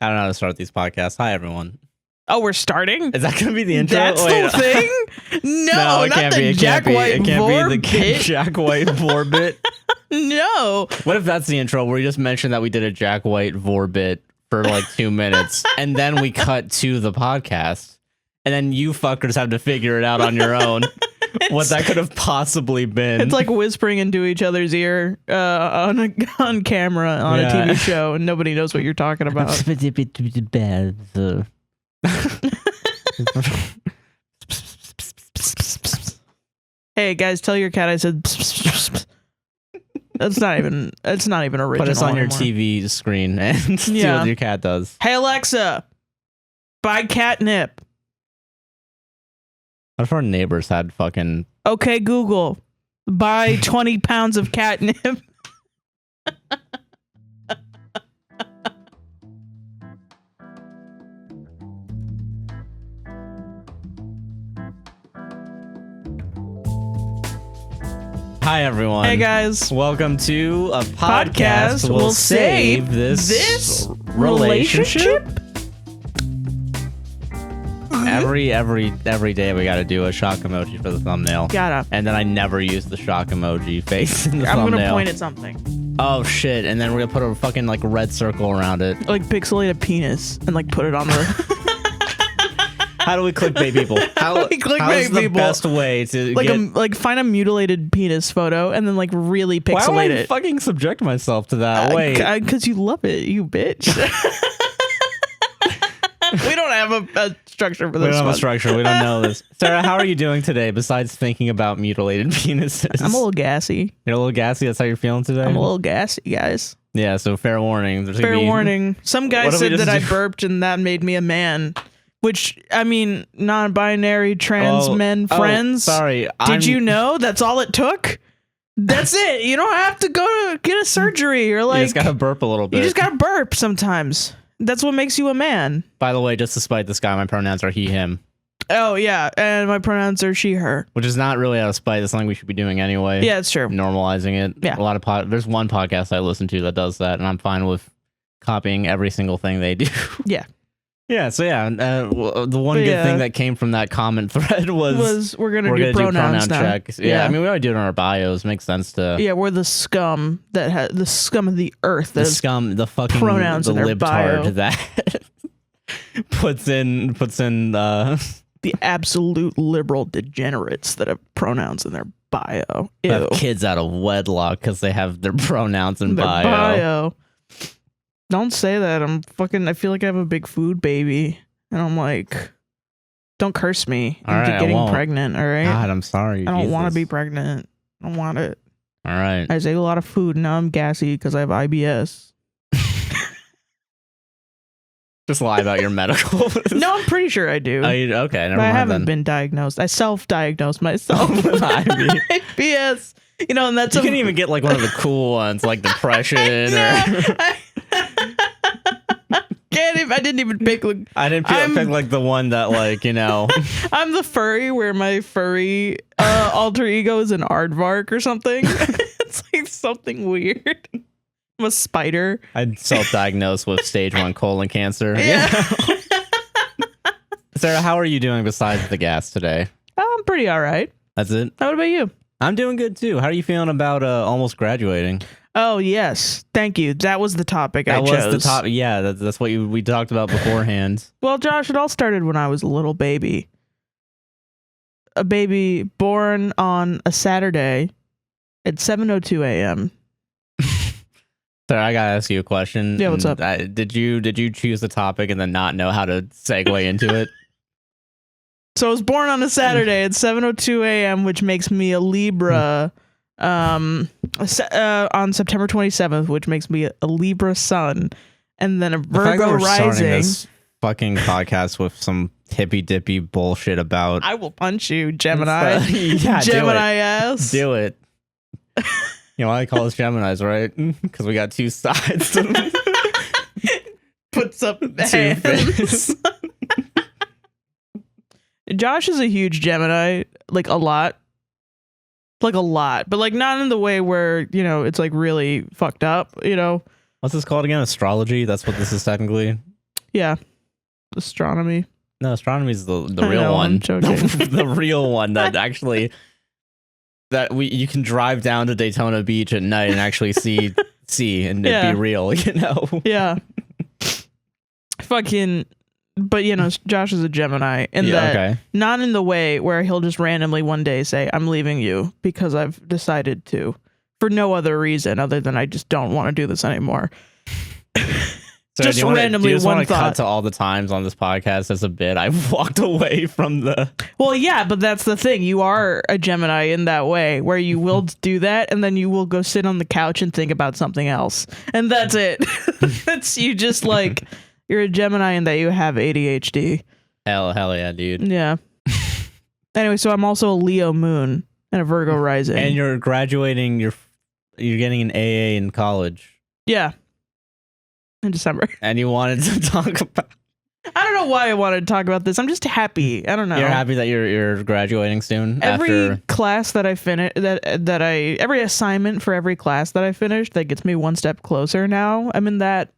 I don't know how to start these podcasts. Hi, everyone. Oh, we're starting? Is that going to be the intro? That's Wait, the thing? No, it not can't the be. It Jack can't White be. It can't Vor be the bit. Jack White Vor bit. No. What if that's the intro where you just mentioned that we did a Jack White Vor bit for like 2 minutes and then we cut to the podcast and then you fuckers have to figure it out on your own what that could have possibly been. It's like whispering into each other's ear on camera on a TV show and nobody knows what you're talking about. Hey guys, tell your cat I said That's not even original. Put us on your anymore. TV screen and see what your cat does. Hey Alexa, buy catnip. What if our neighbors had fucking... Okay, Google, buy 20 pounds of catnip. Hi, everyone. Hey, guys. Welcome to a podcast will save this relationship. Every day we got to do a shock emoji for the thumbnail. Gotta. And then I never use the shock emoji face in the thumbnail. I'm going to point at something. Oh, shit. And then we're going to put a fucking, like, red circle around it. Like, pixelate a penis and, like, put it on the... How do we clickbait people? How's the best way to like find a mutilated penis photo and then like really pixelate Why would I it? fucking subject myself to that? Wait, because you love it, you bitch. We don't have a structure for this. We don't have one. a structure. We don't know this. Sarah, how are you doing today? Besides thinking about mutilated penises, I'm a little gassy. You're a little gassy. That's how you're feeling today. I'm a little gassy, guys. Yeah. So fair warning. Fair warning. Some guy said that I burped and that made me a man. Which, I mean, non-binary trans men friends. Sorry. Did you know that's all it took? That's it. You don't have to go to get a surgery or like. You just gotta burp a little bit. You just gotta burp sometimes. That's what makes you a man. By the way, just to spite this guy, my pronouns are he, him. Oh, yeah. And my pronouns are she, her. Which is not really out of spite. That's something we should be doing anyway. Yeah, it's true. Normalizing it. Yeah. A lot of there's one podcast I listen to that does that, and I'm fine with copying every single thing they do. Yeah. Yeah, so the one good thing that came from that comment thread was we're gonna do pronouns now. checks. Yeah, I mean we already do it in our bios. Makes sense to. Yeah, we're the scum that has the scum of the earth. That the scum, the fucking pronouns the in their bio. libtard that puts in the absolute liberal degenerates that have pronouns in their bio. Ew. Have kids out of wedlock because they have their pronouns in bio. Don't say that. I feel like I have a big food baby. And I'm like, don't curse me into getting pregnant, all right? God, I'm sorry. I don't want to be pregnant. I don't want it. All right. I ate a lot of food and now I'm gassy because I have IBS. Just lie about your medical. No, I'm pretty sure I do. Okay, never but mind. I haven't then. been diagnosed. I self-diagnosed myself with IBS. You know, and that's you can even get like one of the cool ones, like depression I didn't even pick. I didn't pick like the one that like I'm the furry where my furry alter ego is an aardvark or something. It's like something weird. I'm a spider. I'd self-diagnose with stage 1 colon cancer. Yeah. Sarah, how are you doing besides the gas today? I'm pretty all right. That's it. What about you? I'm doing good too. How are you feeling about almost graduating? Oh yes, thank you. That was the topic I chose. That was the top. Yeah, that's what we talked about beforehand. Well, Josh, it all started when I was a little baby. A baby born on a Saturday at 7:02 a.m. Sarah, I gotta ask you a question. Yeah, what's up? Did you choose the topic and then not know how to segue into it? So I was born on a Saturday at 7:02 a.m., which makes me a Libra. On September 27th, which makes me a Libra sun, and then a Virgo rising. This fucking podcast with some hippy dippy bullshit about. I will punch you, Gemini. Yeah, Gemini ass. Do it. You know why I call us Geminis, right? Because we got two sides. Puts up hands. Josh is a huge Gemini, like a lot. Like a lot, but like not in the way where, it's like really fucked up, What's this called again? Astrology? That's what this is technically? Yeah. Astronomy. No, astronomy is the I real know, I'm one. joking. The real one that actually you can drive down to Daytona Beach at night and actually see and Yeah. it be real, you know. Yeah. Fucking, but Josh is a Gemini, and that not in the way where he'll just randomly one day say, "I'm leaving you because I've decided to," for no other reason other than I just don't want to do this anymore. So just do randomly you just one want to thought. cut to all the times on this podcast as a bit I've walked away from the. Well, yeah, but that's the thing. You are a Gemini in that way, where you will do that, and then you will go sit on the couch and think about something else, and that's it. That's you. Just like you're a Gemini in that you have ADHD. Hell yeah, dude. Yeah. Anyway, so I'm also a Leo moon and a Virgo rising, And you're graduating. You're getting an AA in college. Yeah. In December. And you wanted to talk about. I don't know why I wanted to talk about this. I'm just happy. I don't know. You're happy that you're graduating soon. Every class that I finish, every assignment for every class that I finished, that gets me one step closer. Now I'm in that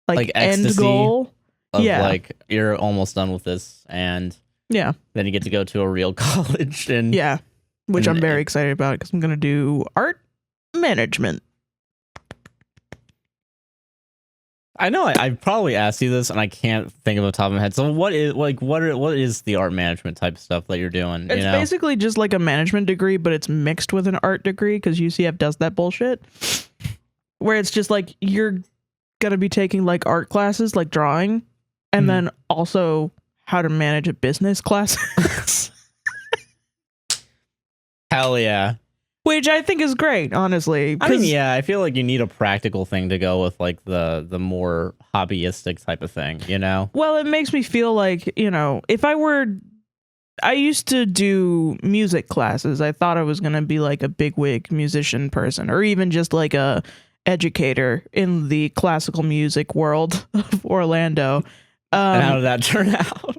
like end ecstasy goal. Of Yeah. like you're almost done with this, and Yeah. then you get to go to a real college, and Yeah. Which and- I'm very excited about because I'm gonna do art management. I know I probably asked you this, and I can't think of the top of my head. So what is the art management type stuff that you're doing? It's basically just like a management degree, but it's mixed with an art degree because UCF does that bullshit. Where it's just like you're gonna be taking like art classes, like drawing, and then also how to manage a business class. Hell yeah. Which I think is great, honestly. I mean, yeah, I feel like you need a practical thing to go with like the more hobbyistic type of thing, you know? Well, it makes me feel like, if I used to do music classes. I thought I was going to be like a bigwig musician person, or even just like a educator in the classical music world of Orlando. And how did that turn out?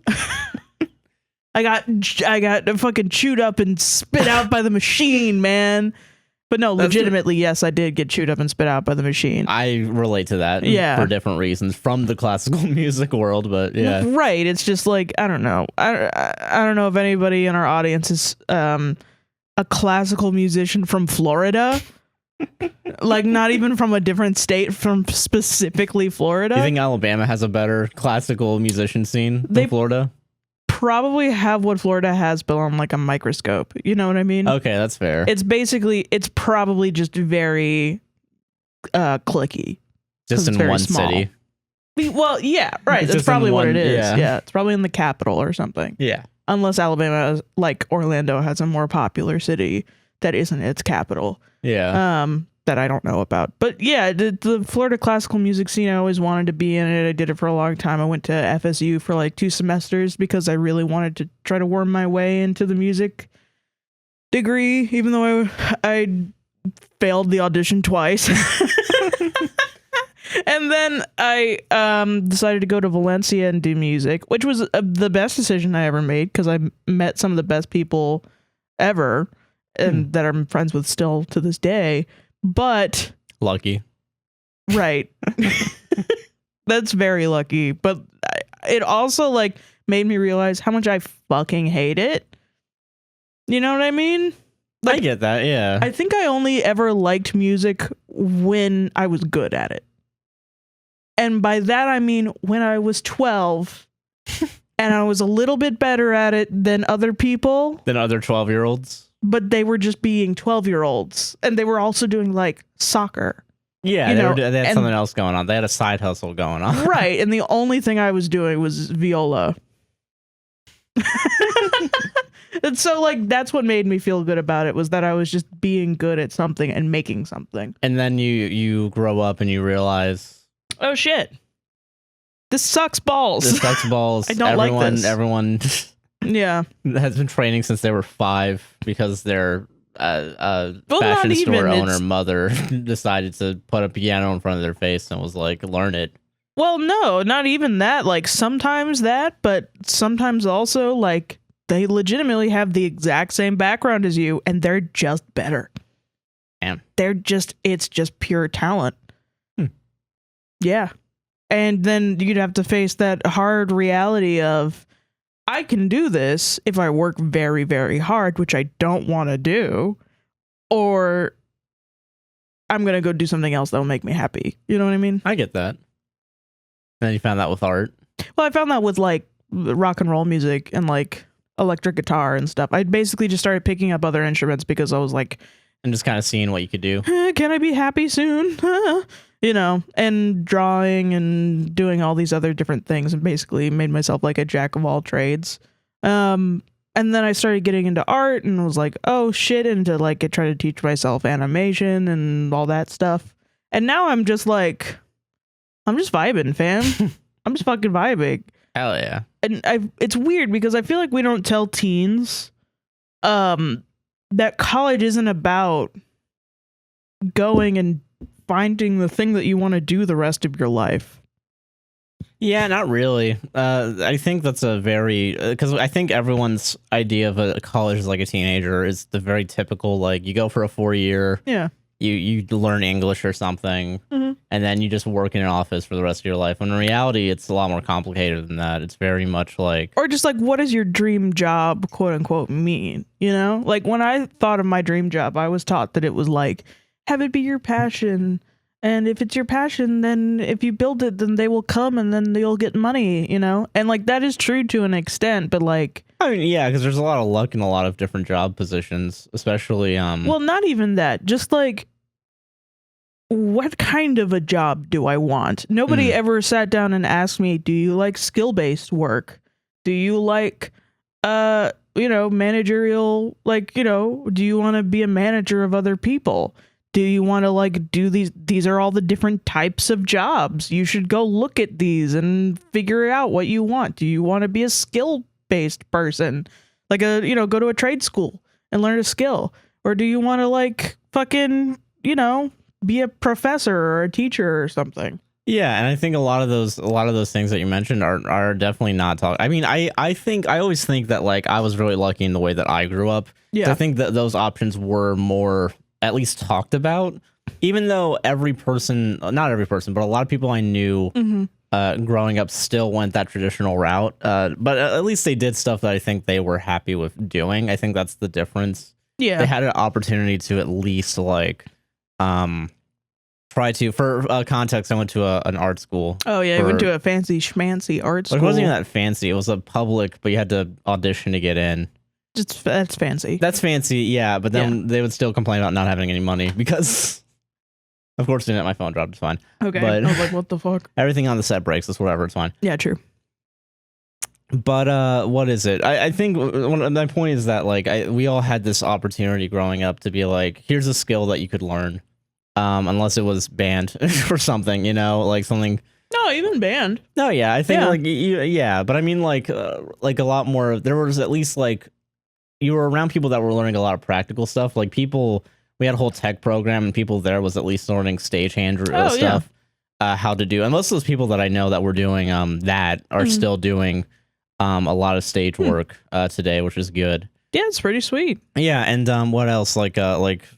I got fucking chewed up and spit out by the machine, man. But no, legitimately, yes, I did get chewed up and spit out by the machine. I relate to that for different reasons from the classical music world, but yeah. Right. It's just like, I don't know. I don't know if anybody in our audience is a classical musician from Florida. Like, not even from a different state, from specifically Florida. You think Alabama has a better classical musician scene than Florida? Probably have what Florida has, but on like a microscope. You know what I mean? Okay, that's fair. It's probably just very clicky. Just in one city. Well, yeah, right. That's probably what it is. Yeah, it's probably in the capital or something. Yeah. Unless Alabama, like Orlando, has a more popular city that isn't its capital. Yeah. That I don't know about. But yeah, the Florida classical music scene, I always wanted to be in it. I did it for a long time. I went to FSU for like 2 semesters because I really wanted to try to worm my way into the music degree, even though I failed the audition twice. And then I decided to go to Valencia and do music, which was the best decision I ever made because I met some of the best people ever and that I'm friends with still to this day. But lucky. Right. That's very lucky. But it also like made me realize how much I fucking hate it. You know what I mean? Like, I get that, yeah. I think I only ever liked music when I was good at it. And by that I mean when I was 12 and I was a little bit better at it than other people. Than other 12-year-olds? But they were just being 12-year-olds, and they were also doing like soccer. Yeah, they had something else going on. They had a side hustle going on. Right, and the only thing I was doing was viola. And so like that's what made me feel good about it, was that I was just being good at something and making something. And then you grow up and you realize, oh shit, this sucks balls. This sucks balls. I don't like this. Everyone yeah has been training since they were 5 because their fashion store owner mother decided to put a piano in front of their face and was like, learn it. Well, no, not even that. Like sometimes that, but sometimes also like they legitimately have the exact same background as you and they're just better. Damn. It's just pure talent. Yeah. And then you'd have to face that hard reality of, I can do this if I work very, very hard, which I don't want to do, or I'm going to go do something else that will make me happy. You know what I mean? I get that. And then you found that with art. Well, I found that with like rock and roll music and like electric guitar and stuff. I basically just started picking up other instruments because I was like, and just kind of seeing what you could do. Can I be happy soon? You know, and drawing and doing all these other different things, and basically made myself like a jack of all trades. And then I started getting into art and was like, oh shit, into like try to teach myself animation and all that stuff. And now I'm just like, I'm just vibing, fam. I'm just fucking vibing. Hell yeah. And it's weird because I feel like we don't tell teens that college isn't about going and finding the thing that you want to do the rest of your life. Yeah, not really. I think that's a very, because I think everyone's idea of a college as like a teenager is the very typical, like you go for a 4-year, Yeah. you learn English or something, and then you just work in an office for the rest of your life. When in reality, it's a lot more complicated than that. It's very much like, Or just like, what does your dream job, quote unquote, mean? You know, like when I thought of my dream job, I was taught that it was like, have it be your passion. And if it's your passion, then if you build it, then they will come and then you'll get money, you know? And like, that is true to an extent, but like, I mean, yeah, because there's a lot of luck in a lot of different job positions, especially, well, not even that, just like, what kind of a job do I want? Nobody ever sat down and asked me, do you like skill-based work? Do you like, you know, managerial, like, you know, do you want to be a manager of other people? Do you want to like do these are all the different types of jobs. You should go look at these and figure out what you want. Do you want to be a skill-based person? Like you know, go to a trade school and learn a skill? Or do you want to like fucking, you know, be a professor or a teacher or something? Yeah, and I think a lot of those things that you mentioned are definitely not talk. I mean, I think I always think that like I was really lucky in the way that I grew up. Yeah, I think that those options were more at least talked about, even though not every person, but a lot of people I knew growing up still went that traditional route. But at least they did stuff that I think they were happy with doing. I think that's the difference. Yeah, They had an opportunity to at least like try to, for context, I went to an art school. Oh yeah, I went to a fancy schmancy art school. It wasn't even that fancy. It was a public, but you had to audition to get in. That's fancy. That's fancy, yeah. But then they would still complain about not having any money because, of course, my phone dropped. It's fine. Okay, but I was like, what the fuck? Everything on the set breaks. It's whatever. It's fine. Yeah, true. But what is it? I think my point is that like we all had this opportunity growing up to be like, here's a skill that you could learn, unless it was band or something, you know, like something. No, even band. No, yeah, I think like but I mean like a lot more. There was at least like you were around people that were learning a lot of practical stuff. Like people, we had a whole tech program, and people there was at least learning stagehand stuff, how to do. And most of those people that I know that were doing that are still doing a lot of stage work today, which is good. Yeah, it's pretty sweet. Yeah, and what else? Like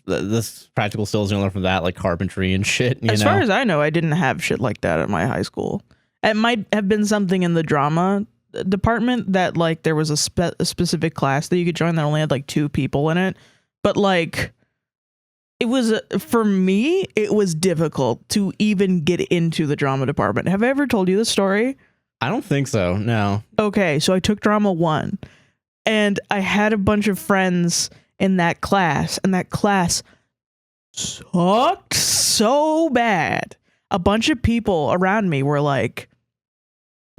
this practical skills you learn from that, like carpentry and shit. As far as I know, I didn't have shit like that at my high school. It might have been something in the drama department that like there was a specific class that you could join that only had like 2 people in it, but like it was for me it was difficult to even get into the drama department. Have I ever told you this story? I don't think so. No. Okay, so I took drama 1 and I had a bunch of friends in that class, and that class sucked so bad. A bunch of people around me were like,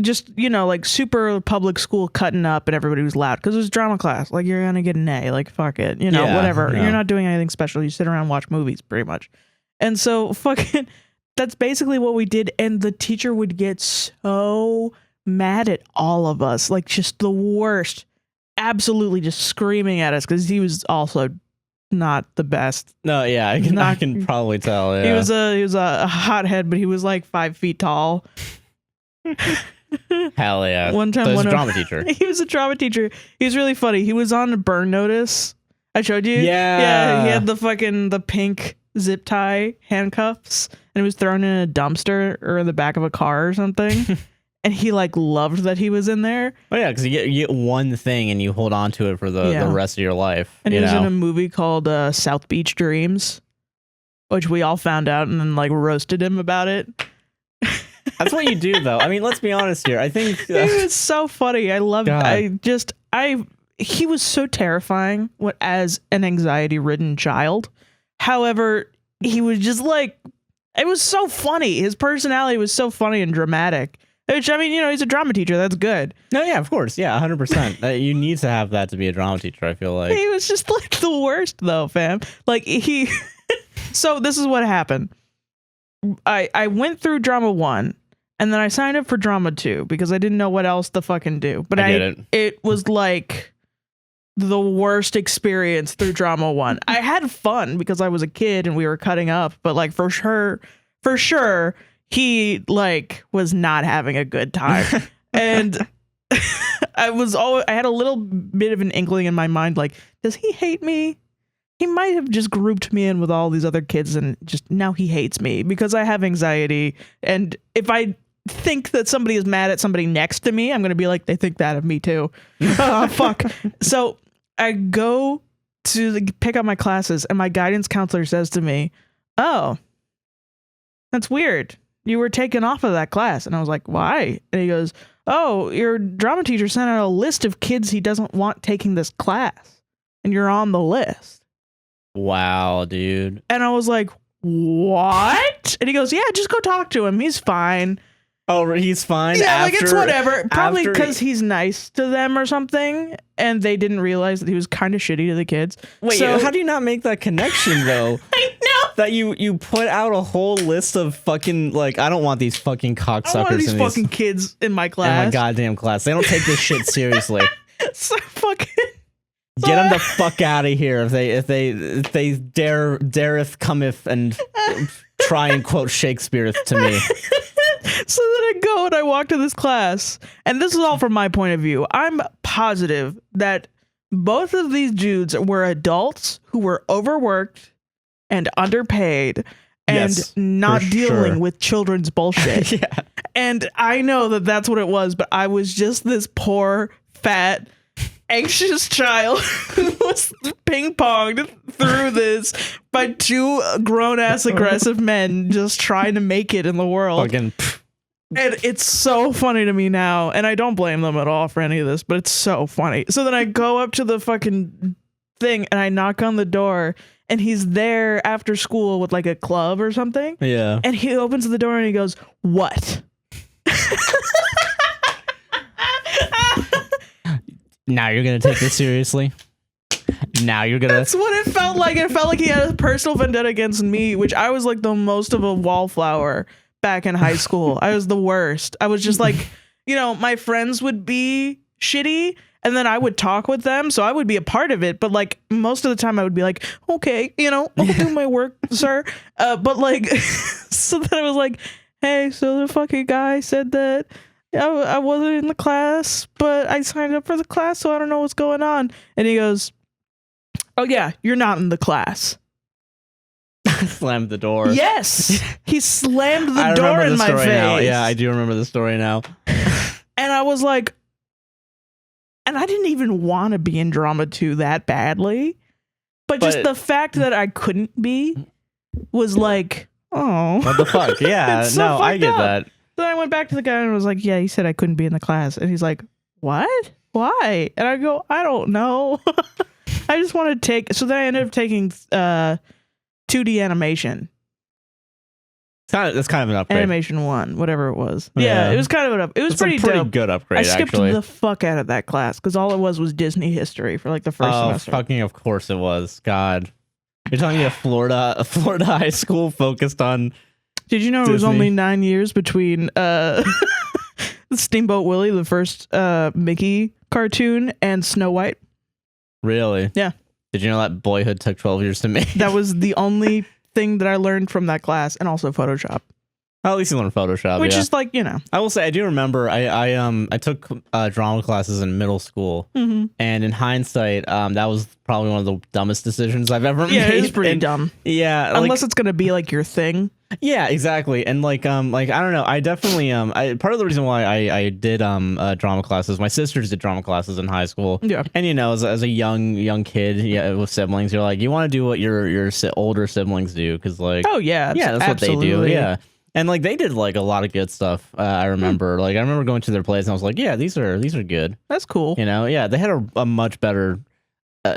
just, you know, like super public school cutting up, and everybody was loud because it was drama class. Like, you're gonna get an A, like fuck it, you know, whatever. Yeah. You're not doing anything special. You sit around and watch movies pretty much. And so fucking that's basically what we did. And the teacher would get so mad at all of us, like just the worst, absolutely just screaming at us because he was also not the best. No, yeah, I can probably tell. Yeah. He was a hothead, but he was like 5 feet tall. Hell yeah. One time, so he was a drama teacher. He was a drama teacher. He was really funny. He was on Burn Notice. I showed you. Yeah. Yeah. He had the pink zip tie handcuffs, and it was thrown in a dumpster or in the back of a car or something. And he like loved that he was in there. Oh yeah, because you get one thing and you hold on to it for the rest of your life. And he was in a movie called South Beach Dreams, which we all found out and then like roasted him about it. That's what you do, though. I mean, let's be honest here. I think he was so funny. I loved. He was so terrifying as an anxiety-ridden child. However, he was just like, it was so funny. His personality was so funny and dramatic. Which, I mean, you know, he's a drama teacher. That's good. No, yeah, of course. Yeah, 100%. You need to have that to be a drama teacher, I feel like. He was just like the worst, though, fam. Like, so this is what happened. I went through drama 1, and then I signed up for drama 2 because I didn't know what else to fucking do. But it was like the worst experience through drama 1. I had fun because I was a kid and we were cutting up, but like for sure, he like was not having a good time. And I had a little bit of an inkling in my mind, like, does he hate me? He might have just grouped me in with all these other kids and just now he hates me because I have anxiety. And if I think that somebody is mad at somebody next to me, I'm going to be like, they think that of me too. Oh, fuck. So I go to pick up my classes and my guidance counselor says to me, oh, that's weird. You were taken off of that class. And I was like, why? And he goes, oh, your drama teacher sent out a list of kids he doesn't want taking this class. And you're on the list. Wow, dude. And I was like, what? And he goes, yeah, just go talk to him. He's fine. Oh, he's fine? Yeah, like it's whatever. Probably because he's nice to them or something. And they didn't realize that he was kind of shitty to the kids. Wait, how do you not make that connection, though? I know. That you put out a whole list of fucking, like, I don't want these fucking cocksuckers I don't want these fucking kids in my class. In my goddamn class. They don't take this shit seriously. So fucking... Get them the fuck out of here if they dareth cometh and try and quote Shakespeare to me. So then I go and I walk to this class, and this is all from my point of view. I'm positive that both of these dudes were adults who were overworked and underpaid and not dealing with children's bullshit. Yeah. And I know that that's what it was, but I was just this poor, fat, anxious child who was ping-ponged through this by two grown-ass aggressive men just trying to make it in the world. Fucking and it's so funny to me now, and I don't blame them at all for any of this, but it's so funny. So then I go up to the fucking thing and I knock on the door, and he's there after school with like a club or something. Yeah. And he opens the door and he goes, "What?" Now you're gonna take this seriously? Now you're gonna... That's what it felt like. It felt like he had a personal vendetta against me, which I was like the most of a wallflower back in high school. I was the worst. I was just like, you know, my friends would be shitty and then I would talk with them, so I would be a part of it, but like most of the time I would be like, okay, you know, I'll do my work, sir. But like, so then I was like, hey, so the fucking guy said that I wasn't in the class, but I signed up for the class, so I don't know what's going on. And he goes, oh yeah, you're not in the class. Slammed the door. Yes, he slammed the door in my face. Now. Yeah, I do remember the story now. And I was like, and I didn't even want to be in drama 2 that badly, but just the fact that I couldn't be was like, oh, what the fuck? Yeah, so no, I get that. Then I went back to the guy and was like, yeah, he said I couldn't be in the class. And he's like, what? Why? And I go, I don't know. I just want to take... So then I ended up taking 2D animation. That's kind of an upgrade. Animation 1, whatever it was. Yeah, it was kind of an upgrade. It was pretty pretty dope. Good upgrade, I skipped actually. the fuck out of that class because all it was Disney history for like the first semester. Fucking of course it was. God. You're telling me a Florida high school focused on... Did you know Disney? It was only 9 years between Steamboat Willie, the first Mickey cartoon, and Snow White? Really? Yeah. Did you know that Boyhood took 12 years to make? That was the only thing that I learned from that class, and also Photoshop. Well, at least you learned Photoshop, which is like, you know. I will say, I do remember I took drama classes in middle school, and in hindsight, that was probably one of the dumbest decisions I've ever made. Yeah, it was pretty dumb. Yeah, unless it's gonna be like your thing. Yeah, exactly. And like I don't know, I definitely part of the reason why I did drama classes, my sisters did drama classes in high school. Yeah. And as a young kid, with siblings, you're like, you want to do what your older siblings do, because like, Oh yeah, yeah, that's absolutely. what they do. Yeah. And like they did like a lot of good stuff. I remember I remember going to their plays and I was like, yeah, these are good. That's cool. Yeah, they had a much better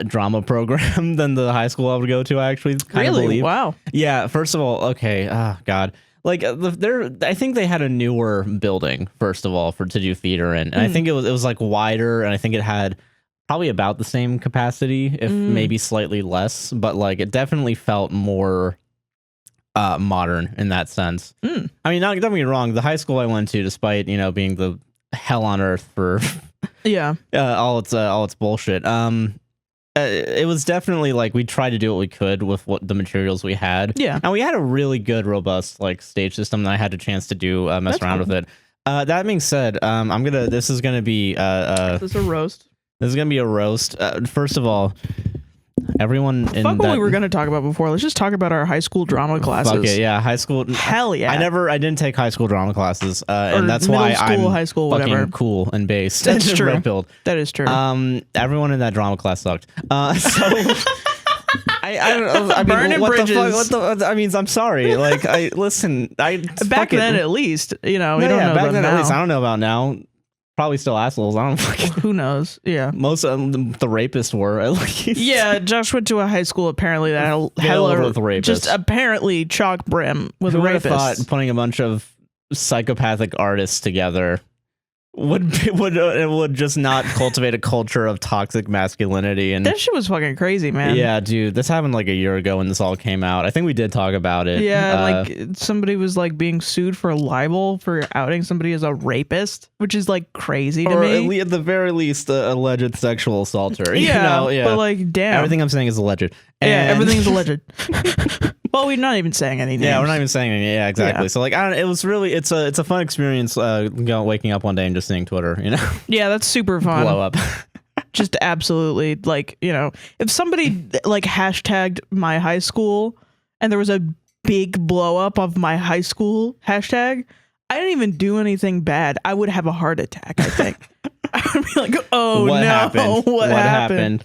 drama program than the high school I would go to. I actually kind of believe. Wow. Yeah. First of all, okay. God. Like I think they had a newer building first of all to do theater in, and I think it was like wider, and I think it had probably about the same capacity, if maybe slightly less, but like it definitely felt more modern in that sense. I mean, don't get me wrong. The high school I went to, despite being the hell on earth for all its bullshit, it was definitely like we tried to do what we could with what the materials we had. Yeah. And we had a really good, robust like stage system that I had a chance to do mess around with it. That being said, this is gonna be this is a roast. This is gonna be a roast. First of all, everyone in Fuck what we were gonna talk about before. Let's just talk about our high school drama classes. Fuck it, yeah, high school. Hell yeah. I didn't take high school drama classes, and that's why I'm high school, fucking whatever. cool and based. That's true. Red-pilled. That is true. Everyone in that drama class sucked. So I don't know. I mean, Burning what bridges. the fuck? I mean, I'm sorry. Like, back then at least, we don't know back about then now. at least. I don't know about now. Probably still assholes. I don't fucking. Who knows? Yeah. Most of them, the rapists were at least. Yeah, Josh went to a high school apparently that had Filled with rapists. just apparently chalk brim with Who would have thought rapists. putting a bunch of psychopathic artists together would just not cultivate a culture of toxic masculinity? And That shit was fucking crazy, man. yeah, dude, this happened like a year ago when this all came out. I think we did talk about it. Yeah, like somebody was like being sued for libel for outing somebody as a rapist, which is like crazy to or me. at the very least, alleged sexual assaulter. Yeah, yeah. but like, damn. Everything I'm saying is alleged. Yeah, And- everything's alleged. Well, we're not even saying any names. Yeah, we're not even saying anything. Yeah, exactly. Yeah. So like, it was really, it's a fun experience. Waking up one day and just seeing Twitter, Yeah, that's super fun. blow up. Just absolutely, like, if somebody like hashtagged my high school and there was a big blow up of my high school hashtag, I didn't even do anything bad. I would have a heart attack, I think. I would be like, oh What no, happened? what happened?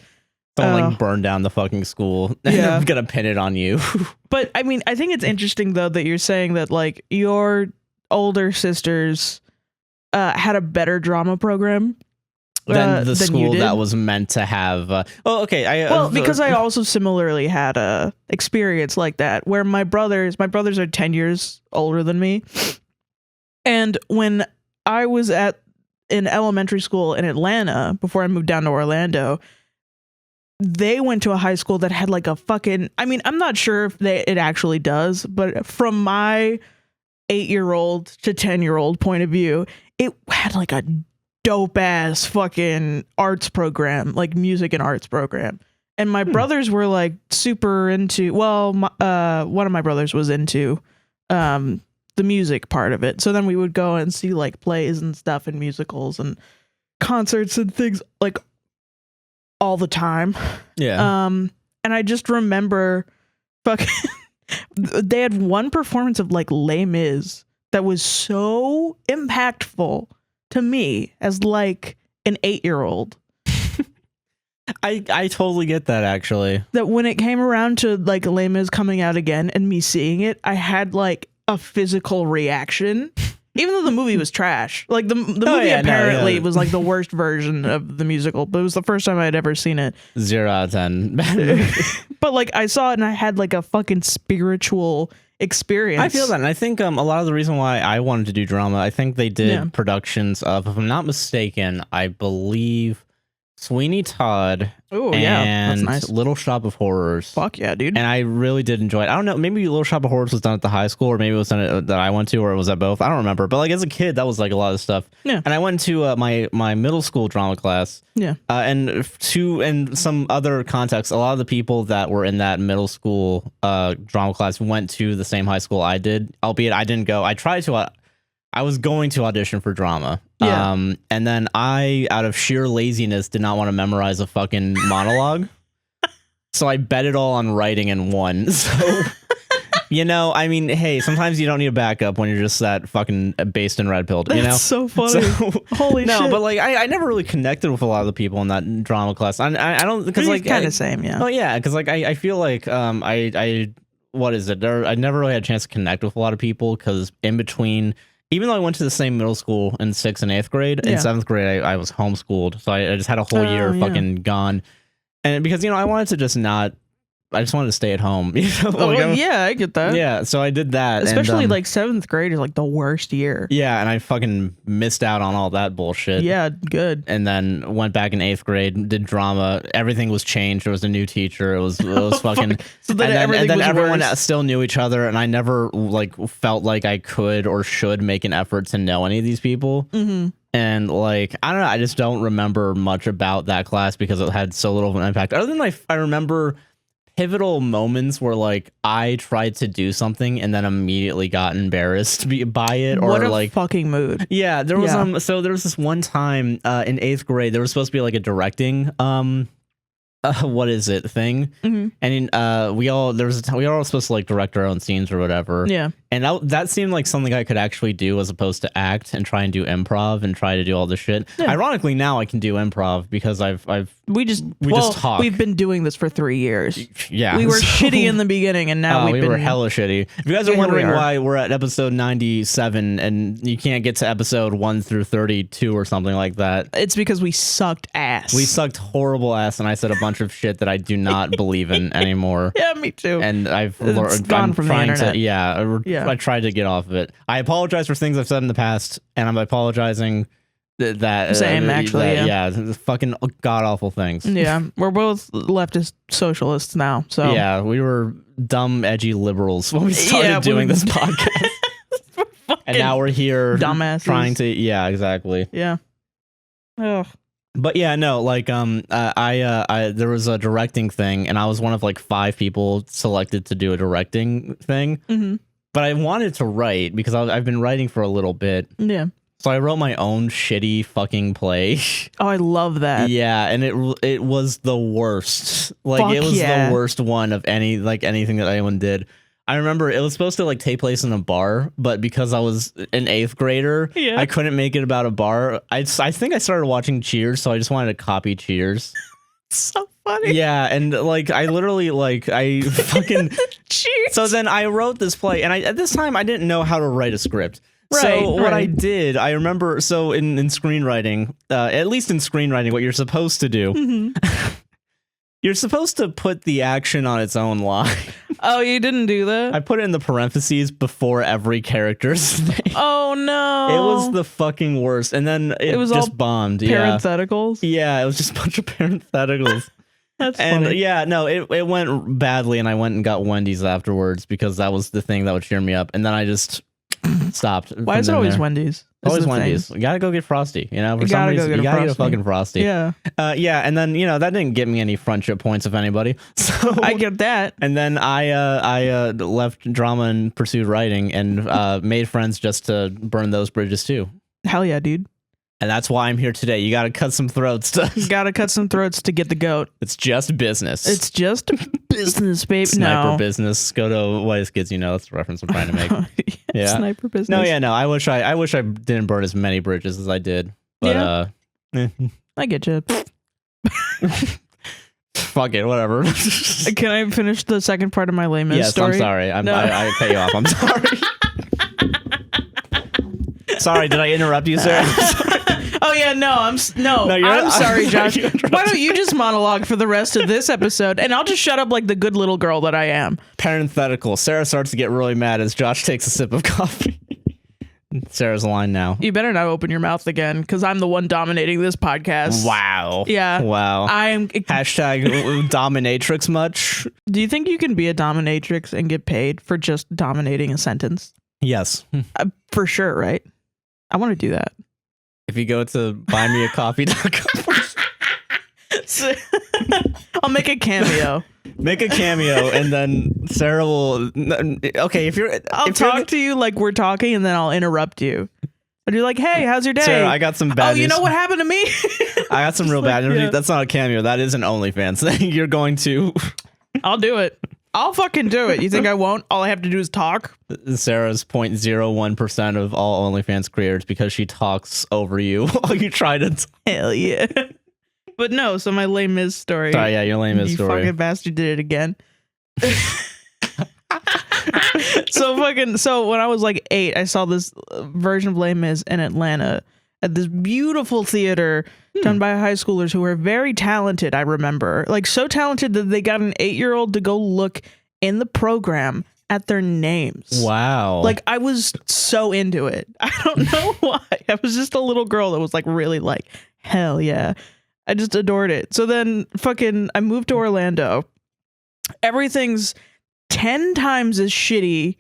Someone like burned down the fucking school. And Yeah. they're gonna pin it on you. But I mean, I think it's interesting though that you're saying that like your older sisters had a better drama program Than the you school did. that was meant to have. Okay. Well, because I also similarly had a experience like that where my brothers are 10 years older than me. And when I was in elementary school in Atlanta before I moved down to Orlando, they went to a high school that had like a fucking, I mean, I'm not sure if it actually does, but from my 8-year-old to 10-year-old point of view, it had like a dope ass fucking arts program, like music and arts program. And my brothers were like super into, one of my brothers was into the music part of it. So then we would go and see like plays and stuff and musicals and concerts and things like all the time. Yeah. And I just remember fucking they had one performance of like Les Mis that was so impactful to me as like an 8-year-old. I totally get that actually. That when it came around to like Les Mis coming out again and me seeing it, I had like a physical reaction. Even though the movie was trash. Like the movie apparently was like the worst version of the musical, but it was the first time I had ever seen it. 0 out of 10. But like I saw it and I had like a fucking spiritual experience. I feel that, and I think a lot of the reason why I wanted to do drama, I think they did Yeah. productions of, if I'm not mistaken, I believe Sweeney Todd Oh yeah, that's and nice. Little Shop of Horrors. Fuck yeah, dude. And I really did enjoy it. I don't know, maybe Little Shop of Horrors was done at the high school, or maybe it was done that I went to, or it was at both. I don't remember. But like as a kid, that was like a lot of stuff. Yeah. And I went to my middle school drama class. Yeah. And some other context, a lot of the people that were in that middle school drama class went to the same high school I did, albeit I didn't go. I was going to audition for drama. Yeah. And then I, out of sheer laziness, did not want to memorize a fucking monologue. So I bet it all on writing and won. So You know, I mean, hey, sometimes you don't need a backup when you're just that fucking based and red pilled. You know, That's so funny. Holy no, shit. but like I never really connected with a lot of the people in that drama class. I don't because like kind of same, yeah. Oh yeah, because like I feel like I what is it? I never really had a chance to connect with a lot of people because in between, even though I went to the same middle school in 6th and 8th grade, in 7th grade I was homeschooled, so I just had a whole year fucking gone, and because I wanted to just not. I just wanted to stay at home. You know? Yeah, I get that. Yeah, so I did that. Especially and, like 7th grade is like the worst year. Yeah, and I fucking missed out on all that bullshit. Yeah, good. And then went back in 8th grade, did drama. Everything was changed. There was a new teacher. It was fucking. So then and then everyone worse. still knew each other, and I never like felt like I could or should make an effort to know any of these people. Mm-hmm. And like I don't know, I just don't remember much about that class because it had so little of an impact. Other than I remember pivotal moments where like I tried to do something and then immediately got embarrassed by it, or what a like fucking mood. Yeah, there was so there was this one time in 8th grade there was supposed to be like a directing what is it thing, and we all supposed to like direct our own scenes or whatever. Yeah, and that seemed like something I could actually do as opposed to act and try and do improv and try to do all this shit. Yeah. Ironically, now I can do improv because we just talk. We've been doing this for 3 years. Yeah, we were shitty in the beginning, and now we were hella shitty. If you guys are wondering why we're at episode 97 and you can't get to episode 1 through 32 or something like that, it's because we sucked ass. We sucked horrible ass, and I said a bunch of shit that I do not believe in anymore. Yeah, me too. And it's gone from the internet. I tried to get off of it. I apologize for things I've said in the past, and I'm apologizing that same actually. Fucking god awful things. Yeah, we're both leftist socialists now. So yeah, we were dumb, edgy liberals when we started doing this podcast, and now we're here, dumbasses, trying to. Yeah, exactly. Yeah. Ugh. But yeah, no, like I there was a directing thing, and I was one of like 5 people selected to do a directing thing. Mm-hmm. But I wanted to write because I've been writing for a little bit. Yeah. So I wrote my own shitty fucking play. Oh, I love that. Yeah, and it was the worst. Like it was the worst one of anything that anyone did. I remember it was supposed to like take place in a bar, but because I was an 8th grader, I couldn't make it about a bar. I think I started watching Cheers, so I just wanted to copy Cheers. So funny. Yeah, and like I literally I fucking Cheers. So then I wrote this play, and at this time I didn't know how to write a script. So what I did, I remember, so in screenwriting, at least in screenwriting, what you're supposed to do, you're supposed to put the action on its own line. Oh, you didn't do that? I put it in the parentheses before every character's name. Oh, no. It was the fucking worst. And then it was just bombed. Parentheticals? Yeah, it was just a bunch of parentheticals. That's funny. And yeah, no, it went badly, and I went and got Wendy's afterwards because that was the thing that would cheer me up. And then I just stopped. Why is it always Wendy's? Always Wendy's. You gotta go get Frosty. You know, for some reason, you gotta get a fucking Frosty. Yeah. Yeah, and then that didn't get me any friendship points, if anybody. So I get that. And then I left drama and pursued writing, and made friends just to burn those bridges too. Hell yeah, dude. And that's why I'm here today. You gotta cut some throats. You gotta cut some throats to get the goat. It's just business. It's just business, babe. Sniper business. Go to Whitest Kids, that's the reference I'm trying to make. Yeah. Sniper business. No, I wish I didn't burn as many bridges as I did. But I get you. Fuck it, whatever. Can I finish the second part of my layman story? Yes, I'm sorry. I cut you off. I'm sorry. Sorry, did I interrupt you, Sarah? Oh yeah, I'm sorry, Josh. Why don't you just monologue for the rest of this episode, and I'll just shut up like the good little girl that I am. Parenthetical. Sarah starts to get really mad as Josh takes a sip of coffee. Sarah's line now. You better not open your mouth again, because I'm the one dominating this podcast. Wow. Yeah. Wow. I'm hashtag dominatrix much. Do you think you can be a dominatrix and get paid for just dominating a sentence? Yes. For sure, right? I want to do that. If you go to buymeacoffee.com, I'll make a cameo. Make a cameo, and then Sarah will. Okay, I'll talk to you like we're talking, and then I'll interrupt you. And you're like, "Hey, how's your day?" Sarah, I got some bad news. You know what happened to me? I got some real bad news. Yeah. That's not a cameo. That is an OnlyFans thing. You're going to. I'll do it. I'll fucking do it. You think I won't? All I have to do is talk. Sarah's 0.01% of all OnlyFans creators because she talks over you while you try to. Hell yeah. But no, so my Les Mis story. Sorry, yeah, your Les Mis you story. fucking bastard did it again. So when I was like 8, I saw this version of Les Mis in Atlanta at this beautiful theater done by high schoolers who were very talented. I remember, like, so talented that they got an 8-year-old to go look in the program at their names. Wow. Like, I was so into it. I don't know why. I was just a little girl that was like really like, hell yeah. I just adored it. So then I moved to Orlando. Everything's 10 times shittier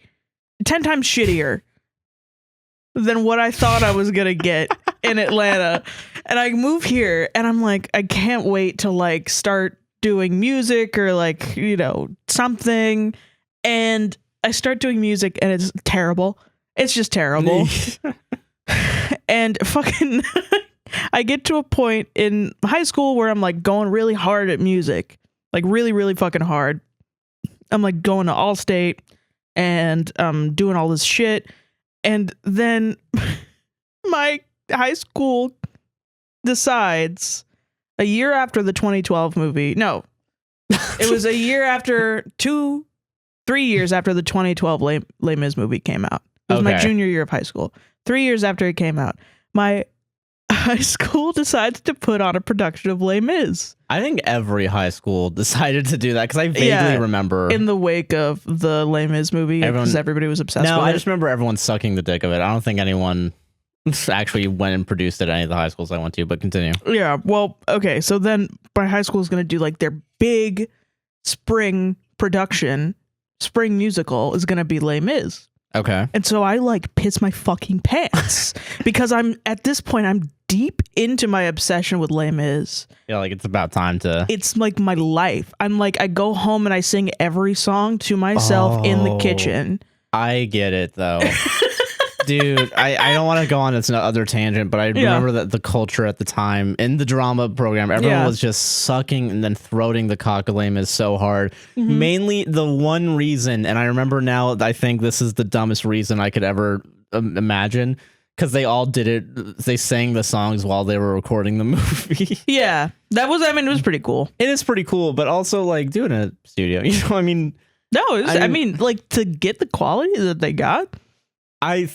than what I thought I was going to get in Atlanta. And I move here and I'm like, I can't wait to like start doing music or like, you know, something. And I start doing music and it's terrible. It's just terrible. And fucking I get to a point in high school where I'm like going really hard at music, like really, really fucking hard. I'm like going to Allstate and doing all this shit. And then my high school decides a year after the 2012 movie. No, it was a year after 3 years after the 2012 Les Mis movie came out. It was my junior year of high school. 3 years after it came out, my high school decides to put on a production of Les Mis. I think every high school decided to do that because I vaguely remember in the wake of the Les Mis movie because everybody was obsessed with it. No, I just remember everyone sucking the dick of it. I don't think anyone actually went and produced it at any of the high schools I went to, but continue. Yeah, well, okay, so then my high school is going to do like their big spring production, spring musical is going to be Les Mis. Okay. And so I like piss my fucking pants because at this point I'm deep into my obsession with Les Mis. Yeah, like it's about time to. It's like my life. I'm like, I go home and I sing every song to myself in the kitchen. I get it though. Dude, I don't want to go on this other tangent, but I remember that the culture at the time in the drama program, everyone was just sucking and then throating the cock of Les Mis so hard. Mm-hmm. Mainly the one reason, and I remember now, I think this is the dumbest reason I could ever imagine, because they all did it. They sang the songs while they were recording the movie. Yeah, it was pretty cool. It is pretty cool, but also like doing a studio, you know, I mean. No, I mean, like to get the quality that they got.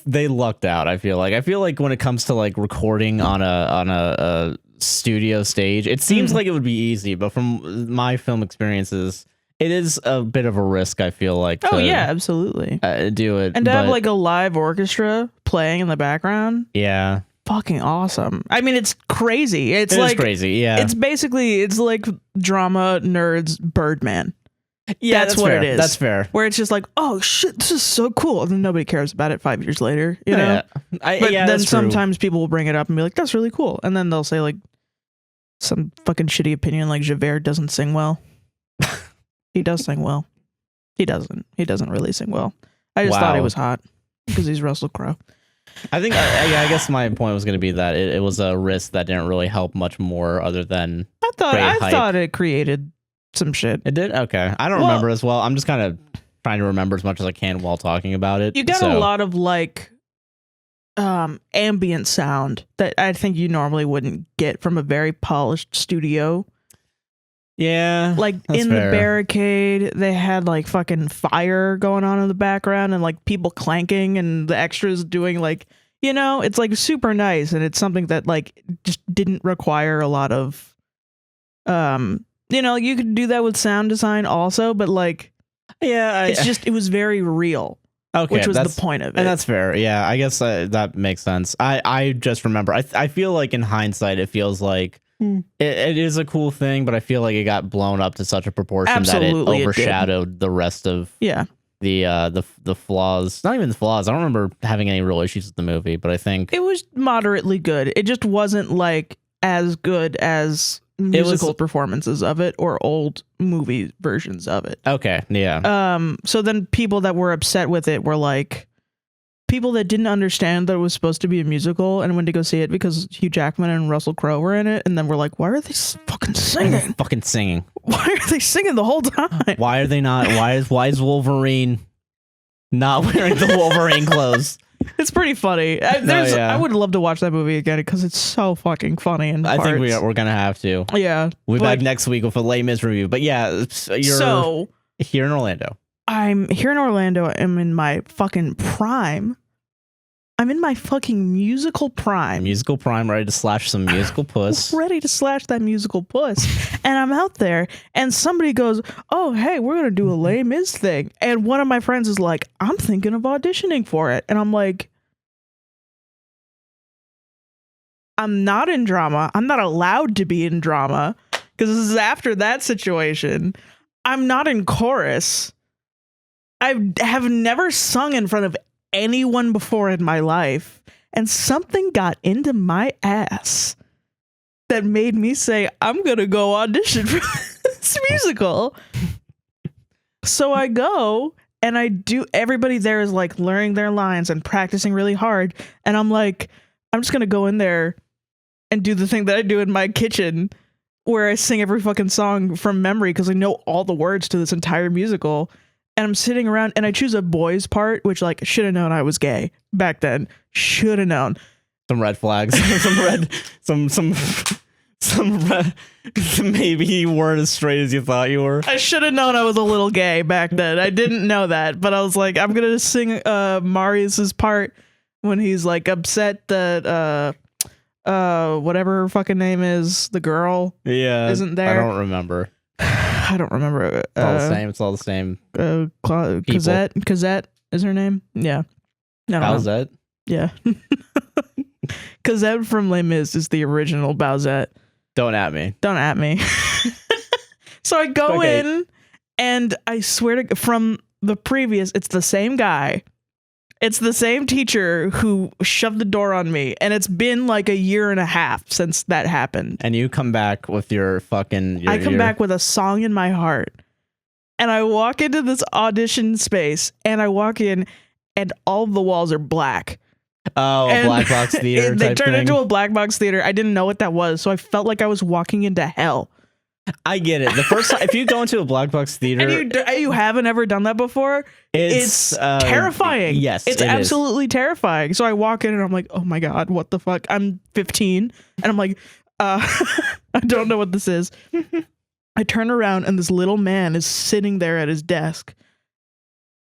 They lucked out. I feel like when it comes to like recording on a studio stage, it seems like it would be easy, but from my film experiences, it is a bit of a risk. I feel like. Oh yeah, absolutely. Do it and to have like a live orchestra playing in the background. Yeah. Fucking awesome. I mean, it's crazy. It's like crazy. Yeah. It's like drama nerds Birdman. Yeah, that's what fair. it is. That's fair. Where it's just like, oh shit, this is so cool, and then nobody cares about it 5 years later, you know. But then sometimes people will bring it up and be like, "That's really cool," and then they'll say like some fucking shitty opinion, like Javert doesn't sing well. He does sing well. He doesn't. He doesn't really sing well. I just thought he was hot because he's Russell Crowe. I think. I guess my point was going to be that it was a risk that didn't really help much more, other than I thought it created some shit. It did? Okay. I don't remember as well. I'm just kind of trying to remember as much as I can while talking about it. You got a lot of like ambient sound that I think you normally wouldn't get from a very polished studio. Yeah. Like in the barricade, they had like fucking fire going on in the background and like people clanking and the extras doing like, you know, it's like super nice, and it's something that like just didn't require a lot of you know, you could do that with sound design also, but like, it was very real. Okay, which was the point of it. And that's fair. Yeah, I guess that makes sense. I just remember, I feel like in hindsight, it feels like it is a cool thing, but I feel like it got blown up to such a proportion that it overshadowed the rest of the flaws. Not even the flaws. I don't remember having any real issues with the movie, but I think it was moderately good. It just wasn't like as good as musical performances of it or old movie versions of it. Okay, yeah. So then people that were upset with it were like, people that didn't understand that it was supposed to be a musical and went to go see it because Hugh Jackman and Russell Crowe were in it, and then we're like, why are they fucking singing? Why are they singing the whole time? Why are they not? Why is Wolverine not wearing the Wolverine clothes? It's pretty funny. I would love to watch that movie again because it's so fucking funny. And I think we're gonna have to. Yeah, we'll be back next week with a Les Mis review. But yeah, you're here in Orlando. I'm here in Orlando. I'm in my fucking prime. I'm in my fucking musical prime. Musical prime, ready to slash some musical puss. Ready to slash that musical puss. And I'm out there, and somebody goes, oh, hey, we're going to do a Les Mis thing. And one of my friends is like, I'm thinking of auditioning for it. And I'm like, I'm not in drama. I'm not allowed to be in drama because this is after that situation. I'm not in chorus. I have never sung in front of anyone before in my life, and something got into my ass that made me say, I'm gonna go audition for this musical. So I go and I do. Everybody there is like learning their lines and practicing really hard, and I'm like, I'm just gonna go in there and do the thing that I do in my kitchen where I sing every fucking song from memory because I know all the words to this entire musical. And I'm sitting around and I choose a boy's part, which like should have known I was gay back then. Should have known. Some red flags. some maybe you weren't as straight as you thought you were. I should have known I was a little gay back then. I didn't know that, but I was like, I'm gonna sing Marius's part when he's like upset that whatever her fucking name is, the girl isn't there. I don't remember. I don't remember. It's all the same. It's all the same. Cosette is her name. Yeah. Bowsette? Yeah. Cosette from Les Mis is the original Bowsette. Don't at me. So I go in and I swear to from the previous, it's the same guy. It's the same teacher who shoved the door on me, and it's been like a year and a half since that happened. And you come back with your fucking... I come back with a song in my heart, and I walk into this audition space, and I walk in, and all the walls are black. Oh, a black box theater They turned into a black box theater. I didn't know what that was, so I felt like I was walking into hell. I get it. The first time, if you go into a black box theater, and you haven't ever done that before, it's terrifying. Yes, it's absolutely terrifying. So I walk in and I'm like, oh my god, what the fuck? I'm 15 and I'm like, I don't know what this is. I turn around and this little man is sitting there at his desk,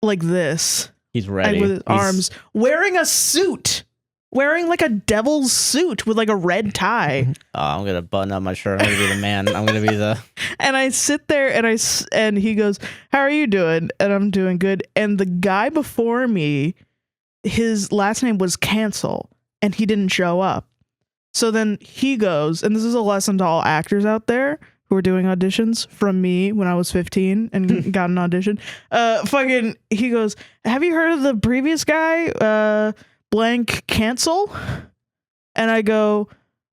like this. He's ready with his arms, wearing a suit. Wearing like a devil's suit with like a red tie. Oh, I'm gonna button up my shirt. I'm gonna be the man. I'm gonna be the. And I sit there and he goes, "How are you doing?" And I'm doing good. And the guy before me, his last name was Cancel, and he didn't show up. So then he goes, and this is a lesson to all actors out there who are doing auditions from me when I was 15 and got an audition. He goes, "Have you heard of the previous guy? Blank Cancel?" And I go,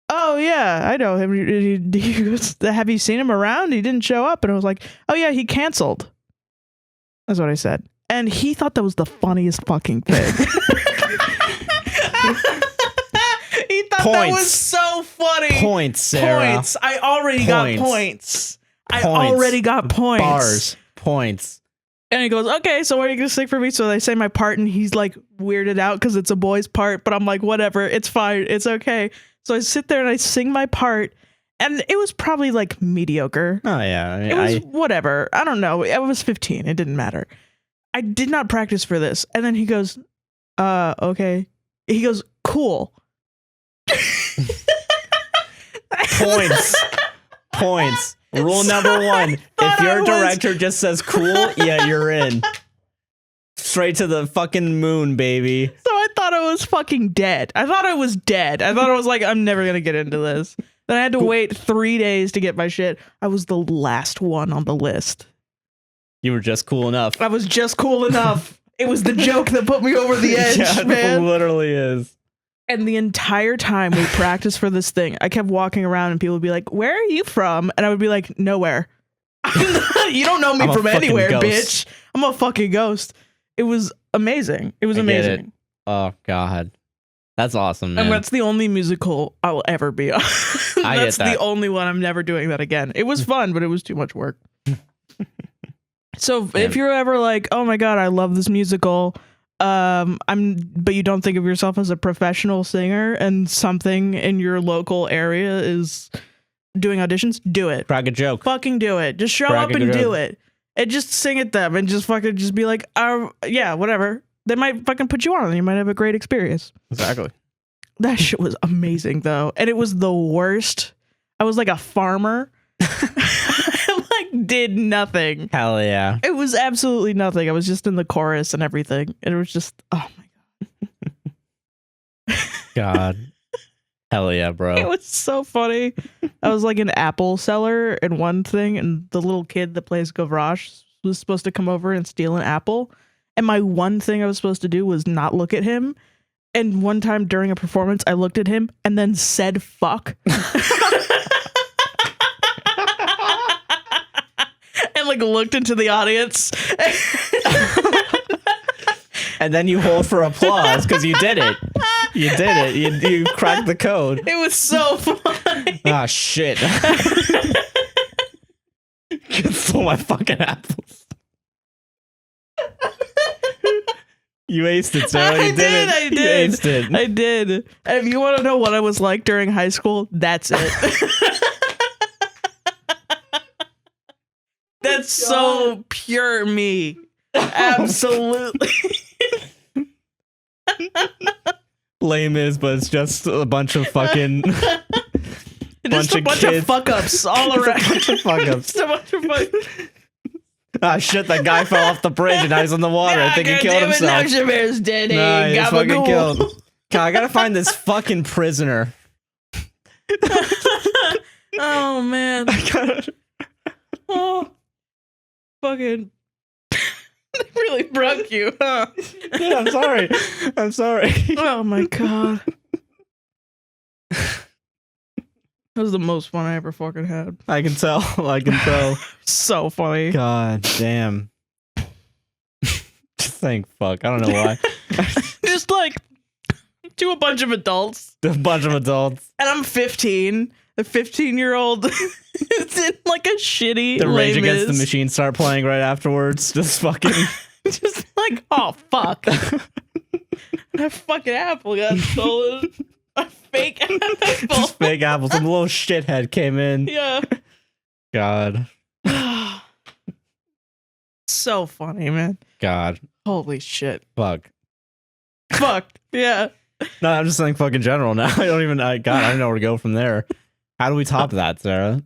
"Oh yeah, I know him." He goes, "Have you seen him around? He didn't show up." And I was like, "Oh yeah, he canceled." That's what I said. And he thought that was the funniest fucking thing. He thought that was so funny. Points, Sarah. Points. I already got points. I already got points. Bars. Points. And he goes, "Okay, so what are you going to sing for me?" So they say my part, and he's like weirded out because it's a boy's part. But I'm like, whatever, it's fine, it's okay. So I sit there and I sing my part, and it was probably like mediocre. Oh yeah, it was whatever. I don't know. I was 15. It didn't matter. I did not practice for this. And then he goes, "Okay." He goes, "Cool." Points. Rule number 1: if your director just says "cool," yeah, you're in. Straight to the fucking moon, baby. So I thought I was fucking dead. I thought I was like, I'm never gonna get into this. Then I had to wait 3 days to get my shit. I was the last one on the list. You were just cool enough. I was just cool enough. It was the joke that put me over the edge, yeah, man. It literally is. And the entire time we practiced for this thing, I kept walking around and people would be like, "Where are you from?" And I would be like, "Nowhere." You don't know me from anywhere, ghost. bitch. I'm a fucking ghost. It was amazing. It was amazing. Oh God, that's awesome, man. And that's the only musical I'll ever be on. That's get that. the only one. I'm never doing that again. It was fun, but it was too much work. So if you're ever like, oh my God, I love this musical, but you don't think of yourself as a professional singer and something in your local area is doing auditions, do it. Crack a joke. Fucking do it. Just show Crack up a and joke. do it. And just sing at them and just fucking just be like, yeah, whatever. They might fucking put you on and you might have a great experience. Exactly. That shit was amazing though. And it was the worst. I was like a farmer. I like did nothing. Hell yeah. It was absolutely nothing. I was just in the chorus and everything. And it was just, oh my God. Hell yeah, bro. It was so funny. I was like an apple seller in one thing, and the little kid that plays Gavroche was supposed to come over and steal an apple. And my one thing I was supposed to do was not look at him. And one time during a performance, I looked at him and then said fuck. And like looked into the audience. And then you hold for applause because you did it. You did it. You cracked the code. It was so funny. Ah, shit. You stole my fucking apples. You aced it, Sarah. You did it. I did. You aced it. I did. And if you want to know what I was like during high school, that's it. That's so pure me. Absolutely. Lame is, but it's just a bunch of fucking... Just a bunch of fuck ups all around. A bunch of fuck ups. Just a bunch of fuck. Ah, shit, that guy fell off the bridge and now he's in the water. I think he killed himself. Now Shamir's dead. Nah, he's fucking killed. God, I gotta find this fucking prisoner. Oh, man. Oh, fucking... They really broke you, huh? Yeah, I'm sorry. I'm sorry. Oh, my God. That was the most fun I ever fucking had. I can tell. I can tell. So funny. God damn. Just saying fuck. I don't know why. Just like to a bunch of adults. A bunch of adults. And I'm 15. A 15-year-old is in like a shitty The Rage Les Against the Mis. Machine start playing right afterwards. Just fucking. Just like, oh, fuck. That fucking apple got stolen. A fake apple. Just fake apples. Some little shithead came in. Yeah. God. So funny, man. God. Holy shit. Fuck. Fuck. Yeah. No, I'm just saying fuck in general now. I don't know where to go from there. How do we top that, Sarah?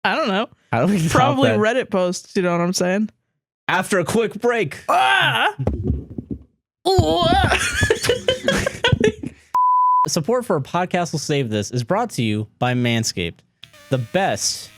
I don't know. How do we top Probably that? Reddit posts, you know what I'm saying? After a quick break. Ah! Ooh, ah! Support for a podcast will save this is brought to you by Manscaped, the best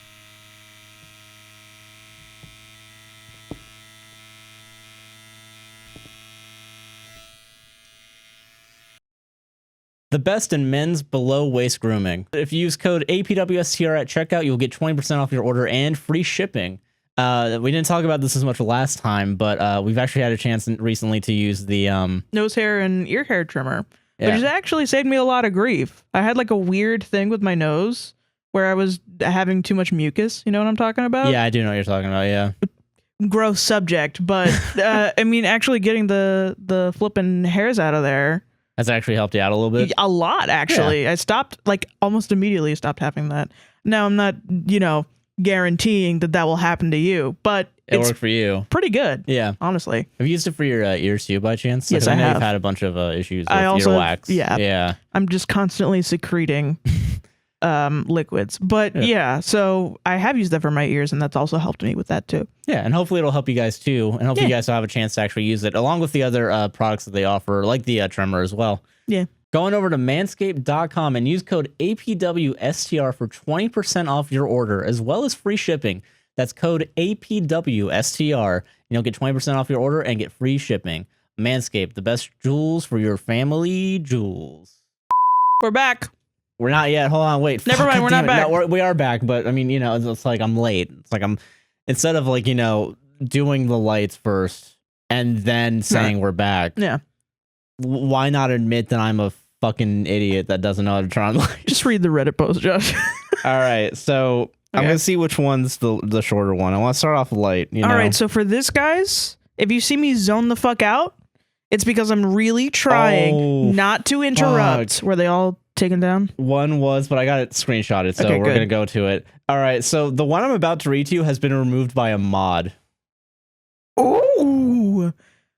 in men's below waist grooming. If you use code APWSTR at checkout, you'll get 20% off your order and free shipping. We didn't talk about this as much last time, but we've actually had a chance recently to use the nose hair and ear hair trimmer. Yeah. Which has actually saved me a lot of grief. I had like a weird thing with my nose where I was having too much mucus. You know what I'm talking about? Yeah, I do know what you're talking about. Yeah. Gross subject, but I mean, actually getting the flipping hairs out of there. That's actually helped you out a little bit. A lot, actually. Yeah. I stopped, like, almost immediately stopped having that. Now, I'm not, guaranteeing that will happen to you, but it worked for you. Pretty good. Yeah. Honestly. Have you used it for your ears too, by chance? Yes, I have. You've had a bunch of issues with I also, earwax. Yeah. Yeah. I'm just constantly secreting liquids. But yeah, so I have used that for my ears, and that's also helped me with that too. Yeah, and hopefully it'll help you guys too, and hopefully you guys will have a chance to actually use it along with the other products that they offer, like the trimmer as well. Yeah. Going over to manscaped.com and use code APWSTR for 20% off your order, as well as free shipping. That's code APWSTR, and you'll get 20% off your order and get free shipping. Manscaped, the best jewels for your family jewels. We're back. We're not yet. Hold on, wait. Never mind, we're not back. No, we are back, but I mean, it's like I'm late. It's like I'm, instead of like, doing the lights first and then saying we're back. Yeah. why not admit that I'm a fucking idiot that doesn't know how to turn on lights? Just read the Reddit post, Josh. All right, so I'm Okay. gonna see which one's the shorter one. I want to start off light. You know? All right, so for this, guys, if you see me zone the fuck out, it's because I'm really trying not to interrupt. Were they all taken down? One was, but I got it screenshotted, so Okay, we're good. gonna go to it. All right, so the one I'm about to read to you has been removed by a mod. Ooh.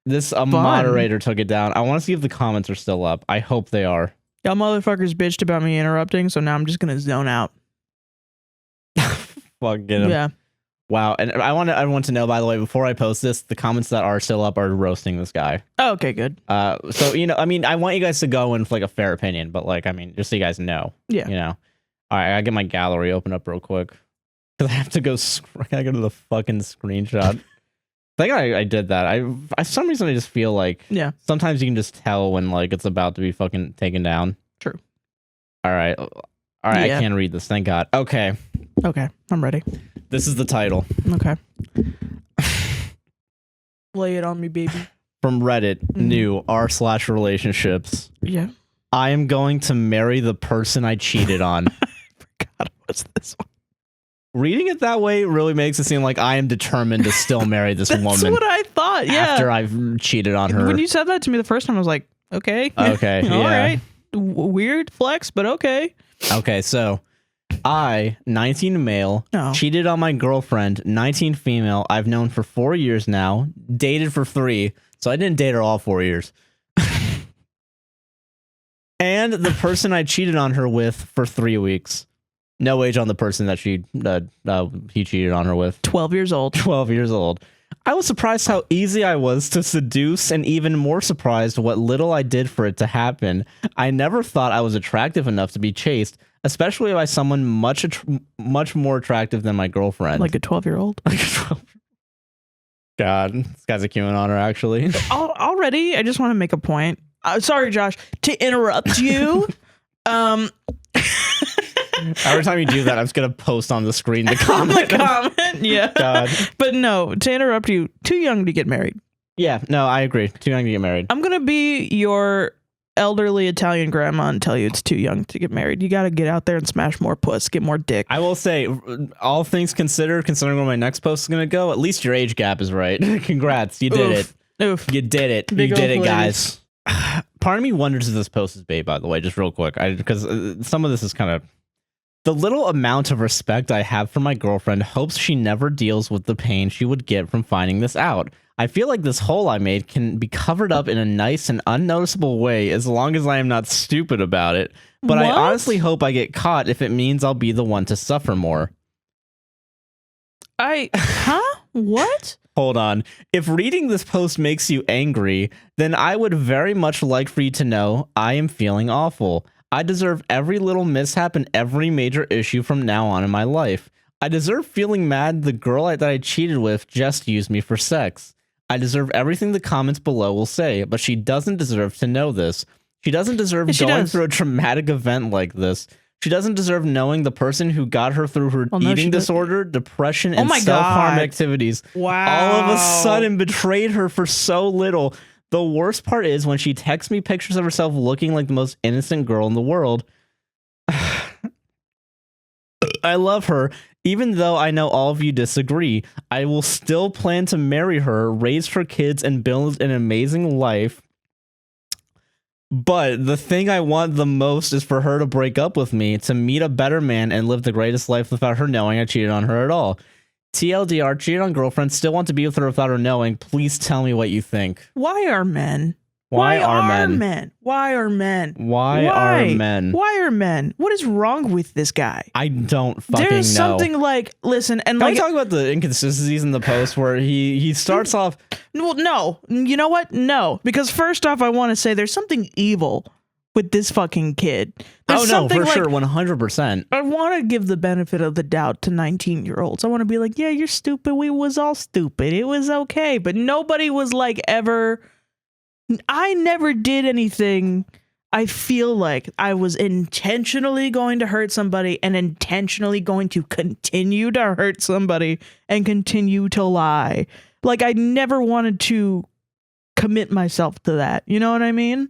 This moderator took it down. I want to see if the comments are still up. I hope they are. Y'all motherfuckers bitched about me interrupting, so now I'm just gonna zone out. Fuck, get him. Yeah. Wow, and I want everyone to know, by the way, before I post this, the comments that are still up are roasting this guy. Oh, okay, good. So, you know, I mean, I want you guys to go in with like a fair opinion, but like, I mean, just so you guys know. Yeah. You know. All right, I gotta get my gallery open up real quick. Because I have to go, I gotta go to the fucking screenshot. I think I did that. I for some reason, I just feel like sometimes you can just tell when like it's about to be fucking taken down. True. All right. I can't read this. Thank God. Okay. Okay, I'm ready. This is the title. Okay. Lay it on me, baby. From Reddit, new r/relationships. Yeah. I am going to marry the person I cheated on. I forgot what's this one. Reading it that way really makes it seem like I am determined to still marry this woman. That's what I thought, yeah. After I've cheated on her. When you said that to me the first time, I was like, okay. Okay, All yeah. right. Weird flex, but okay. Okay, so I, 19 male, No. cheated on my girlfriend, 19 female, I've known for 4 years now, dated for 3, so I didn't date her all 4 years. And the person I cheated on her with for 3 weeks. No age on the person that he cheated on her with. 12 years old. 12 years old. I was surprised how easy I was to seduce, and even more surprised what little I did for it to happen. I never thought I was attractive enough to be chased, especially by someone much more attractive than my girlfriend. Like a 12-year-old? God, this guy's a QAnoner, actually. Already, I just want to make a point. Sorry, Josh, to interrupt you. Every time you do that, I'm just going to post on the screen the comment. Yeah. God. But no, to interrupt you, too young to get married. Yeah, no, I agree. Too young to get married. I'm going to be your elderly Italian grandma and tell you it's too young to get married. You got to get out there and smash more puss, get more dick. I will say, all things considered, considering where my next post is going to go, at least your age gap is right. Congrats. You did it. Oof. You did it. Big you did old it, guys. Part of me wonders if this post is bait, by the way, just real quick. Because some of this is kind of... The little amount of respect I have for my girlfriend hopes she never deals with the pain she would get from finding this out. I feel like this hole I made can be covered up in a nice and unnoticeable way as long as I am not stupid about it. But I honestly hope I get caught if it means I'll be the one to suffer more. What? Hold on. If reading this post makes you angry, then I would very much like for you to know I am feeling awful. I deserve every little mishap and every major issue from now on in my life. I deserve feeling mad the girl that I cheated with just used me for sex. I deserve everything the comments below will say, but she doesn't deserve to know this. She doesn't deserve going through a traumatic event like this. She doesn't deserve knowing the person who got her through her eating disorder, depression, and self-harm activities all of a sudden betrayed her for so little. The worst part is when she texts me pictures of herself looking like the most innocent girl in the world. I love her, even though I know all of you disagree. I will still plan to marry her, raise her kids, and build an amazing life. But the thing I want the most is for her to break up with me, to meet a better man, and live the greatest life without her knowing I cheated on her at all. TLDR, cheated on girlfriend, still want to be with her without her knowing. Please tell me what you think. Why are men? Why are men? Why are men? Why are men? Why are men? What is wrong with this guy? I don't fucking know. There's something like, listen, and Can we talk about the inconsistencies in the post where he starts off? Well, no. You know what? No. Because first off, I want to say there's something evil with this fucking kid. There's for sure, 100%. I want to give the benefit of the doubt to 19-year-olds. I want to be like, yeah, you're stupid. We was all stupid. It was okay. But nobody was like ever... I never did anything. I feel like I was intentionally going to hurt somebody and intentionally going to continue to hurt somebody and continue to lie. Like, I never wanted to commit myself to that. You know what I mean?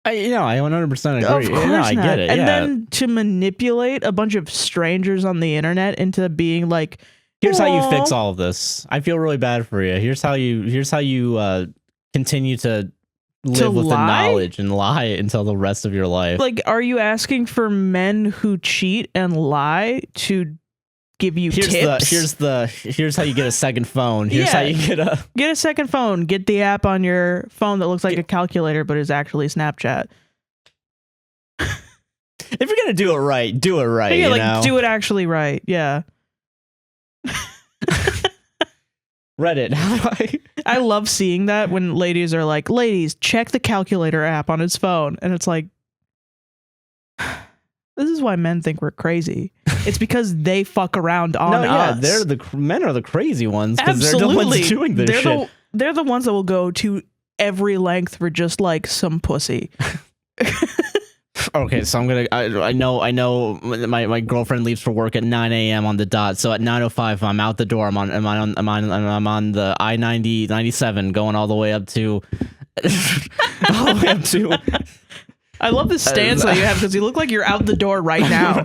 I 100% agree. Of course I not. get it. And yeah. then to manipulate a bunch of strangers on the internet into being like, Here's how you fix "Aw." all of this. I feel really bad for you. Here's how you continue to live with the lie? knowledge and lie until the rest of your life. Like, are you asking for men who cheat and lie to give you tips? Here's how you get a second phone. Here's how you get a second phone. Get the app on your phone that looks like a calculator but is actually Snapchat. If you're gonna do it right, do it right. Yeah, you like know? do it actually right. Yeah. Reddit. I love seeing that when ladies are like, ladies, check the calculator app on his phone. And it's like, this is why men think we're crazy. It's because they fuck around on us. Men are the crazy ones because they're the ones doing this shit. They're the ones that will go to every length for just like some pussy. Okay, so I know my girlfriend leaves for work at 9 a.m. on the dot. So at 9:05, I'm out the door. I'm on the I-97 going all the way up to I love the stance that you have because you look like you're out the door right now.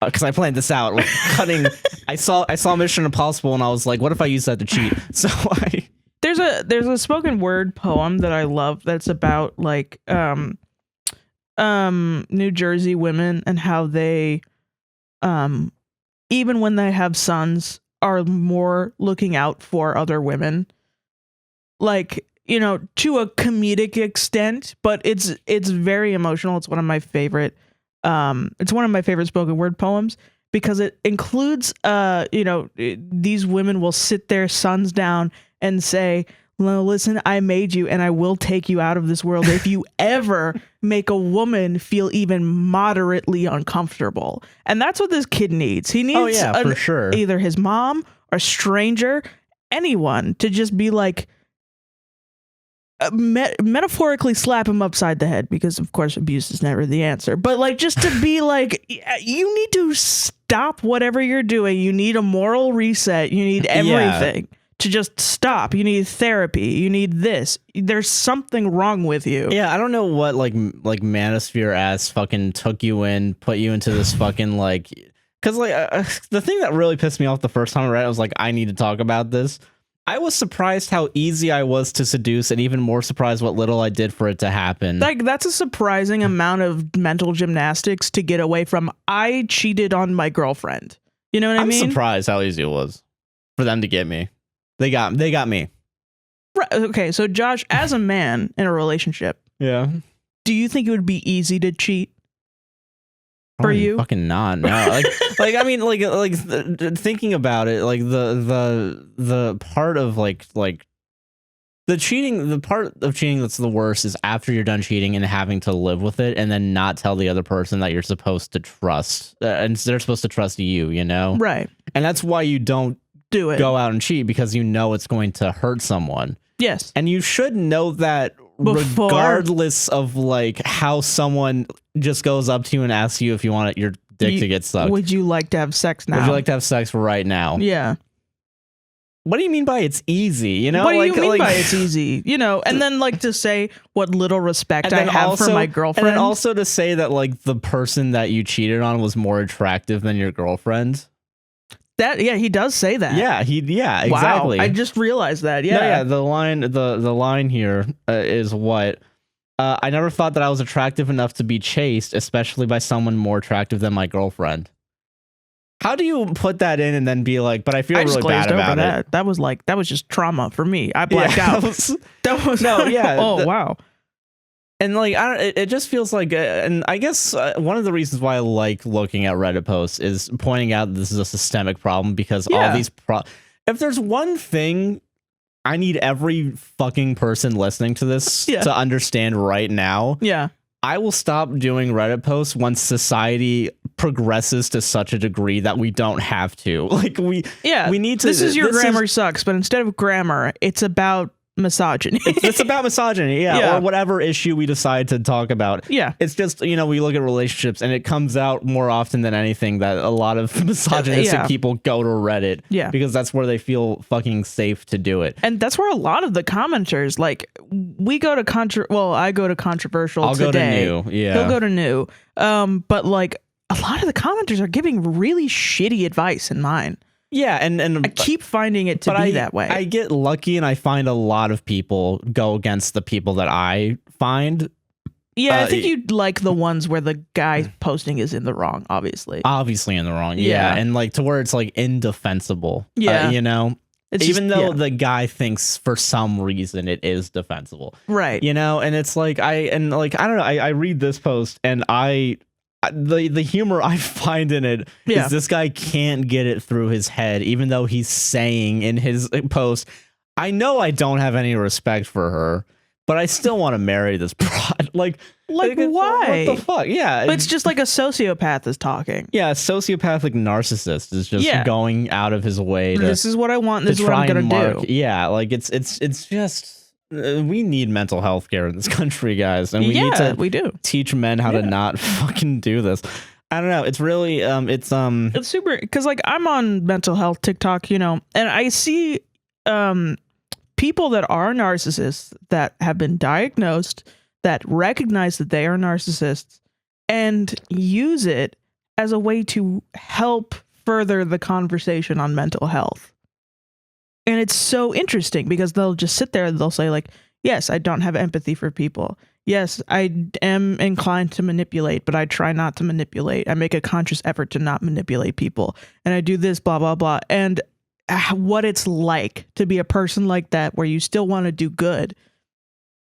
Because I planned this out. Like cutting. I saw Mission Impossible and I was like, what if I use that to cheat? So there's a spoken word poem that I love that's about like New Jersey women and how they even when they have sons are more looking out for other women, like, you know, to a comedic extent, but it's very emotional. It's one of my favorite spoken word poems because it includes these women will sit their sons down and say, well, listen, I made you and I will take you out of this world if you ever make a woman feel even moderately uncomfortable. And that's what this kid needs. He needs for sure. Either his mom or a stranger, anyone to just be like, metaphorically slap him upside the head, because of course abuse is never the answer, but like just to be like, you need to stop whatever you're doing. You need a moral reset. You need everything. To just stop. You need therapy. You need this. There's something wrong with you. Yeah, I don't know what like manosphere ass fucking took you in, put you into this fucking like, because like the thing that really pissed me off the first time I read it, I was like, I need to talk about this. I was surprised how easy I was to seduce, and even more surprised what little I did for it to happen. Like, that's a surprising amount of mental gymnastics to get away from. I cheated on my girlfriend. You know what I mean? I'm surprised how easy it was for them to get me. They got me. Right, okay, so Josh, as a man in a relationship, yeah, do you think it would be easy to cheat for you? Fucking not. No. like I mean, like thinking about it, like the part of like the cheating, the part of cheating that's the worst is after you're done cheating and having to live with it, and then not tell the other person that you're supposed to trust, and they're supposed to trust you. You know, right? And that's why you don't do it. Go out and cheat, because you know it's going to hurt someone. Yes. And you should know that regardless of like how someone just goes up to you and asks you if you want your dick to get sucked. Would you like to have sex now? Would you like to have sex right now? Yeah. What do you mean by it's easy? You know, what do you mean by it's easy? You know, and then like to say what little respect I have for my girlfriend. And then also to say that like the person that you cheated on was more attractive than your girlfriend. He does say that. Yeah, exactly. Wow, I just realized that. Yeah, no, yeah. The line here is what I never thought that I was attractive enough to be chased, especially by someone more attractive than my girlfriend. How do you put that in and then be like, but I feel really bad about it? That was just trauma for me. I blacked out. That was no, yeah. Oh wow. And like, it just feels like, and I guess one of the reasons why I like looking at Reddit posts is pointing out this is a systemic problem, because all these if there's one thing I need every fucking person listening to this to understand right now, I will stop doing Reddit posts once society progresses to such a degree that we don't have to. Like we need to. This is your grammar sucks, but instead of grammar, it's about misogyny. It's about misogyny, Yeah. or whatever issue we decide to talk about. Yeah. It's just, we look at relationships and it comes out more often than anything that a lot of misogynistic people go to Reddit. Yeah. Because that's where they feel fucking safe to do it. And that's where a lot of the commenters, like, I go to controversial I'll today. go to new. Yeah. He'll go to new. But like a lot of the commenters are giving really shitty advice in mine. Yeah, and I keep finding it to be that way. I get lucky and I find a lot of people go against the people that I find. Yeah, I think you'd like the ones where the guy posting is in the wrong, obviously. Obviously in the wrong. Yeah. And like to where it's like indefensible. Yeah. It's even though the guy thinks for some reason it is defensible. Right. And it's like I don't know, I read this post and the humor I find in it is this guy can't get it through his head, even though he's saying in his post, I know I don't have any respect for her, but I still want to marry this broad. Like why? What the fuck? Yeah. But it's just like a sociopath is talking. Yeah, a sociopathic narcissist is just going out of his way to, this is what I want, this is what I'm gonna do. Yeah, like it's just we need mental health care in this country, guys, and we need to teach men how to not fucking do this. I don't know. It's really it's super, because like I'm on mental health TikTok, and I see people that are narcissists that have been diagnosed, that recognize that they are narcissists and use it as a way to help further the conversation on mental health. And it's so interesting because they'll just sit there and they'll say like, yes, I don't have empathy for people. Yes, I am inclined to manipulate, but I try not to manipulate. I make a conscious effort to not manipulate people. And I do this, blah, blah, blah. And what it's like to be a person like that, where you still want to do good,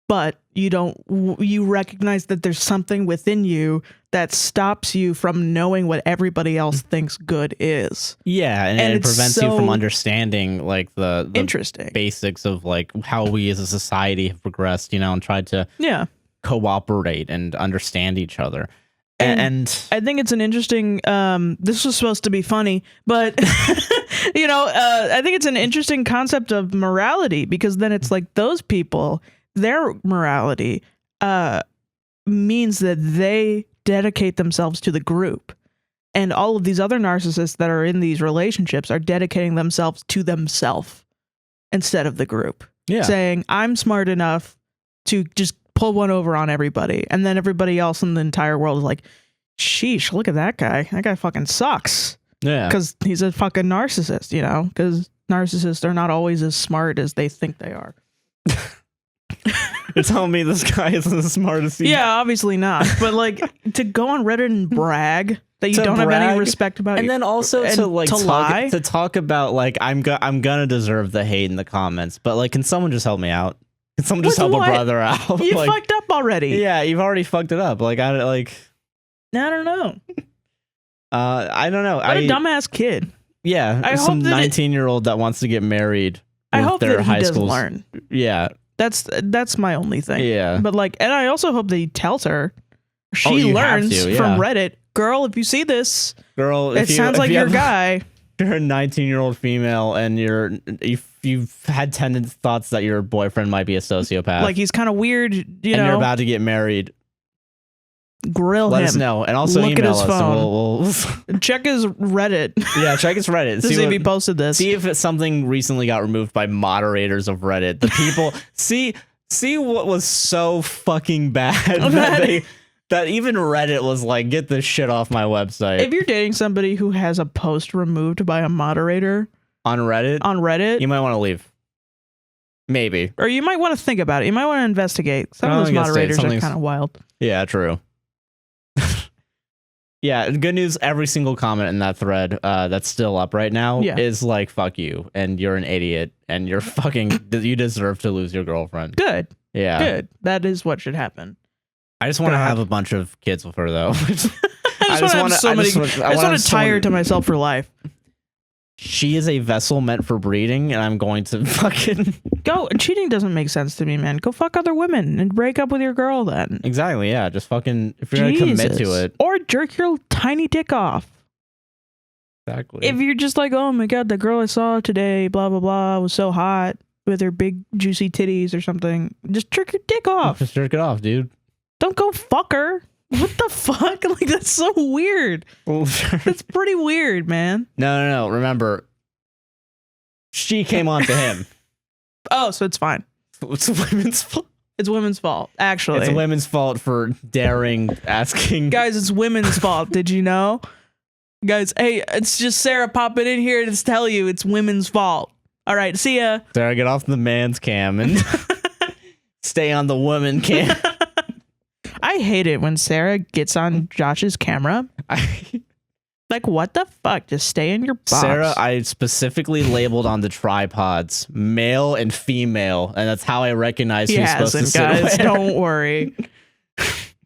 but you recognize that there's something within you that stops you from knowing what everybody else thinks good is. Yeah, and it prevents you from understanding like the interesting basics of like how we as a society have progressed, and tried to cooperate and understand each other. And I think it's an interesting, this was supposed to be funny, but I think it's an interesting concept of morality, because then it's like those people, their morality means that they dedicate themselves to the group, and all of these other narcissists that are in these relationships are dedicating themselves to themselves instead of the group. Saying, I'm smart enough to just pull one over on everybody, and then everybody else in the entire world is like, sheesh, look at that guy fucking sucks. Because he's a fucking narcissist, because narcissists are not always as smart as they think they are. You're telling me this guy isn't as smart as he is? Yeah, obviously not. But like to go on Reddit and brag that you don't have any respect about, and then also to talk about like I'm gonna deserve the hate in the comments, but like, can someone just help me out? Can someone just help a brother out? You fucked up already. Yeah, you've already fucked it up. Like I don't know. I don't know. What a dumbass kid. Yeah, I some hope that 19-year-old that wants to get married. I hope their that high he does schools. learn. Yeah. That's my only thing. Yeah. But like, and I also hope that he tells her, she learns from Reddit, girl, if you see this, girl, it sounds like your guy. You're a 19-year-old female and you've had tendencies, thoughts that your boyfriend might be a sociopath. Like he's kind of weird, and you're about to get married. Grill him. Let us know, and also look email at his us. phone. We'll check his Reddit. Yeah, check his Reddit. See if he posted this. See if something recently got removed by moderators of Reddit. The people see what was so fucking bad that even Reddit was like, get this shit off my website. If you're dating somebody who has a post removed by a moderator on Reddit, you might want to leave. Maybe, or you might want to think about it. You might want to investigate. Some of those moderators are kind of wild. Yeah, true. Yeah, good news. Every single comment in that thread that's still up right now is like, fuck you, and you're an idiot, and you're fucking, you deserve to lose your girlfriend. Good. Yeah. Good. That is what should happen. I just want to have a bunch of kids with her, though. I just want to tie her to myself for life. She is a vessel meant for breeding, and I'm going to fucking go. Cheating doesn't make sense to me, man. Go fuck other women and break up with your girl then. Exactly, yeah. Just fucking, if you're going to commit to it. Or jerk your tiny dick off. Exactly. If you're just like, oh my God, the girl I saw today, blah, blah, blah, was so hot. with her big juicy titties or something. Just jerk your dick off. Just jerk it off, dude. Don't go fuck her. What the fuck? Like, that's so weird. That's pretty weird, man. No. Remember, she came on to him. Oh, so it's fine. It's women's fault. It's women's fault, actually. It's women's fault for daring asking. Guys, it's women's fault. Did you know? Guys, hey, it's just Sarah popping in here to tell you it's women's fault. All right, see ya. Sarah, get off the man's cam and stay on the woman cam. I hate it when Sarah gets on Josh's camera. Like, what the fuck? Just stay in your box. Sarah, I specifically labeled on the tripods male and female, and that's how I recognize who's supposed to sit guys, where. Don't worry.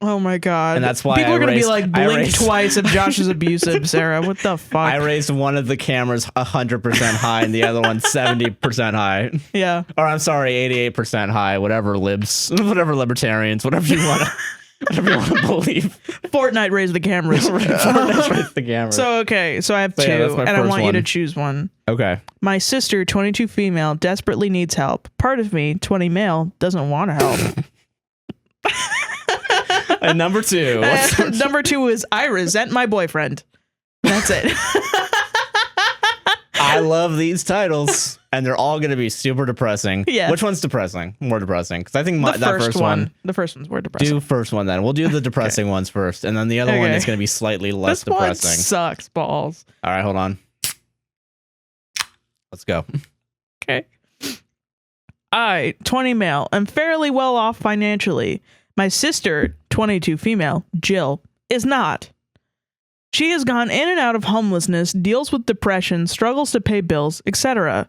Oh my god. And that's why people I are gonna raised, be like, blink twice if Josh is abusive, Sarah. What the fuck? I raised one of the cameras 100% high and the other one 70% high. Yeah. Or I'm sorry, 88% high. Whatever whatever libertarians, whatever you want to believe. Fortnite raised the cameras. Fortnite raised the cameras. So okay, so I have two, and I want you to choose one. Okay. My sister, 22 female, desperately needs help. Part of me, 20 male, doesn't want to help. And number two. Number two is I resent my boyfriend. That's it. I love these titles, and they're all going to be super depressing. Yeah. Which one's depressing? More depressing? Because I think The that first one. The first one's more depressing. Do first one then. We'll do the depressing ones first, and then the other one Okay. is going to be slightly less this one depressing. sucks balls. All right, hold on. Let's go. Okay. I, 20 male, am fairly well off financially. My sister, 22 female, Jill, is not. She has gone in and out of homelessness, deals with depression, struggles to pay bills, etc.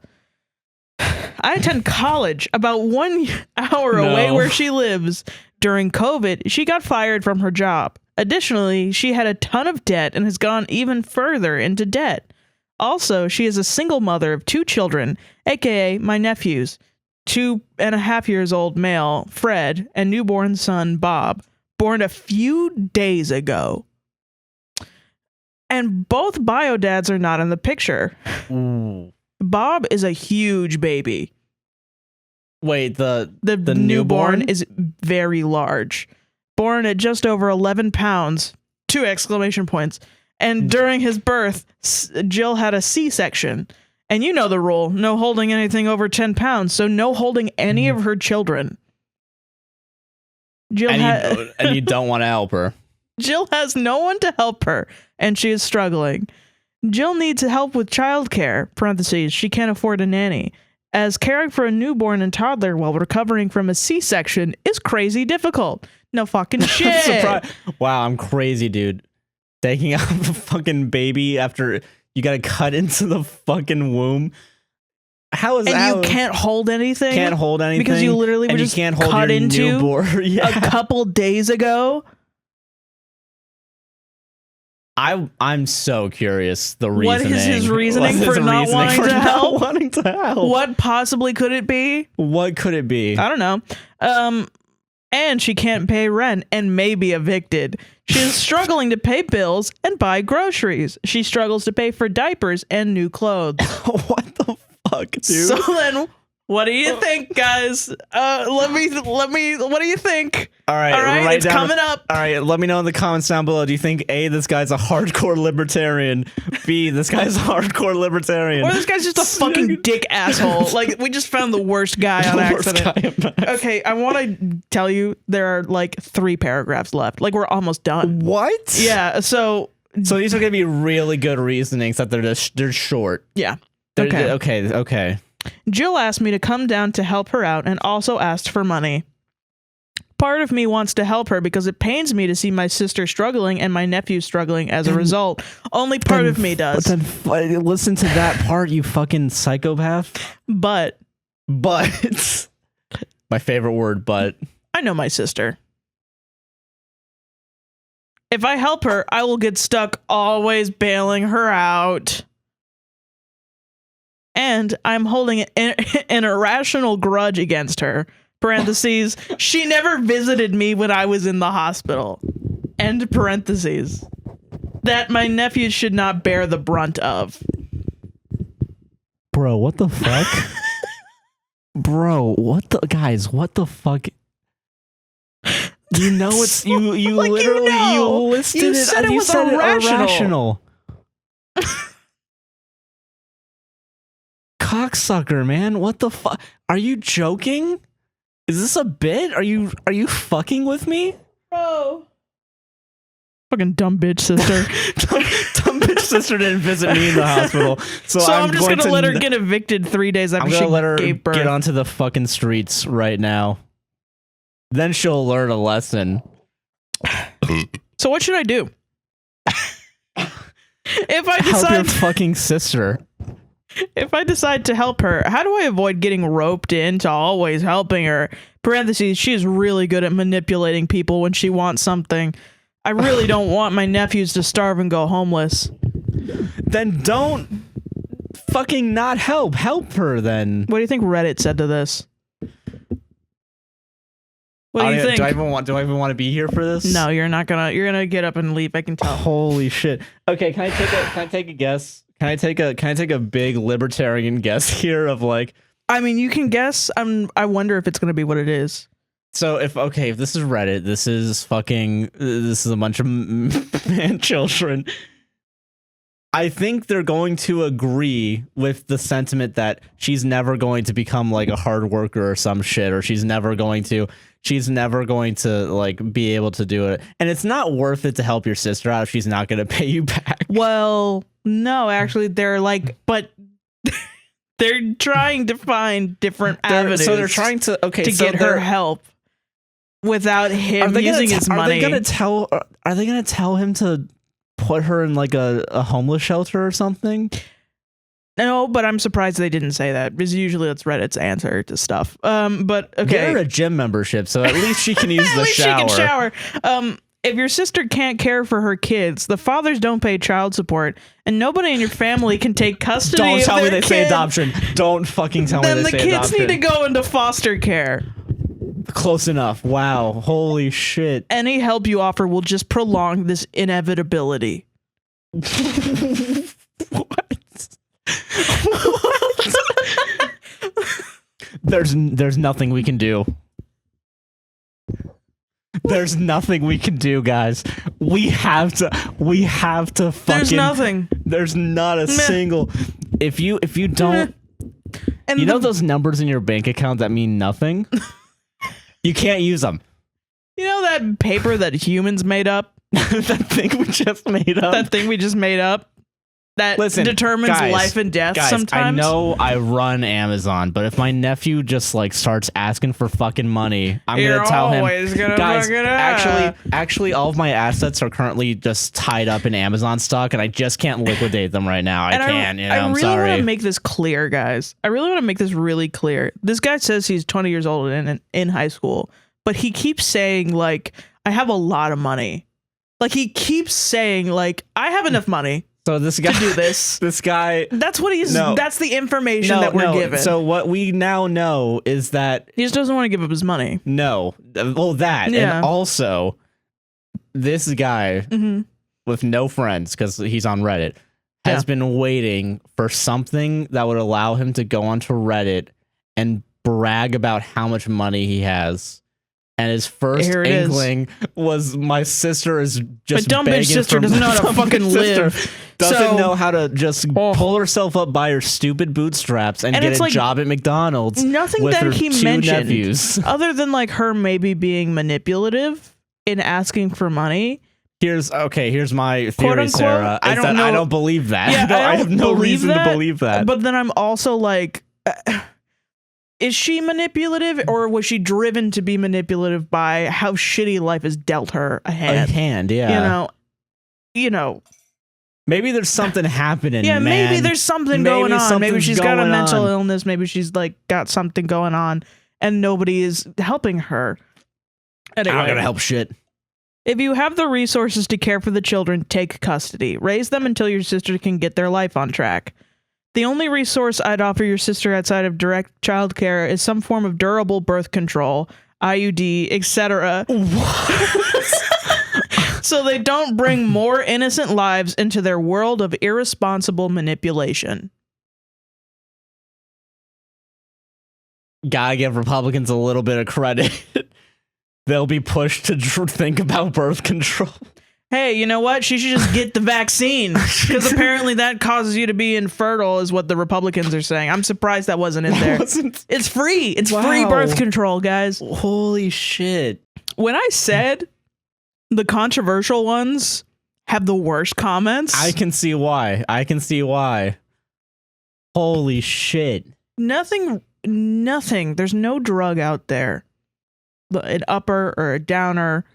I attend college about 1 hour away where she lives. During COVID, she got fired from her job. Additionally, she had a ton of debt and has gone even further into debt. Also, she is a single mother of 2 children, aka my nephews, 2.5 years old male, Fred, and newborn son, Bob, born a few days ago. And both bio dads are not in the picture. Ooh. Bob is a huge baby. Wait, the newborn is very large. Born at just over 11 pounds, 2 exclamation points. And during his birth, Jill had a C-section. And you know the rule, no holding anything over 10 pounds, so no holding any of her children. Jill and you don't want to help her. Jill has no one to help her, and she is struggling. Jill needs help with childcare, parentheses, she can't afford a nanny, as caring for a newborn and toddler while recovering from a C-section is crazy difficult. No fucking shit. Wow, I'm crazy, dude. Taking out the fucking baby after you gotta cut into the fucking womb. How is that? And you can't hold anything? Can't hold anything. Because you literally were just can't hold cut your into newborn. Yeah. a couple days ago. I'm so curious the reasoning. What is his reasoning for not wanting to help? What possibly could it be? What could it be? I don't know. And she can't pay rent and may be evicted. She is struggling to pay bills and buy groceries. She struggles to pay for diapers and new clothes. What the fuck, dude? So then, what do you think, guys? Let me. What do you think? All right, it's coming up. All right, let me know in the comments down below. Do you think A, this guy's a hardcore libertarian? B, this guy's a hardcore libertarian? Or this guy's just a fucking dick asshole. Like, we just found the worst guy on accident. Okay, I want to tell you there are like 3 paragraphs left. Like, we're almost done. What? Yeah. So these are gonna be really good reasonings that they're short. Yeah. Okay. Jill asked me to come down to help her out and also asked for money. Part of me wants to help her because it pains me to see my sister struggling and my nephew struggling as a result. Only part of me does. But then listen to that part, you fucking psychopath. But my favorite word, but I know my sister. If I help her, I will get stuck always bailing her out. And I'm holding an irrational grudge against her. Parentheses, she never visited me when I was in the hospital. End parentheses. That my nephew should not bear the brunt of. Bro, what the fuck? Bro, what the fuck? You know it's you Like, literally you know. you listed You it. said it You was said irrational. Cocksucker, man. What the fuck? Are you joking? Is this a bit? Are you fucking with me? Bro. Fucking dumb bitch sister. Dumb bitch sister didn't visit me in the hospital, so I'm just gonna let her get evicted 3 days after she let her gave birth. get onto the fucking streets right now. Then she'll learn a lesson. So what should I do? If I Help your decide fucking sister. if I decide to help her, how do I avoid getting roped into always helping her? Parentheses, she's really good at manipulating people when she wants something. I really don't want my nephews to starve and go homeless. Then don't fucking not help. Help her then. What do you think Reddit said to this? What do you think? Do I even want to be here for this? No, you're not gonna. You're gonna get up and leave. I can tell. Holy shit. Okay, can I take a guess? Can I take a big libertarian guess here of like? I mean, you can guess. I wonder if it's gonna be what it is. So if this is Reddit, this is a bunch of man children. I think they're going to agree with the sentiment that she's never going to become like a hard worker or some shit, or she's never going to like be able to do it. And it's not worth it to help your sister out if she's not going to pay you back. Well, no, actually, they're like, but they're trying to find different avenues. So they're trying to get her help without him using his money. Are they gonna tell him to put her in like a homeless shelter or something? No, but I'm surprised they didn't say that, because usually that's Reddit's answer to stuff. But okay, get her a gym membership so at least she can use the shower. She can shower. If your sister can't care for her kids, the fathers don't pay child support, and nobody in your family can take custody of their kid. Don't tell me they say adoption. Don't fucking tell me they say adoption. Then the kids need to go into foster care. Close enough. Wow. Holy shit. Any help you offer will just prolong this inevitability. What? There's nothing we can do. There's nothing we can do, guys. We have to fucking. There's nothing. There's not a single. If you don't, and you know those numbers in your bank account that mean nothing. You can't use them. You know that paper that humans made up? That thing we just made up. That thing we just made up. That determines life and death sometimes. I know I run Amazon, but if my nephew just like starts asking for fucking money, I'm gonna tell him, guys, actually all of my assets are currently just tied up in Amazon stock, and I just can't liquidate them right now. I'm sorry. I really want to make this clear, guys. I really want to make this really clear. This guy says he's 20 years old and in high school, but he keeps saying like, I have a lot of money. Like he keeps saying like, I have enough money. So this guy to do this. This guy. That's what he's. No, that's the information that we're given. So what we now know is that he just doesn't want to give up his money. No, well that, and also this guy with no friends because he's on Reddit has been waiting for something that would allow him to go onto Reddit and brag about how much money he has. And his first inkling was my sister is just dumb bitch sister doesn't know how to fucking live. Doesn't know how to just pull herself up by her stupid bootstraps and get a job at McDonald's. Nothing with that her he two mentioned, nephews. other than like her maybe being manipulative in asking for money. Here's my theory, quote, unquote, Sarah. I don't believe that. Yeah, I have no reason to believe that. But then I'm also like. Is she manipulative, or was she driven to be manipulative by how shitty life has dealt her a hand? A hand, yeah. You know. Maybe there's something happening. Yeah, man. maybe there's something going on. Maybe she's got a mental illness. Maybe she's like got something going on, and nobody is helping her. Anyway, I'm not gonna help shit. If you have the resources to care for the children, take custody. Raise them until your sister can get their life on track. The only resource I'd offer your sister outside of direct childcare is some form of durable birth control, IUD, etc. So they don't bring more innocent lives into their world of irresponsible manipulation. gotta give Republicans a little bit of credit. They'll be pushed to think about birth control. Hey, you know what? She should just get the vaccine because apparently that causes you to be infertile, is what the Republicans are saying. I'm surprised that wasn't in there. It's free. It's free birth control, guys. Holy shit. When I said the controversial ones have the worst comments, I can see why. Holy shit. Nothing. There's no drug out there, an upper or a downer,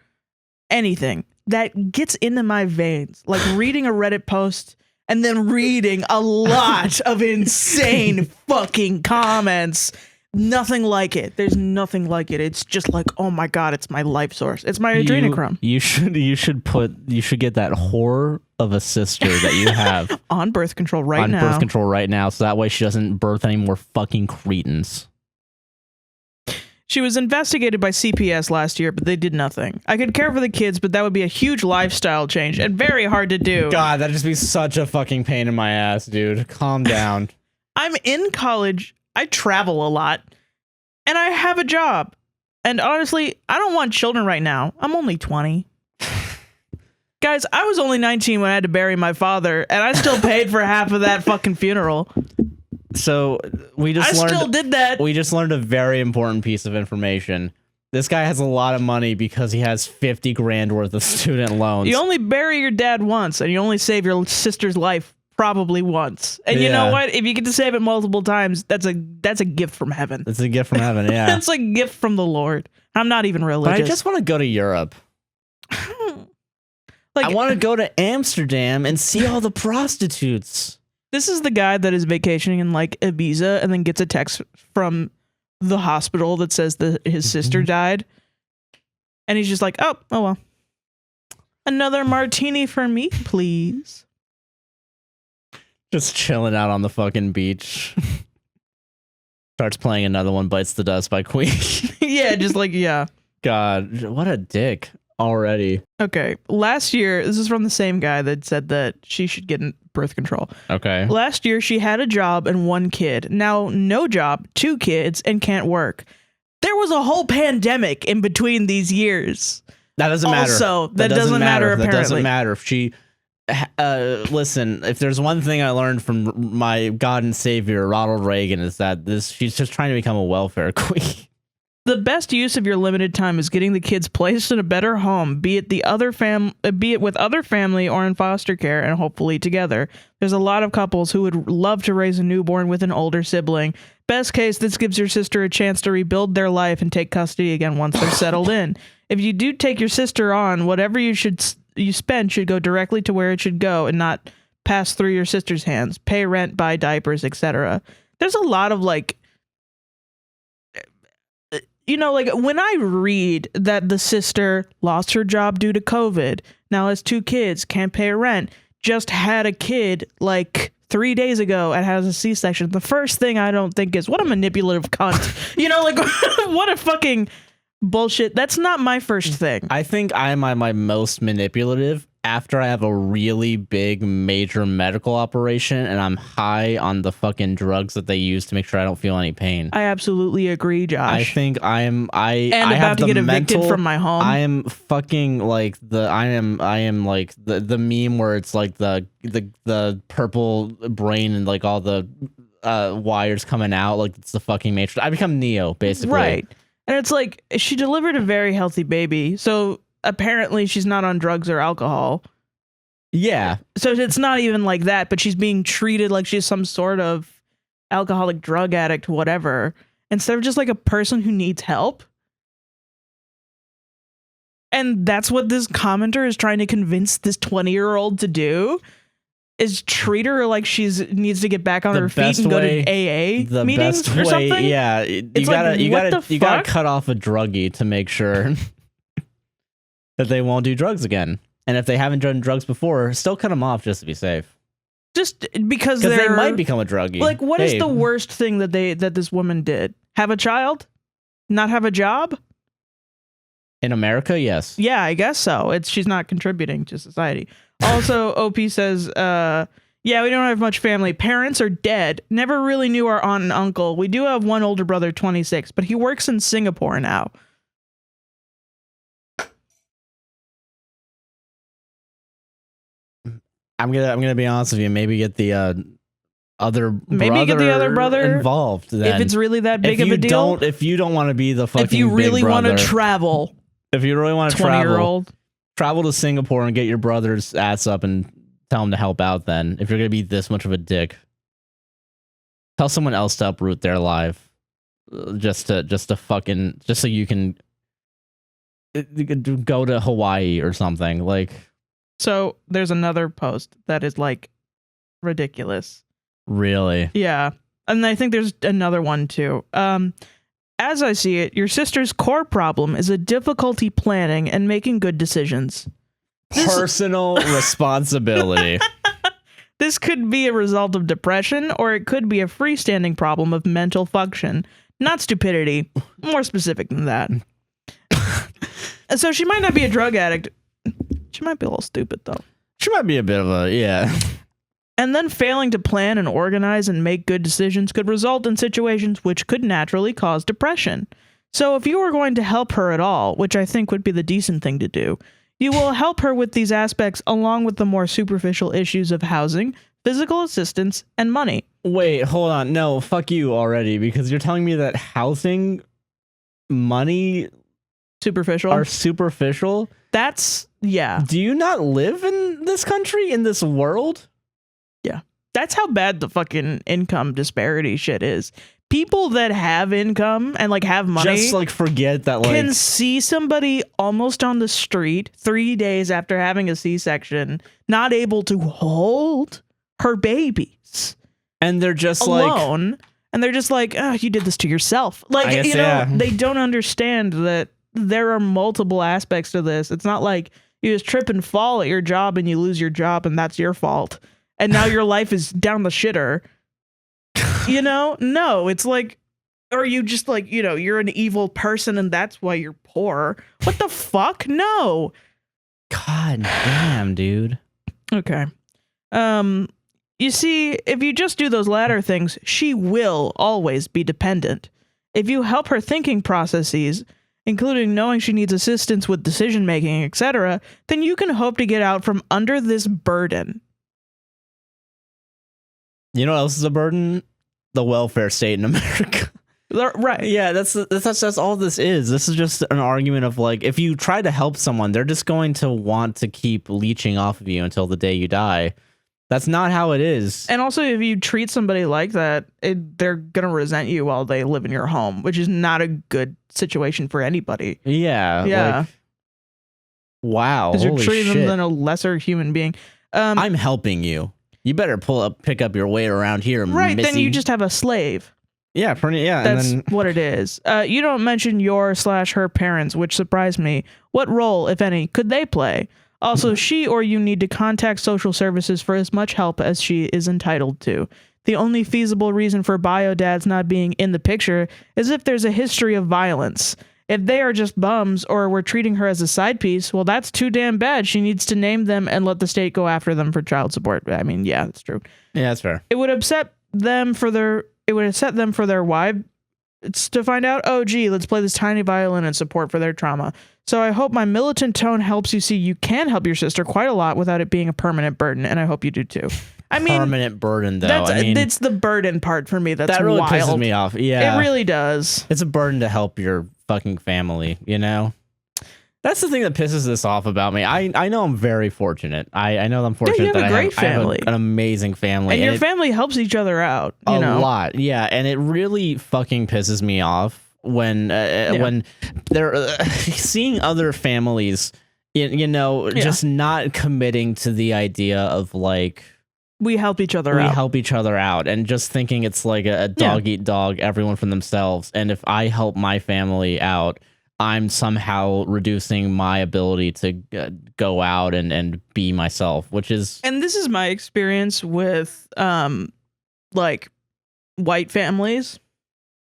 anything that gets into my veins, like reading a Reddit post and then reading a lot of insane fucking comments. Nothing like it. There's nothing like it. It's just like, oh my god, it's my life source. It's my adrenochrome. You should get that whore of a sister that you have on birth control right now, so that way she doesn't birth any more fucking cretins. She was investigated by CPS last year, but they did nothing. I could care for the kids, but that would be a huge lifestyle change and very hard to do. God, that'd just be such a fucking pain in my ass, dude. Calm down. I'm in college. I travel a lot. And I have a job. And honestly, I don't want children right now. I'm only 20. Guys, I was only 19 when I had to bury my father, and I still paid for half of that fucking funeral. So we still did that. We just learned a very important piece of information. This guy has a lot of money because he has 50 grand worth of student loans. You only bury your dad once, and you only save your sister's life probably once. And you know what? If you get to save it multiple times, that's a gift from heaven. It's a gift from heaven, yeah. It's a gift from the Lord. I'm not even religious. But I just want to go to Europe. I want to go to Amsterdam and see all the prostitutes. This is the guy that is vacationing in like Ibiza and then gets a text from the hospital that says that his sister died. And he's just like, oh well. Another martini for me, please. Just chilling out on the fucking beach. Starts playing Another One Bites the Dust by Queen. Yeah, just like, yeah. God, what a dick already. Okay, last year, this is from the same guy that said that she should get birth control. Okay. Last year, she had a job and 1 kid. Now, no job, 2 kids, and can't work. There was a whole pandemic in between these years. That doesn't matter. Also, that doesn't matter, apparently. That doesn't matter. If she... listen, if there's one thing I learned from my God and Savior, Ronald Reagan, is that she's just trying to become a welfare queen. The best use of your limited time is getting the kids placed in a better home, be it with other family or in foster care, and hopefully together. There's a lot of couples who would love to raise a newborn with an older sibling. Best case, this gives your sister a chance to rebuild their life and take custody again once they're settled in. If you do take your sister on, whatever you spend should go directly to where it should go and not pass through your sister's hands. Pay rent, buy diapers, etc. There's a lot of like, like when I read that the sister lost her job due to COVID, now has 2 kids, can't pay rent, just had a kid like 3 days ago and has a C-section, the first thing I don't think is, what a manipulative cunt. Like what a fucking bullshit. That's not my first thing. I think I'm at my most manipulative after I have a really big major medical operation and I'm high on the fucking drugs that they use to make sure I don't feel any pain. I absolutely agree, Josh. I think I about have to get evicted from my home. I am fucking like I am like the meme where it's like the purple brain and like all the wires coming out like it's the fucking Matrix. I become Neo basically. Right. And it's like, she delivered a very healthy baby, so apparently she's not on drugs or alcohol. Yeah. So it's not even like that, but she's being treated like she's some sort of alcoholic drug addict, whatever, instead of just like a person who needs help. And that's what this commenter is trying to convince this 20-year-old to do, is treat her like she's needs to get back on her feet and go to AA meetings or something. Yeah, you gotta cut off a druggie to make sure that they won't do drugs again. And if they haven't done drugs before, still cut them off just to be safe. Just because they might become a druggie. Like, what is the worst thing that this woman did? Have a child? Not have a job? In America, yes. Yeah, I guess so. She's not contributing to society. Also, OP says, Yeah, we don't have much family. Parents are dead. Never really knew our aunt and uncle. We do have one older brother, 26, but he works in Singapore now. I'm gonna be honest with you. Maybe get the other brother involved. Then. If it's really that big of a deal. If you don't want to be the fucking if you really want to travel, if you really want to 20-year-old. travel to Singapore and get your brother's ass up and tell him to help out. Then, if you're gonna be this much of a dick, tell someone else to uproot their life, just so you can go to Hawaii or something like. So there's another post that is like ridiculous. Really? Yeah. And I think there's another one too. As I see it, your sister's core problem is a difficulty planning and making good decisions. Personal responsibility. This could be a result of depression, or it could be a freestanding problem of mental function, not stupidity. More specific than that. So she might not be a drug addict. She might be a little stupid, though. She might be a bit of a, yeah. And then failing to plan and organize and make good decisions could result in situations which could naturally cause depression. So if you are going to help her at all, which I think would be the decent thing to do, you will help her with these aspects along with the more superficial issues of housing, physical assistance, and money. Wait, hold on. No, fuck you already, because you're telling me that housing, money... Superficial? Are superficial? That's, yeah. Do you not live in this country, in this world? Yeah. That's how bad the fucking income disparity shit is. People that have income and like have money just like forget that like can see somebody almost on the street 3 days after having a C-section, not able to hold her babies. And they're just alone. And they're just like, oh, you did this to yourself. Like, you know, yeah. They don't understand that there are multiple aspects to this. It's not like you just trip and fall at your job and you lose your job and that's your fault. And now your life is down the shitter. You know? No, it's like, or you just like, you know, you're an evil person and that's why you're poor. What the fuck? No. God damn, dude. Okay. You see, if you just do those latter things, she will always be dependent. If you help her thinking processes, including knowing she needs assistance with decision-making, etc., then you can hope to get out from under this burden. You know what else is a burden? The welfare state in America. Right. Yeah, that's all this is. This is just an argument of like, if you try to help someone, they're just going to want to keep leeching off of you until the day you die. That's not how it is. And also, if you treat somebody like that, they're going to resent you while they live in your home, which is not a good situation for anybody. Yeah. Yeah. Like, wow. Because you're treating them than a lesser human being. I'm helping you. You better pick up your weight around here, right, Missy. Then you just have a slave. Yeah, yeah. That's what it is. You don't mention your/her parents, which surprised me. What role, if any, could they play? Also, she or you need to contact social services for as much help as she is entitled to. The only feasible reason for bio dads not being in the picture is if there's a history of violence. If they are just bums or we're treating her as a side piece, well, that's too damn bad. She needs to name them and let the state go after them for child support. I mean, yeah, that's true. Yeah, that's fair. It would upset them for their wives to find out, oh, gee, let's play this tiny violin in support for their trauma. So I hope my militant tone helps you see you can help your sister quite a lot without it being a permanent burden, and I hope you do too. I mean, permanent burden, though. It's the burden part for me that really wild. Pisses me off. Yeah, it really does. It's a burden to help your fucking family, you know? That's the thing that pisses this off about me. I know I'm very fortunate. I know I'm fortunate. Yeah, you have a great family. I have an amazing family. And your family helps each other out. You know? A lot, yeah. And it really fucking pisses me off when they're seeing other families, just not committing to the idea of like, we help each other out. We help each other out, and just thinking it's like a dog eat dog, everyone for themselves. And if I help my family out, I'm somehow reducing my ability to go out and be myself, which is... And this is my experience with, like, white families,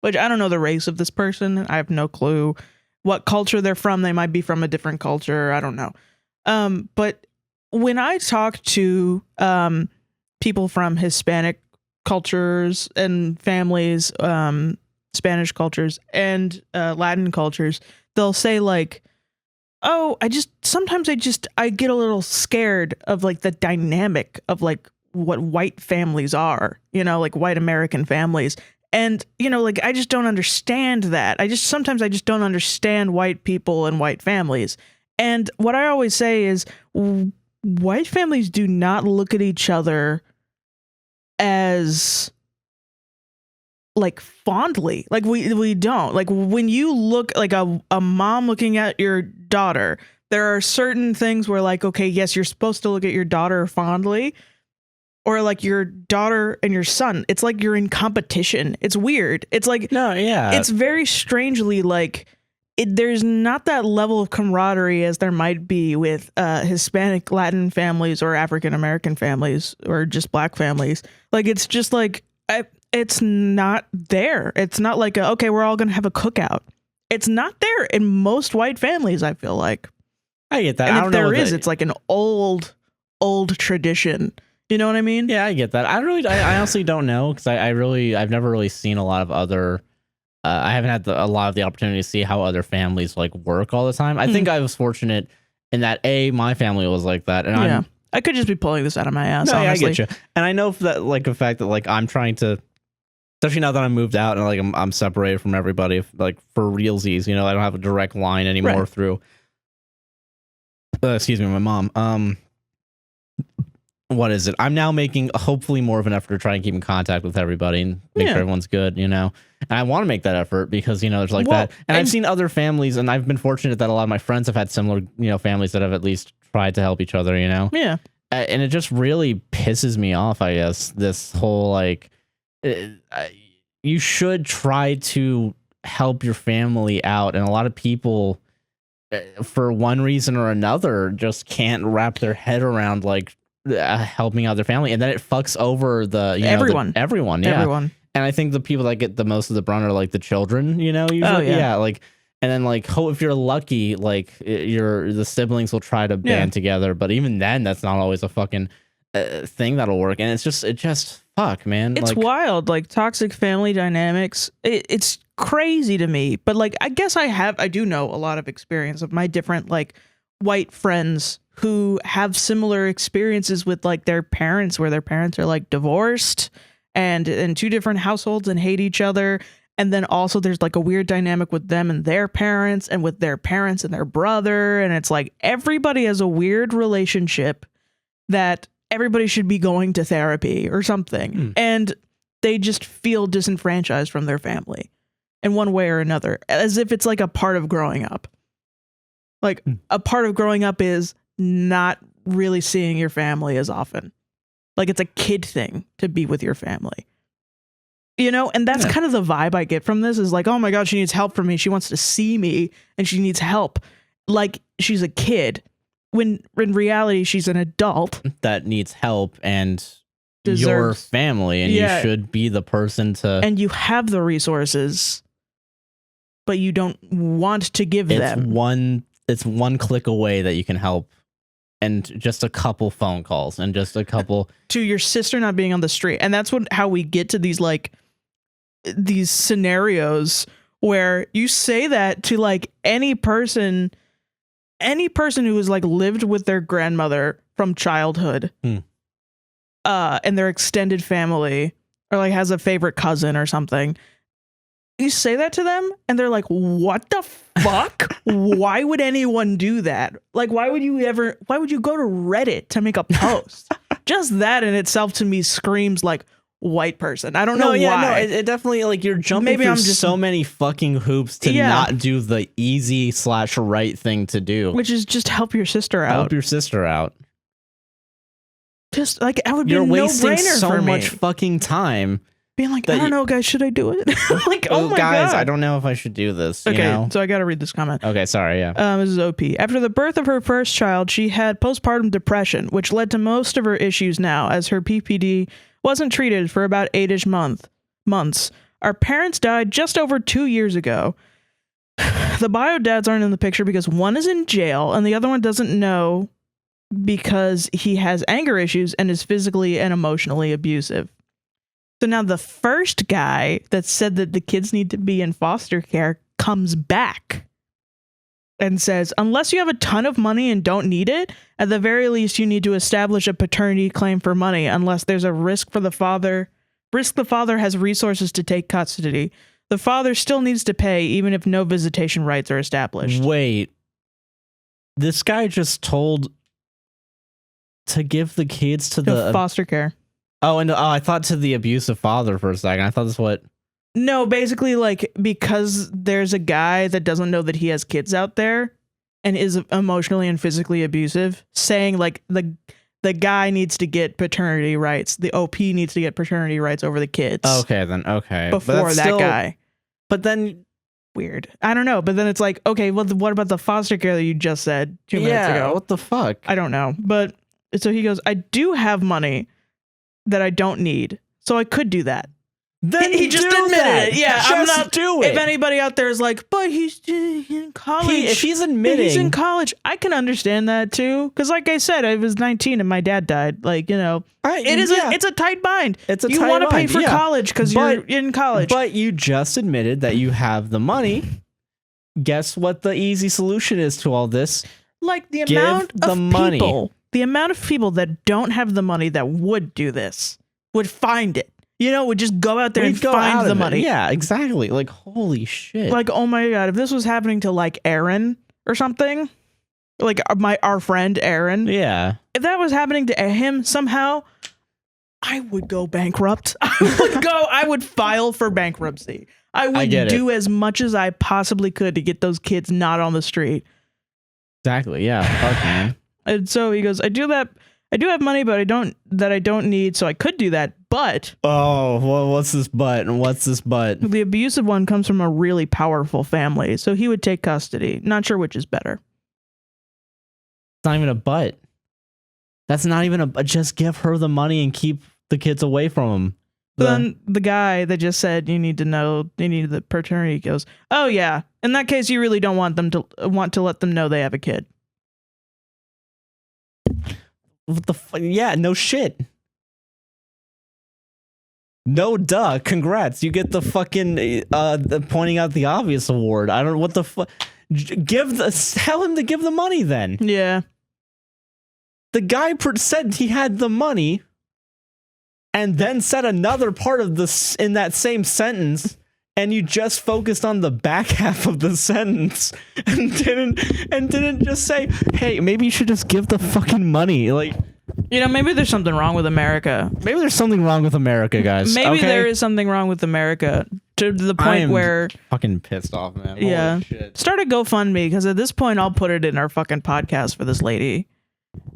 which I don't know the race of this person. I have no clue what culture they're from. They might be from a different culture. I don't know. But when I talk to people from Hispanic cultures and families, Spanish cultures and Latin cultures, they'll say like, oh, sometimes I get a little scared of like the dynamic of like what white families are, like white American families. And, like, I just don't understand that. Sometimes I just don't understand white people and white families. And what I always say is white families do not look at each other as like fondly. Like we don't. Like when you look like a mom looking at your daughter, there are certain things where like, okay, yes, you're supposed to look at your daughter fondly, or like your daughter and your son. It's like you're in competition. It's weird. It's like, no, yeah, it's very strangely like there's not that level of camaraderie as there might be with Hispanic Latin families or African American families or just black families. Like, it's just like, it's not there. It's not like, okay, we're all going to have a cookout. It's not there in most white families, I feel like. I get that. And I if don't know there is, it's like an old tradition. You know what I mean? Yeah, I get that. I honestly don't know, because I've never really seen a lot of other, I haven't had a lot of the opportunity to see how other families like work all the time. I think I was fortunate in that my family was like that. And I could just be pulling this out of my ass. No, honestly. I get you. And I know that like the fact that like I'm trying to, especially now that I'm moved out and like I'm separated from everybody, like for realsies, I don't have a direct line anymore through, excuse me, my mom. What is it? I'm now making hopefully more of an effort to try and keep in contact with everybody and make sure everyone's good, and I want to make that effort because, there's like that. And I've seen other families, and I've been fortunate that a lot of my friends have had similar, families that have at least tried to help each other, Yeah. And it just really pisses me off, I guess, this whole like, you should try to help your family out. And a lot of people, for one reason or another, just can't wrap their head around like, helping out their family, and then it fucks over the everyone. Everyone. And I think the people that get the most of the brunt are like the children, usually. Like, and then like, if you're lucky, like the siblings will try to band together, but even then, that's not always a fucking thing that'll work. And it just fuck, man. It's like, wild, like toxic family dynamics. It's crazy to me, but like, I guess I do know a lot of experience of my different like white friends who have similar experiences with like their parents, where their parents are like divorced and in two different households and hate each other. And then also there's like a weird dynamic with them and their parents and with their parents and their brother. And it's like everybody has a weird relationship that everybody should be going to therapy or something. And they just feel disenfranchised from their family in one way or another, as if it's like a part of growing up. Like a part of growing up is not really seeing your family as often. Like it's a kid thing to be with your family, and that's kind of the vibe I get from this is like, oh my God, she needs help from me. She wants to see me and she needs help. Like she's a kid when in reality, she's an adult that needs help and your family. And you should be the person to, and you have the resources, but you don't want to give them. It's one click away that you can help, and just a couple phone calls and just a couple to your sister not being on the street. And that's how we get to these scenarios where you say that to like any person who has like lived with their grandmother from childhood, and their extended family, or like has a favorite cousin or something. You say that to them and they're like, what the fuck? Why would anyone do that? Like, why would you go to Reddit to make a post? Just that in itself to me screams like white person. I don't know why. No, it definitely like you're jumping through so many fucking hoops to not do the easy / right thing to do. Which is just help your sister out. Just like, I would be you're a wasting no-brainer so for me. much fucking time. Being like, I don't know, guys, should I do it? Like, oh my guys, God. I don't know if I should do this. Okay, so I got to read this comment. Okay, sorry, yeah. This is OP. After the birth of her first child, she had postpartum depression, which led to most of her issues now, as her PPD wasn't treated for about 8-ish months. Our parents died just over 2 years ago. The bio dads aren't in the picture because one is in jail and the other one doesn't know because he has anger issues and is physically and emotionally abusive. So now the first guy that said that the kids need to be in foster care comes back and says, unless you have a ton of money and don't need it, at the very least, you need to establish a paternity claim for money unless there's a risk the father has resources to take custody. The father still needs to pay even if no visitation rights are established. Wait. This guy just told to give the kids to the foster care. I thought to the abusive father for a second. I thought that's what. No, basically, like, because there's a guy that doesn't know that he has kids out there and is emotionally and physically abusive, saying like the guy needs to get paternity rights. The OP needs to get paternity rights over the kids. Okay, then okay. Before that guy. But then weird. I don't know. But then it's like, okay, well, what about the foster care that you just said 2 minutes ago? Yeah, what the fuck? I don't know. But so he goes, I do have money that I don't need, so I could do that. Then he just admitted it. Yeah, just I'm not. Do it. If anybody out there is like, but he's in college. If he's admitting he's in college, I can understand that too. Because, like I said, I was 19 and my dad died. Like, you know, it's a tight bind. It's a you tight want to pay bind, for college because you're in college. But you just admitted that you have the money. Guess what the easy solution is to all this? Like the Give amount the of money. The amount of people that don't have the money that would do this would find it. You know, would just go out there and find the money. Yeah, exactly. Like, holy shit. Like, oh my God, if this was happening to like Aaron or something, like our friend Aaron. Yeah. If that was happening to him somehow, I would go bankrupt. I would file for bankruptcy. I would do as much as I possibly could to get those kids not on the street. Exactly. Yeah. Fuck, man. And so he goes, I do have money, but I don't need, so I could do that. But well, what's this but? And what's this but? The abusive one comes from a really powerful family, so he would take custody. Not sure which is better. It's not even a but. That's not even a just give her the money and keep the kids away from him. Then the guy that just said you need the paternity goes, oh yeah, in that case you really don't want to let them know they have a kid. What the fuck? Yeah, no shit. No duh. Congrats. You get the fucking the pointing out the obvious award. I don't know what the fuck. Tell him to give the money then. Yeah. The guy said he had the money and then said another part of this in that same sentence, and you just focused on the back half of the sentence and didn't just say, hey, maybe you should just give the fucking money. Like, you know, maybe there's something wrong with America. Maybe there's something wrong with America, guys. Maybe there is something wrong with America to the point where fucking pissed off, man. Yeah. Holy shit. Start a GoFundMe, because at this point I'll put it in our fucking podcast for this lady.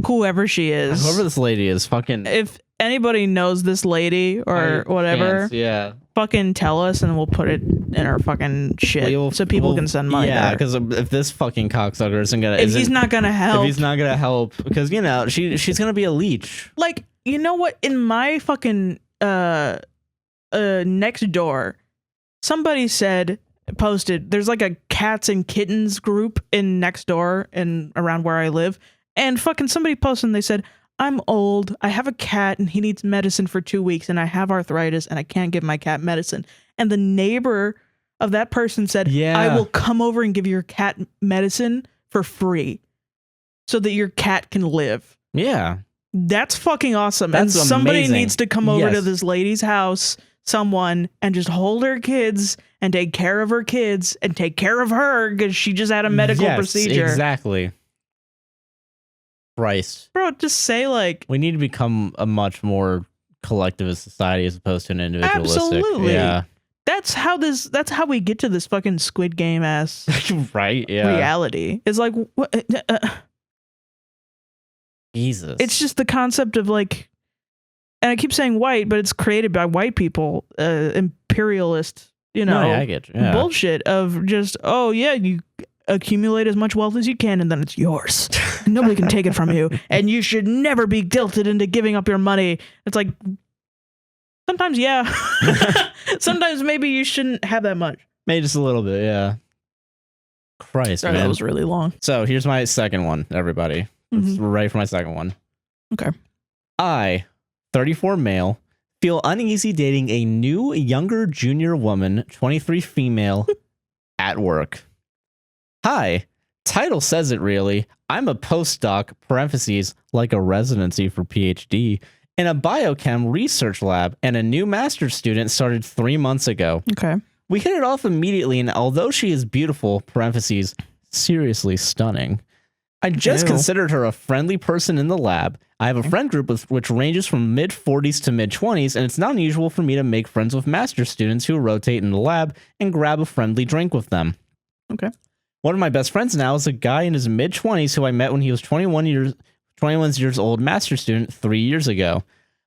Whoever she is. Whoever this lady is, fucking. If anybody knows this lady or whatever, yeah, fucking tell us and we'll put it in our fucking shit so people can send money. Yeah, there. because if this fucking cocksucker isn't gonna, he's not gonna help, if he's not gonna help, because you know she's gonna be a leech. Like, you know what? In my fucking next door, somebody posted there's like a cats and kittens group in next door and around where I live, and fucking somebody posted and they said, I'm old, I have a cat and he needs medicine for 2 weeks and I have arthritis and I can't give my cat medicine. And the neighbor of that person said, yeah, I will come over and give your cat medicine for free so that your cat can live. Yeah. That's fucking awesome. That's and somebody amazing. needs to come over to this lady's house, and just hold her kids and take care of her kids and take care of her because she just had a medical procedure. Exactly. Christ. Bro, just say like, we need to become a much more collectivist society as opposed to an individualistic. Absolutely. Yeah. That's how we get to this fucking Squid Game ass right, yeah, reality. It's like Jesus. It's just the concept of like, and I keep saying white, but it's created by white people, imperialist, you know, I get you. Yeah. Bullshit of just, oh yeah, you accumulate as much wealth as you can and then it's yours. Nobody can take it from you, and you should never be guilted into giving up your money. It's like, sometimes, yeah. Sometimes maybe you shouldn't have that much. Maybe just a little bit, yeah. Christ, Sorry, man. that was really long. So here's my second one, everybody. That's right for my second one. Okay. I, 34 male, feel uneasy dating a new, younger junior woman, 23 female, at work. Hi. Title says it really. I'm a postdoc, parentheses, like a residency for PhD, in a biochem research lab, and a new master's student started 3 months ago. Okay. We hit it off immediately, and although she is beautiful, parentheses, seriously stunning, I just considered her a friendly person in the lab. I have a friend group which ranges from mid-40s to mid-20s, and it's not unusual for me to make friends with master's students who rotate in the lab and grab a friendly drink with them. Okay. One of my best friends now is a guy in his mid-20s who I met when he was 21 years old master's student 3 years ago.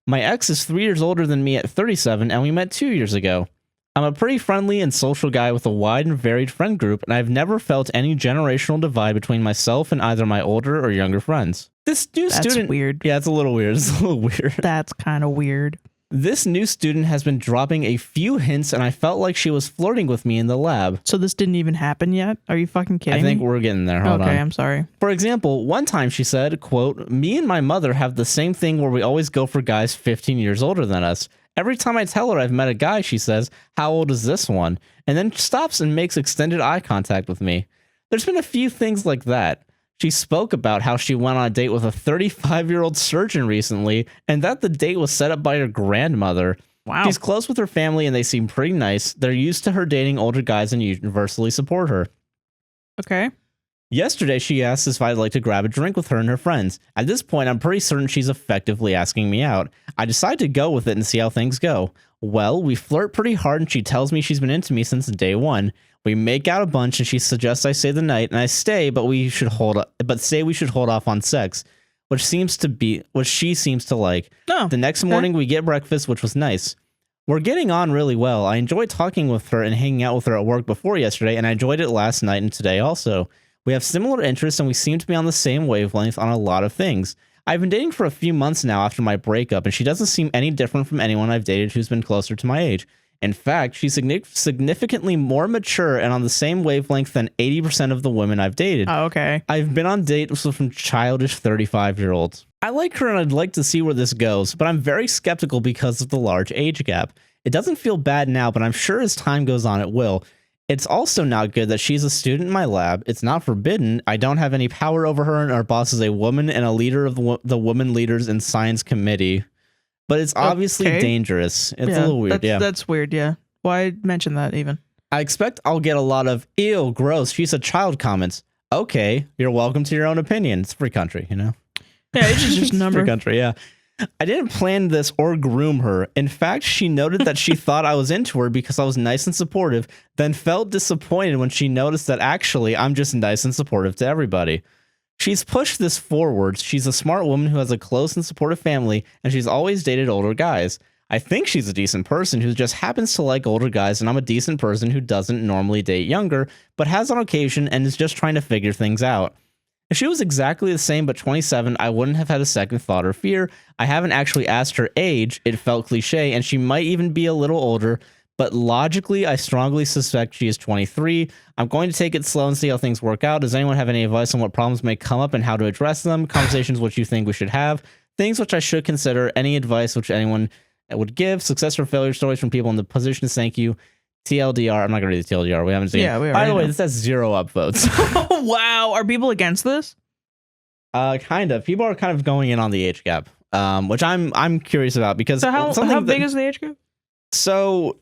My ex is 3 years older than me at 37, and we met 2 years ago. I'm a pretty friendly and social guy with a wide and varied friend group, and I've never felt any generational divide between myself and either my older or younger friends. This new student... That's weird. Yeah, it's a little weird. It's a little weird. That's kind of weird. This new student has been dropping a few hints, and I felt like she was flirting with me in the lab. So this didn't even happen yet? Are you fucking kidding me? I think we're getting there. Hold on. Okay, I'm sorry. For example, one time she said, quote, me and my mother have the same thing where we always go for guys 15 years older than us. Every time I tell her I've met a guy, she says, how old is this one? And then stops and makes extended eye contact with me. There's been a few things like that. She spoke about how she went on a date with a 35-year-old surgeon recently, and that the date was set up by her grandmother. Wow. She's close with her family, and they seem pretty nice. They're used to her dating older guys and universally support her. Okay. Yesterday, she asked if I'd like to grab a drink with her and her friends. At this point, I'm pretty certain she's effectively asking me out. I decide to go with it and see how things go. Well, we flirt pretty hard, and she tells me she's been into me since day one. We make out a bunch, and she suggests I stay the night, and I stay, but we should hold off on sex, which she seems to like. Oh, the next morning, we get breakfast, which was nice. We're getting on really well. I enjoyed talking with her and hanging out with her at work before yesterday, and I enjoyed it last night and today also. We have similar interests, and we seem to be on the same wavelength on a lot of things. I've been dating for a few months now after my breakup, and she doesn't seem any different from anyone I've dated who's been closer to my age. In fact, she's significantly more mature and on the same wavelength than 80% of the women I've dated. Oh, okay. I've been on dates with some childish 35-year-olds. I like her, and I'd like to see where this goes, but I'm very skeptical because of the large age gap. It doesn't feel bad now, but I'm sure as time goes on it will. It's also not good that she's a student in my lab. It's not forbidden. I don't have any power over her, and our boss is a woman and a leader of the women leaders in science committee. But it's obviously dangerous. It's a little weird, That's weird, yeah. Why mention that even? I expect I'll get a lot of, ew, gross, she's a child comments. Okay, you're welcome to your own opinion. It's a free country, you know? Yeah, it's just a number. Free country, yeah. I didn't plan this or groom her. In fact, she noted that she thought I was into her because I was nice and supportive, then felt disappointed when she noticed that actually I'm just nice and supportive to everybody. She's pushed this forward. She's a smart woman who has a close and supportive family, and she's always dated older guys. I think she's a decent person who just happens to like older guys, and I'm a decent person who doesn't normally date younger, but has on occasion and is just trying to figure things out. If she was exactly the same but 27, I wouldn't have had a second thought or fear. I haven't actually asked her age. It felt cliche, and she might even be a little older, but logically, I strongly suspect she is 23. I'm going to take it slow and see how things work out. Does anyone have any advice on what problems may come up and how to address them? Conversations which you think we should have? Things which I should consider? Any advice which anyone would give? Success or failure stories from people in the position to thank you? TLDR. I'm not going to read the TLDR. We haven't seen it. By the way, this has 0 upvotes. Wow. Are people against this? Kind of. People are kind of going in on the age gap, which I'm curious about because so how big is the age gap? So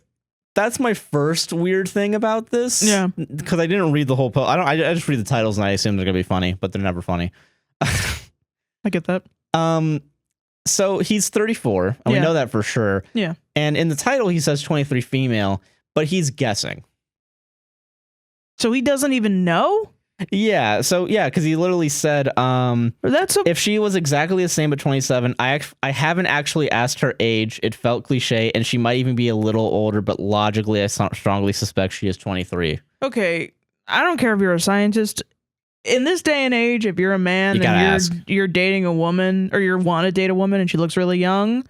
that's my first weird thing about this. Yeah. Because I didn't read the whole post. I just read the titles and I assume they're gonna be funny, but they're never funny. I get that. So he's 34, and we know that for sure. Yeah. And in the title he says 23 female, but he's guessing. So he doesn't even know? Yeah, so because he literally said if she was exactly the same but 27, I haven't actually asked her age. It felt cliche, and she might even be a little older, but logically I strongly suspect she is 23. Okay, I don't care if you're a scientist. In this day and age, if you're a man and you're dating a woman, or you want to date a woman and she looks really young,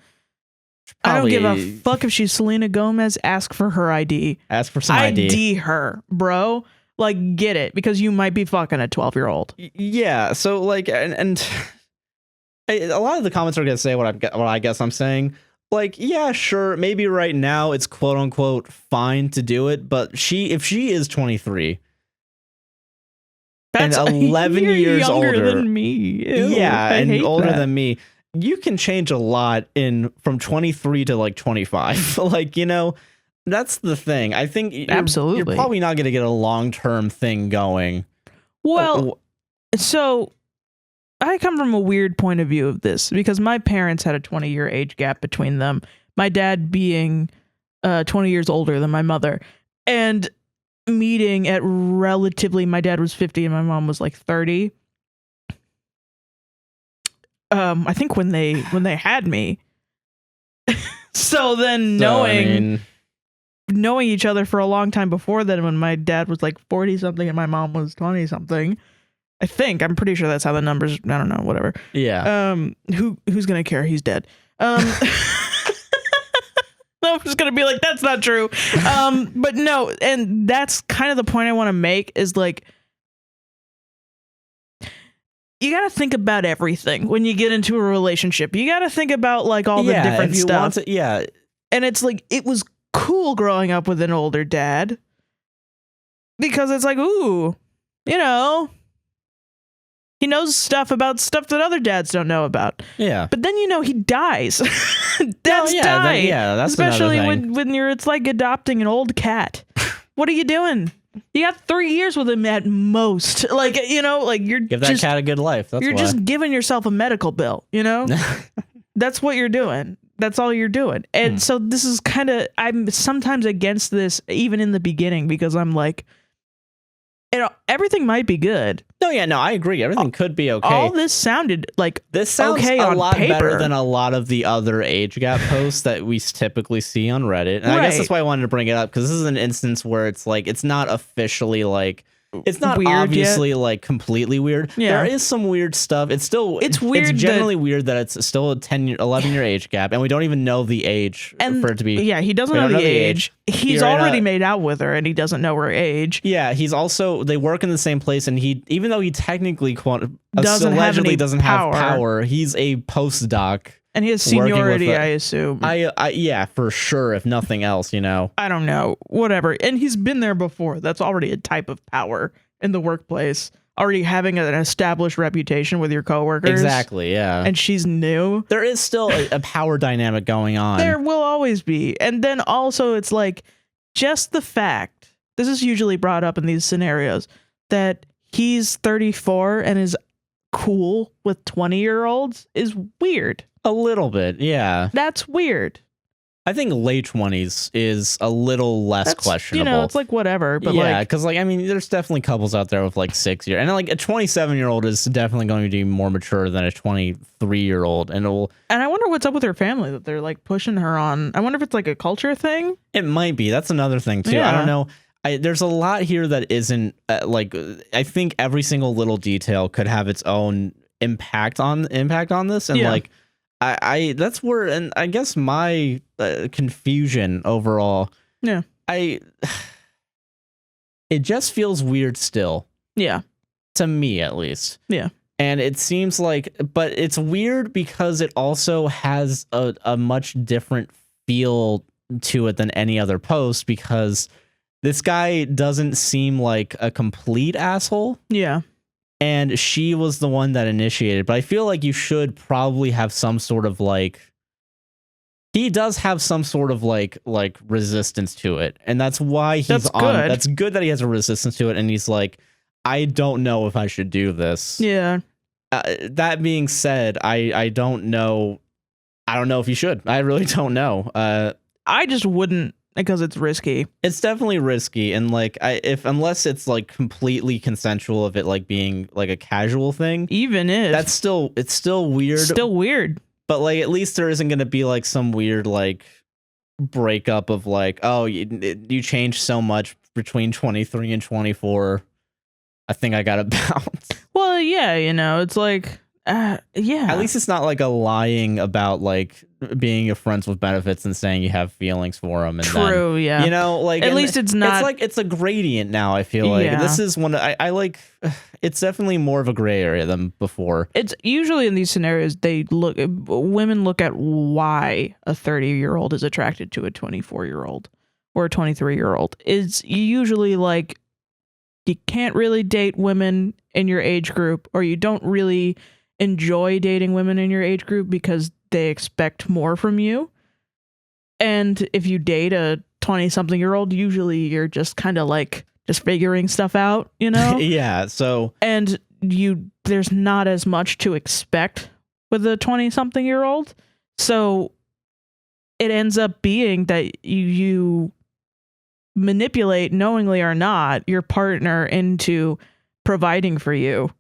I don't give a fuck if she's Selena Gomez. Ask for her ID. Ask for some ID. ID her, bro. like get it because you might be fucking a 12-year-old. Yeah. So like, and a lot of the comments are gonna say what I guess I'm saying. Like, yeah, sure, maybe right now it's quote unquote fine to do it, but if she is 23 That's and 11 you're years younger older than me. Ew, yeah, I and hate older that. than me, you can change a lot from 23 to like 25. Like, that's the thing. I think Absolutely. you're probably not gonna get a long-term thing going. Well, so I come from a weird point of view of this because my parents had a 20-year age gap between them. My dad being 20 years older than my mother, and meeting at my dad was 50 and my mom was like 30. I think when they had me. So then knowing each other for a long time before then, when my dad was like 40 something and my mom was 20 something. I'm pretty sure that's how the numbers, I don't know, whatever. Yeah. Who's gonna care? He's dead. No, I'm just gonna be like, that's not true. But no, and that's kind of the point I want to make is like, you got to think about everything when you get into a relationship. You got to think about like all the different stuff. And it's like, it was cool growing up with an older dad because it's like, ooh, he knows stuff about stuff that other dads don't know about. Yeah. But then, he dies. Dads die. That's especially when it's like adopting an old cat. What are you doing? You got 3 years with him at most. Like, like you're give that cat a good life. You're just giving yourself a medical bill, That's what you're doing. That's all you're doing. And so this is I'm sometimes against this even in the beginning because I'm like, everything might be good. No, I agree. Everything could be okay. All this sounded like this sounds okay a on lot paper. better than a lot of the other age gap posts that we typically see on Reddit. And I guess that's why I wanted to bring it up because this is an instance where it's like it's not officially like it's not weird obviously yet. Like completely weird. Yeah. There is some weird stuff. It's weird. It's generally weird that it's still a 11-year age gap, and we don't even know the age for it to be. Yeah, he doesn't know the age. He's already made out with her, and he doesn't know her age. Yeah, he's also they work in the same place, and even though he technically doesn't have power, he's a postdoc. And he has seniority, I assume. Yeah, for sure. If nothing else, I don't know. Whatever. And he's been there before. That's already a type of power in the workplace. Already having an established reputation with your coworkers. Exactly, yeah. And she's new. There is still a power dynamic going on. There will always be. And then also it's like just the fact, this is usually brought up in these scenarios, that he's 34 and is cool with 20-year-olds is weird. A little bit, yeah. That's weird. I think late 20s is a little less questionable. It's like whatever. But yeah, because there's definitely couples out there with like 6 years. And like a 27-year-old is definitely going to be more mature than a 23-year-old. And I wonder what's up with her family that they're like pushing her on. I wonder if it's like a culture thing. It might be. That's another thing too. Yeah. I don't know. There's a lot here that isn't like, I think every single little detail could have its own impact on this. And like, that's where, and I guess my confusion overall. Yeah. It just feels weird still. Yeah. To me, at least. Yeah. And it seems like, but it's weird because it also has a much different feel to it than any other post because this guy doesn't seem like a complete asshole. Yeah. And she was the one that initiated, but I feel like you should probably have some sort of like, he does have some sort of like resistance to it. And that's why he's on. That's good that he has a resistance to it. And he's like, I don't know if I should do this. Yeah. That being said, I don't know. I don't know if you should. I really don't know. I just wouldn't. Because it's risky. It's definitely risky, and like unless it's like completely consensual of it like being like a casual thing. Even if it's still weird. Still weird. But like at least there isn't going to be like some weird like breakup of like, oh, you changed so much between 23 and 24. I think I got to bounce. Well, yeah, it's like yeah. At least it's not like a lying about like being friends with benefits and saying you have feelings for them. And True, then, yeah. You know, like at least it's not. It's like it's a gradient now. I feel like this is one I like. It's definitely more of a gray area than before. It's usually in these scenarios women look at why a 30-year-old is attracted to a 24-year-old or a 23-year-old. It's usually like you can't really date women in your age group, or you don't really enjoy dating women in your age group because they expect more from you. And if you date a 20-something-year-old, usually you're just kind of like just figuring stuff out, you know? Yeah. So and there's not as much to expect with a 20-something-year-old. So it ends up being that you manipulate, knowingly or not, your partner into providing for you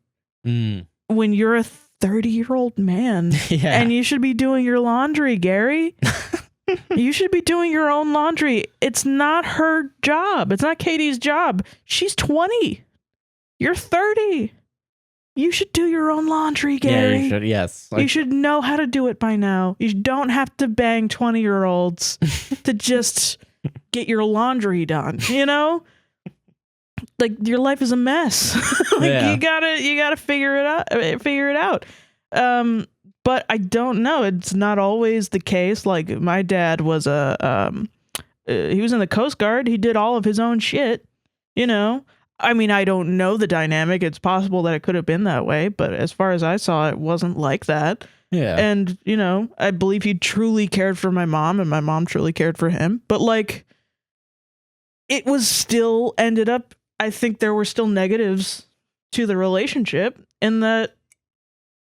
when you're a 30-year-old man. Yeah. And you should be doing your laundry, Gary. You should be doing your own laundry. It's not her job. It's not Katie's job. She's 20. You're 30. You should do your own laundry, Gary. Yeah, you should. Yes. You should know how to do it by now. You don't have to bang 20-year-olds to just get your laundry done, you know? Like, your life is a mess. You gotta figure it out. But I don't know. It's not always the case. Like, my dad was he was in the Coast Guard. He did all of his own shit, you know? I mean, I don't know the dynamic. It's possible that it could have been that way, but as far as I saw, it wasn't like that. Yeah. And, you know, I believe he truly cared for my mom, and my mom truly cared for him. But, like, it was still ended up, I think there were still negatives to the relationship in that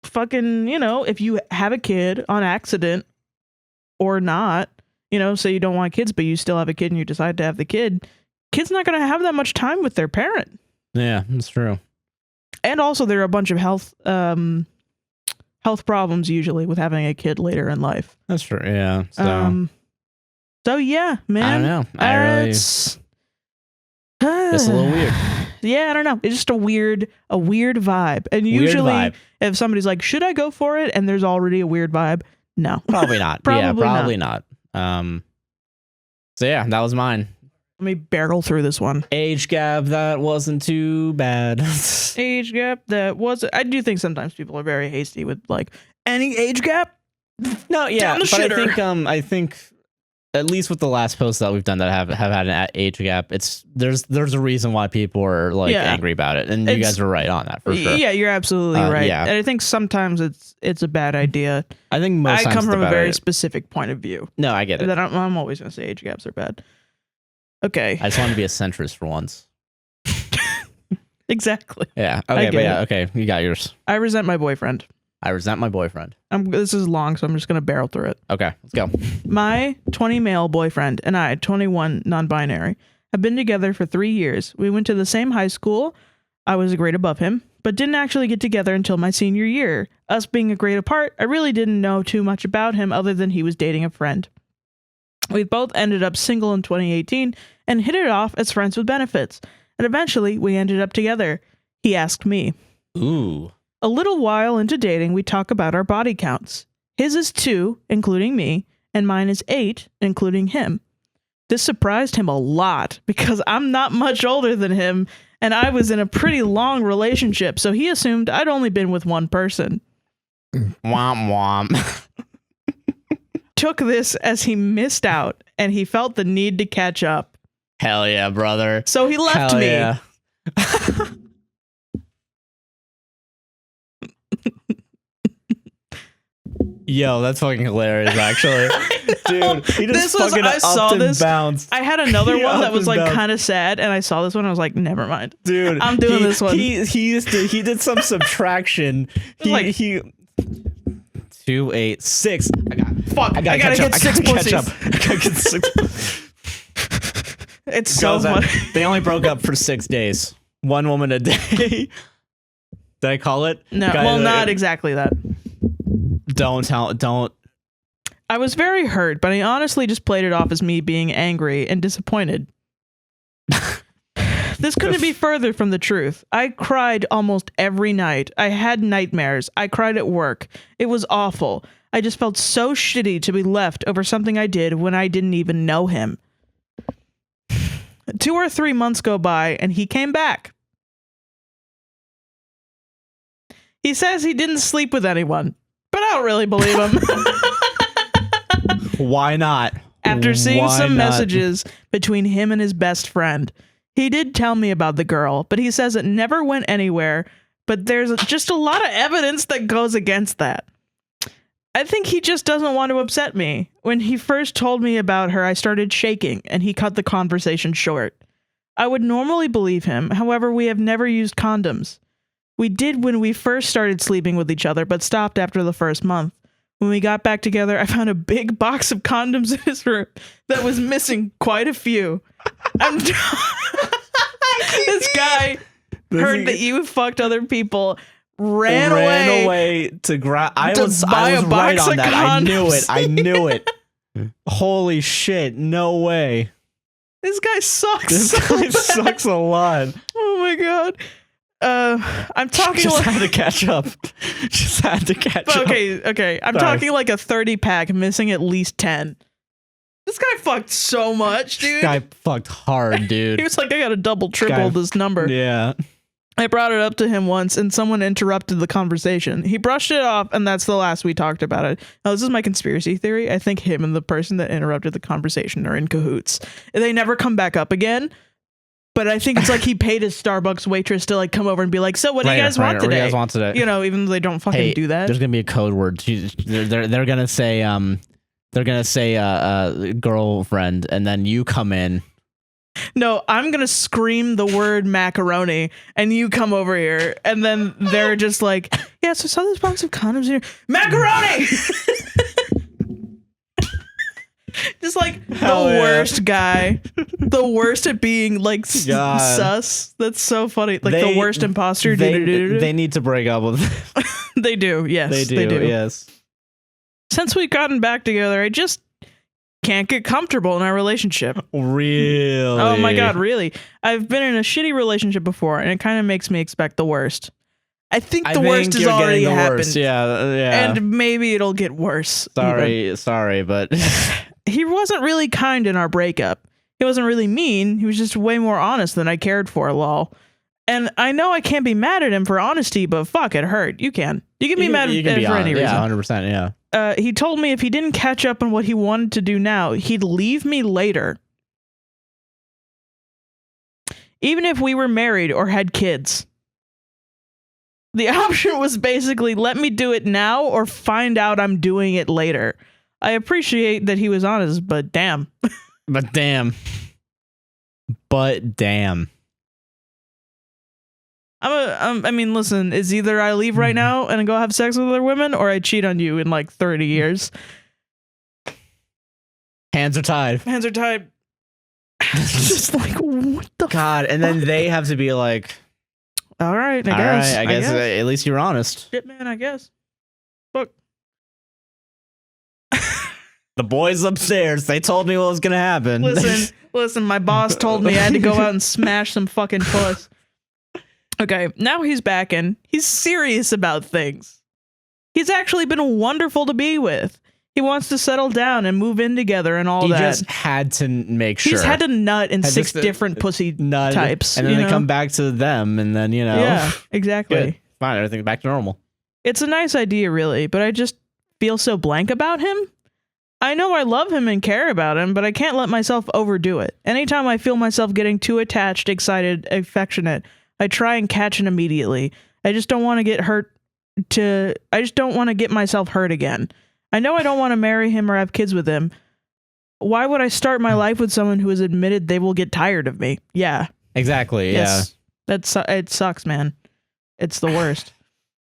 fucking, you know, if you have a kid on accident or not, you know, say you don't want kids, but you still have a kid and you decide to have the kid's not going to have that much time with their parent. Yeah, that's true. And also there are a bunch of health problems usually with having a kid later in life. That's true. Yeah. So yeah, man. I don't know. It's a little weird. Yeah, I don't know. It's just a weird vibe. And usually if somebody's like, should I go for it? And there's already a weird vibe. No. Probably not. Probably not. So yeah, that was mine. Let me barrel through this one. Age gap, that wasn't too bad. Age gap, that was... I do think sometimes people are very hasty with, like, any age gap? No, yeah, but shitter. I think at least with the last posts that we've done that have had an age gap, there's a reason why people are like angry about it, and you guys are right on that for sure. Yeah, you're absolutely right. Yeah. And I think sometimes it's a bad idea. I think most times I come from a very idea. Specific point of view. No, I get it. That I'm always going to say age gaps are bad. Okay. I just want to be a centrist for once. Exactly. Yeah. Okay. But yeah. Okay. You got yours. I resent my boyfriend. I resent my boyfriend. This is long, so I'm just going to barrel through it. Okay. Let's go. My 20 male boyfriend and I, 21 non-binary, have been together for 3 years. We went to the same high school. I was a grade above him, but didn't actually get together until my senior year. Us being a grade apart, I really didn't know too much about him other than he was dating a friend. We both ended up single in 2018 and hit it off as friends with benefits. And eventually, we ended up together. He asked me. Ooh. A little while into dating, we talk about our body counts. His is 2, including me, and mine is 8, including him. This surprised him a lot because I'm not much older than him, and I was in a pretty long relationship, so he assumed I'd only been with one person. Womp womp. Took this as he missed out, and he felt the need to catch up. Hell yeah, brother. So he left me. Yeah. Yo, that's fucking hilarious, actually. Dude, he just fucking upped and bounced. I had another one that was like kind of sad, and I saw this one, and I was like, never mind. Dude, I'm doing this one. He did some subtraction. He 2, 8, 6. I gotta get 6 pussies. I gotta get 6. It's so much. They only broke up for 6 days. One woman a day. Did I call it? No, well, not exactly that. Don't. I was very hurt, but I honestly just played it off as me being angry and disappointed. This couldn't be further from the truth. I cried almost every night. I had nightmares. I cried at work. It was awful. I just felt so shitty to be left over something I did when I didn't even know him. 2 or 3 months go by and he came back. He says he didn't sleep with anyone, but I don't really believe him. Why not? After seeing some messages between him and his best friend, he did tell me about the girl, but he says it never went anywhere, but there's just a lot of evidence that goes against that. I think he just doesn't want to upset me. When he first told me about her, I started shaking, and he cut the conversation short. I would normally believe him, however, we have never used condoms. We did when we first started sleeping with each other, but stopped after the first month. When we got back together, I found a big box of condoms in his room that was missing quite a few. This guy heard that you fucked other people, ran away to grab. I to was buy a right box on of that. condoms. I knew it. Holy shit! No way. This guy sucks. This guy sucks a lot. Oh my god. I'm talking Just like had to catch up. Just had to catch up. okay. I'm Sorry. talking like a 30 pack missing at least 10. This guy fucked so much, dude. This guy fucked hard, dude. He was like, I gotta double, triple this number. Yeah. I brought it up to him once and someone interrupted the conversation. He brushed it off and that's the last we talked about it. Now, this is my conspiracy theory. I think him and the person that interrupted the conversation are in cahoots. They never come back up again. But I think it's like he paid his Starbucks waitress to like come over and be like, so what do you guys want today? What do you guys want today? You know, even though they don't fucking do that. There's gonna be a code word. They're gonna say girlfriend, and then you come in. No, I'm gonna scream the word macaroni, and you come over here, and then they're just like, yeah, so I saw this box of condoms here. Macaroni! Just like Hell the yeah. worst guy. The worst at being like sus. That's so funny. Like the worst imposter. They need to break up with They do, yes. They do, yes. Since we've gotten back together, I just can't get comfortable in our relationship. Really? Oh my god, really? I've been in a shitty relationship before, and it kind of makes me expect the worst. I think the worst has already happened. Worst. Yeah. And maybe it'll get worse. Sorry, but he wasn't really kind in our breakup. He wasn't really mean. He was just way more honest than I cared for, lol. And I know I can't be mad at him for honesty, but fuck, it hurt. You can. You can be mad at him for any reason. Yeah, 100%, yeah. He told me if he didn't catch up on what he wanted to do now, he'd leave me later. Even if we were married or had kids. The option was basically let me do it now or find out I'm doing it later. I appreciate that he was honest, but damn. But damn. I mean, listen, it's either I leave right now and go have sex with other women or I cheat on you in like 30 years. Hands are tied. Just like, what the God, and then they have to be like, all right, I guess. At least you're honest. Shit, man, I guess. Fuck. The boys upstairs, they told me what was gonna happen. Listen, my boss told me I had to go out and smash some fucking puss. Okay, now he's back and he's serious about things. He's actually been wonderful to be with. He wants to settle down and move in together and all that. He just had to make sure. He's had to nut in 6 different pussy types. And then they come back to them and then, you know. Yeah, exactly. Good. Fine, everything's back to normal. It's a nice idea, really, but I just feel so blank about him. I know I love him and care about him, but I can't let myself overdo it. Anytime I feel myself getting too attached, excited, affectionate, I try and catch it immediately. I just don't want to get myself hurt again. I know I don't want to marry him or have kids with him. Why would I start my life with someone who has admitted they will get tired of me? Yeah. Exactly, yes. Yeah. It sucks, man. It's the worst.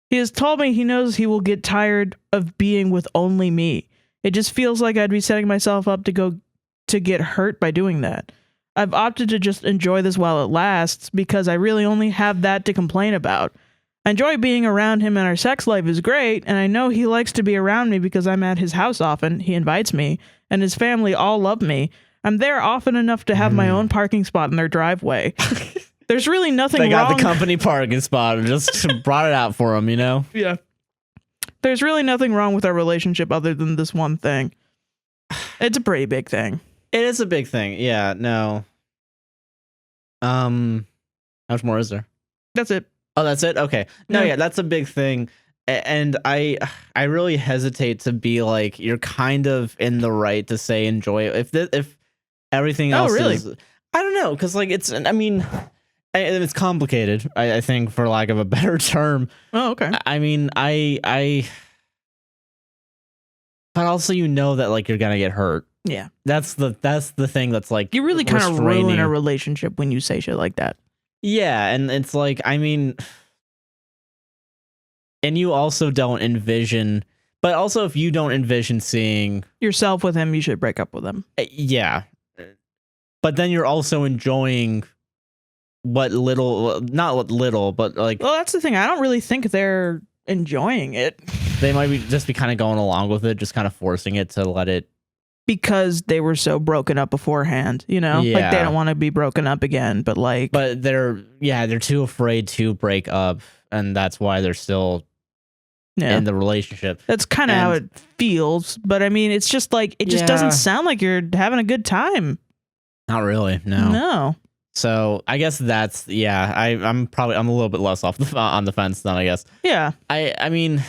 He has told me he knows he will get tired of being with only me. It just feels like I'd be setting myself up to get hurt by doing that. I've opted to just enjoy this while it lasts because I really only have that to complain about. I enjoy being around him and our sex life is great, and I know he likes to be around me because I'm at his house often. He invites me, and his family all love me. I'm there often enough to have my own parking spot in their driveway. There's really nothing wrong. They got the company parking spot and just brought it out for him, you know? Yeah. There's really nothing wrong with our relationship other than this one thing. It's a pretty big thing. It is a big thing. Yeah, no. How much more is there? That's it. Oh, that's it? Okay. No, Yeah. yeah, that's a big thing. And I really hesitate to be like, you're kind of in the right to say enjoy it. If everything else really? is, I don't know, because like it's complicated, I think, for lack of a better term. Oh, okay. I mean, I but also that like you're gonna get hurt. Yeah. That's the thing that's like, You really kind of restraining. ruin a relationship when you say shit like that. Yeah, and it's like, I mean, and you also don't envision, but also if you don't envision seeing Yourself with him, you should break up with him. yeah, but then you're also enjoying not what little, but like Well, that's the thing. I don't really think they're enjoying it they might be kind of going along with it, just kind of forcing it to let it. because they were so broken up beforehand, you know? Like Yeah. they don't want to be broken up again, but like But they're too afraid to break up, and that's why they're still yeah. in the relationship. That's kind of how And- it feels, but I mean, it's just like it just Yeah. doesn't sound like you're having a good time. Not really, no. No. So I guess that's I'm a little bit less on the fence than I guess. Yeah. I mean,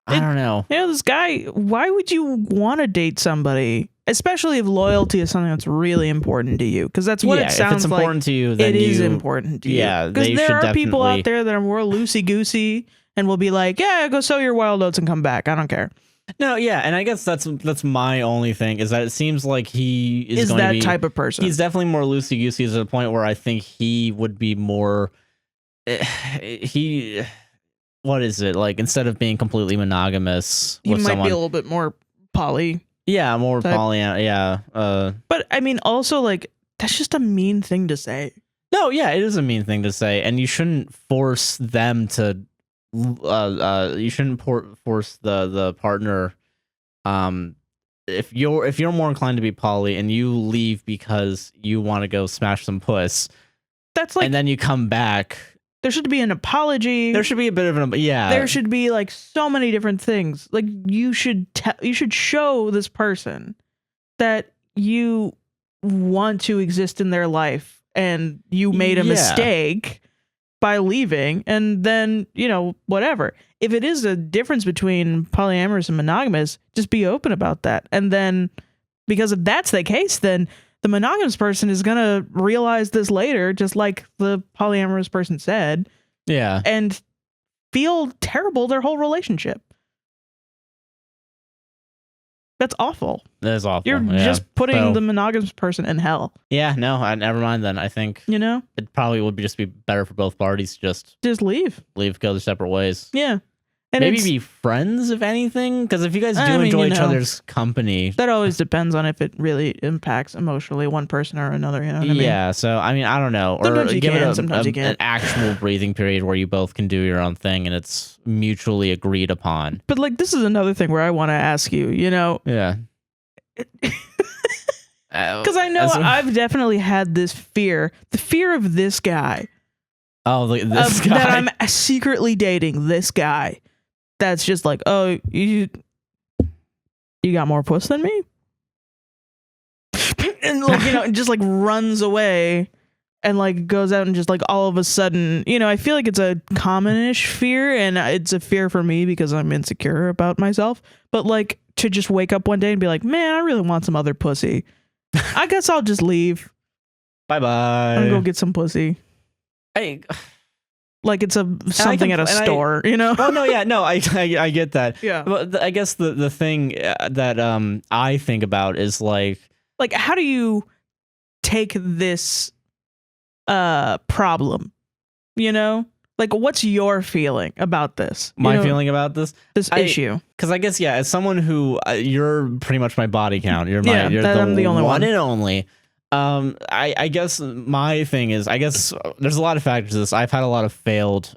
I don't know. You know, this guy, why would you want to date somebody, especially if loyalty is something that's really important to you? Because that's what it sounds if it's important like. to you, then It is important to you. Yeah, Because they there should are people definitely- out there that are more loosey-goosey and will be like, yeah, go sow your wild oats and come back. I don't care. No, yeah, and I guess that's my only thing is that it seems like he Is going that to be, type of person. He's definitely more loosey goosey to the point where I think he would be more. What is it like? Instead of being completely monogamous He with might someone, be a little bit more poly. yeah, more type. polyamorous. Yeah. But I mean, also, like, that's just a mean thing to say. No, yeah, it is a mean thing to say, and you shouldn't force them to. You shouldn't force the partner. If you're more inclined to be poly and you leave because you want to go smash some puss, That's like, and then you come back, there should be an apology. there should be a bit of There should be like so many different things. Like you should show this person that you want to exist in their life and you made a Yeah. mistake by leaving, and then, you know, whatever. If it is a difference between polyamorous and monogamous, just be open about that. And then, because if that's the case, then the monogamous person is going to realize this later, just like the polyamorous person said, yeah. and feel terrible their whole relationship. That's awful. That is awful. You're yeah. just putting So- the monogamous person in hell, Yeah, no, never mind then. I think you know? it probably would just be better for both parties to just Just leave. go their separate ways. Yeah. And Maybe it's- be friends, if anything, because if you guys do I mean, enjoy you each know. other's company, that always depends on if it really impacts emotionally one person or another, you know what I mean? yeah. So I mean, I don't know, or Sometimes you give can, it sometimes you an can't. actual breathing period where you both can do your own thing and it's mutually agreed upon. But like, this is another thing where I want to ask you, you know, Yeah. because I know I've definitely had this fear, the fear of this guy, this guy. that I'm secretly dating this guy. That's just like, oh, you got more puss than me, and like, you know, it just like runs away and like goes out and just like all of a sudden, you know, I feel like it's a commonish fear, and it's a fear for me because I'm insecure about myself. But like to just wake up one day and be like, man, I really want some other pussy. I guess I'll just leave Bye bye. and go get some pussy. Like it's something at a store, you know? Oh no, yeah, no, I get that. Yeah. But I guess the thing that I think about is like How do you take this problem? You know? Like, what's your feeling about this? You my know, feeling about this, this issue. because I guess as someone who you're pretty much my body count. You're you're I'm the only one. and only. I guess my thing is, I guess there's a lot of factors to this. I've had a lot of failed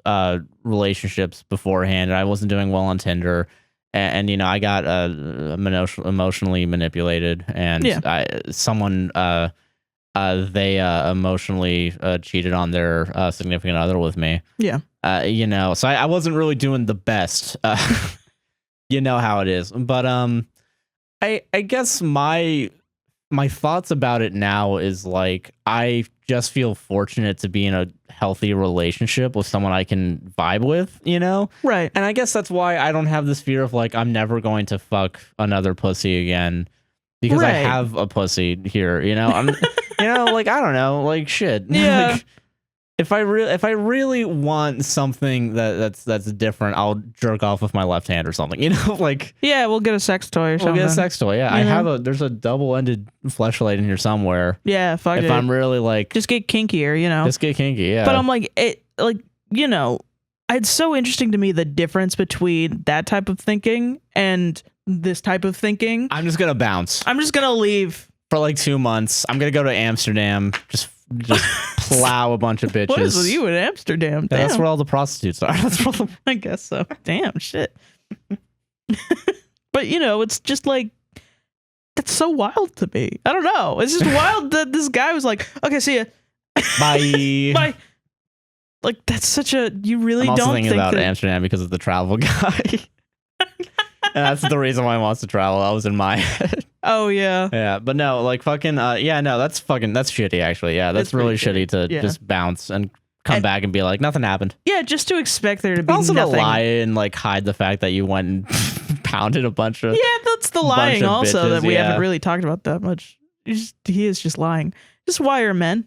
relationships beforehand, and I wasn't doing well on Tinder, and you know, I got emotionally manipulated, and someone they emotionally cheated on their significant other with me. Yeah. You know, so I wasn't really doing the best. you know how it is. But I guess my thoughts about it now is like I just feel fortunate to be in a healthy relationship with someone I can vibe with, you know? Right. And I guess that's why I don't have this fear of like I'm never going to fuck another pussy again because I Right. have a pussy here, you know? I'm you know, like I don't know, like shit. Yeah. Like, if I really want something that's different, I'll jerk off with my left hand or something. You know, like Yeah, we'll get a sex toy or we'll something. get a sex toy. Yeah, I You know? have there's a double-ended fleshlight in here somewhere. Yeah, fuck If it. I'm really like Just get kinkier, you know. just get kinky, yeah. But I'm like, you know, it's so interesting to me the difference between that type of thinking and this type of thinking. I'm just gonna bounce I'm just gonna leave. for like 2 months. I'm gonna go to Amsterdam, just plow a bunch of bitches. What is with you in Amsterdam? Yeah, that's Damn. where all the prostitutes are. That's where all the- I guess so. Damn, shit. But, you know, it's just like, that's so wild to me. I don't know. It's just wild that this guy was like, okay, see ya. Bye. Bye. Like, that's such a, you really I'm also don't thinking think about that. Amsterdam because of the travel guy. And that's the reason why he wants to travel. That was in my head. Oh, yeah. Yeah, but no, like fucking, yeah, no, that's shitty, actually. Yeah, that's It's really pretty shitty to yeah. just bounce and come And- back and be like, nothing happened. Yeah, just to expect there to be Also nothing. to lie and like hide the fact that you went and pounded a bunch of. Yeah, that's the lying of also that bitches, we yeah. haven't really talked about that much. He is just lying. Just why are men?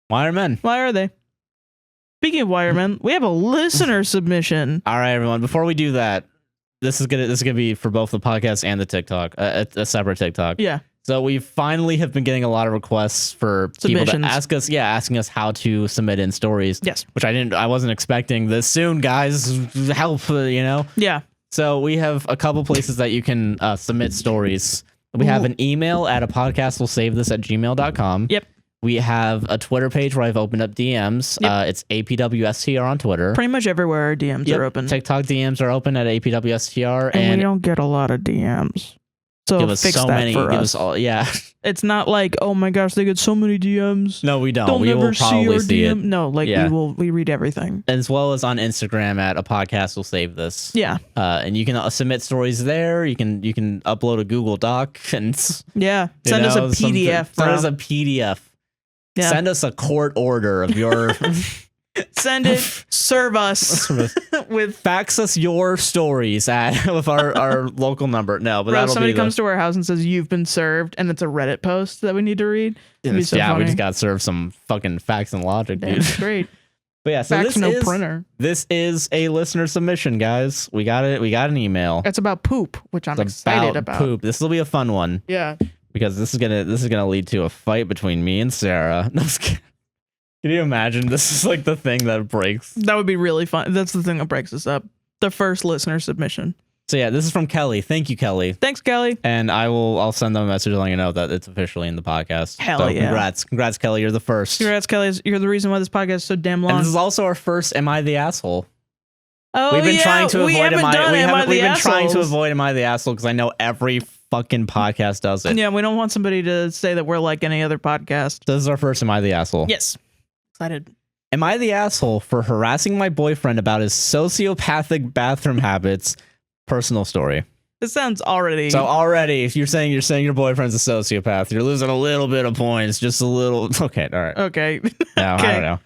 Why are men? Why are they? Speaking of why are men, we have a listener submission. All right, everyone. Before we do that, this is gonna be for both the podcast and the TikTok, a separate TikTok. Yeah. So we finally have been getting a lot of requests for people to Submissions. asking us how to submit in stories. Yes. Which I wasn't expecting this soon, guys. Help, you know. Yeah. So we have a couple places that you can submit stories. We have an email at apodcastwillsavethis@gmail.com. Yep. We have a Twitter page where I've opened up DMs. Yep. It's APWSTR on Twitter. Pretty much everywhere our DMs Yep. are open. TikTok DMs are open at APWSTR. and we And don't get a lot of DMs. So give us fix so that many. for Give us. us all. Yeah. It's not like, oh my gosh, they get so many DMs. No, we don't. They'll We never will see probably our see it. DM. No, like Yeah. we read everything. As well as on Instagram at a podcast will save this. Yeah. And you can submit stories there. You can upload a Google Doc and Yeah. you Send us a know, something- PDF. Send us bro. a PDF. Yeah. Send us a court order of your. Send it. Serve us with. Fax us your stories with our local number. No, but Bro, that'll somebody be comes to our house and says you've been served, and it's a Reddit post that we need to read. It'd be so yeah, we funny. just got served some fucking facts and logic, Damn, dude. it's great. But yeah, so Fax, no printer. this is a listener submission, guys. We got it. We got an email. It's about poop, which I'm It's excited about. poop. This will be a fun one Yeah. because this is gonna lead to a fight between me and Sarah. No, I'm just kidding. Can you imagine? This is like the thing that breaks. That would be really fun. That's the thing that breaks us up. The first listener submission. So yeah, this is from Kelly. Thank you, Kelly. Thanks, Kelly. And I'll send them a message letting you know that it's officially in the podcast. Hell so yeah. Congrats, Kelly. You're the first. Congrats, Kelly. You're the reason why this podcast is so damn long. And this is also our first Am I the Asshole? Oh, We've been yeah, trying to we avoid haven't done Am I the we've been trying to Assholes. avoid Am I the Asshole because I know every fucking podcast does it. Yeah, we don't want somebody to say that we're like any other podcast. So this is our first Am I the Asshole? Yes. Excited. Am I the asshole for harassing my boyfriend about his sociopathic bathroom habits? Personal story. This sounds already. So already, if you're saying your boyfriend's a sociopath, you're losing a little bit of points, just a little. Okay, all right. Okay. No, I Okay. don't know.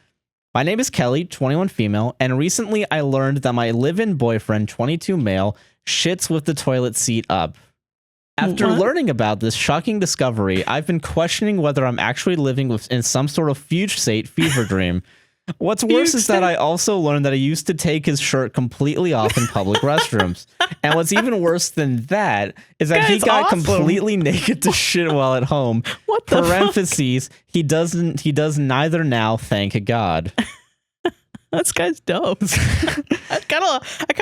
My name is Kelly, 21 female, and recently I learned that my live-in boyfriend, 22 male, shits with the toilet seat up. After What? learning about this shocking discovery, I've been questioning whether I'm actually living in some sort of fugue state fever dream. What's worse is that I also learned that I used to take his shirt completely off in public restrooms. And what's even worse than that is that he That's got awesome. completely naked to shit while at home. What the fuck? Parentheses, he does neither now, thank God. This guy's dope. I kind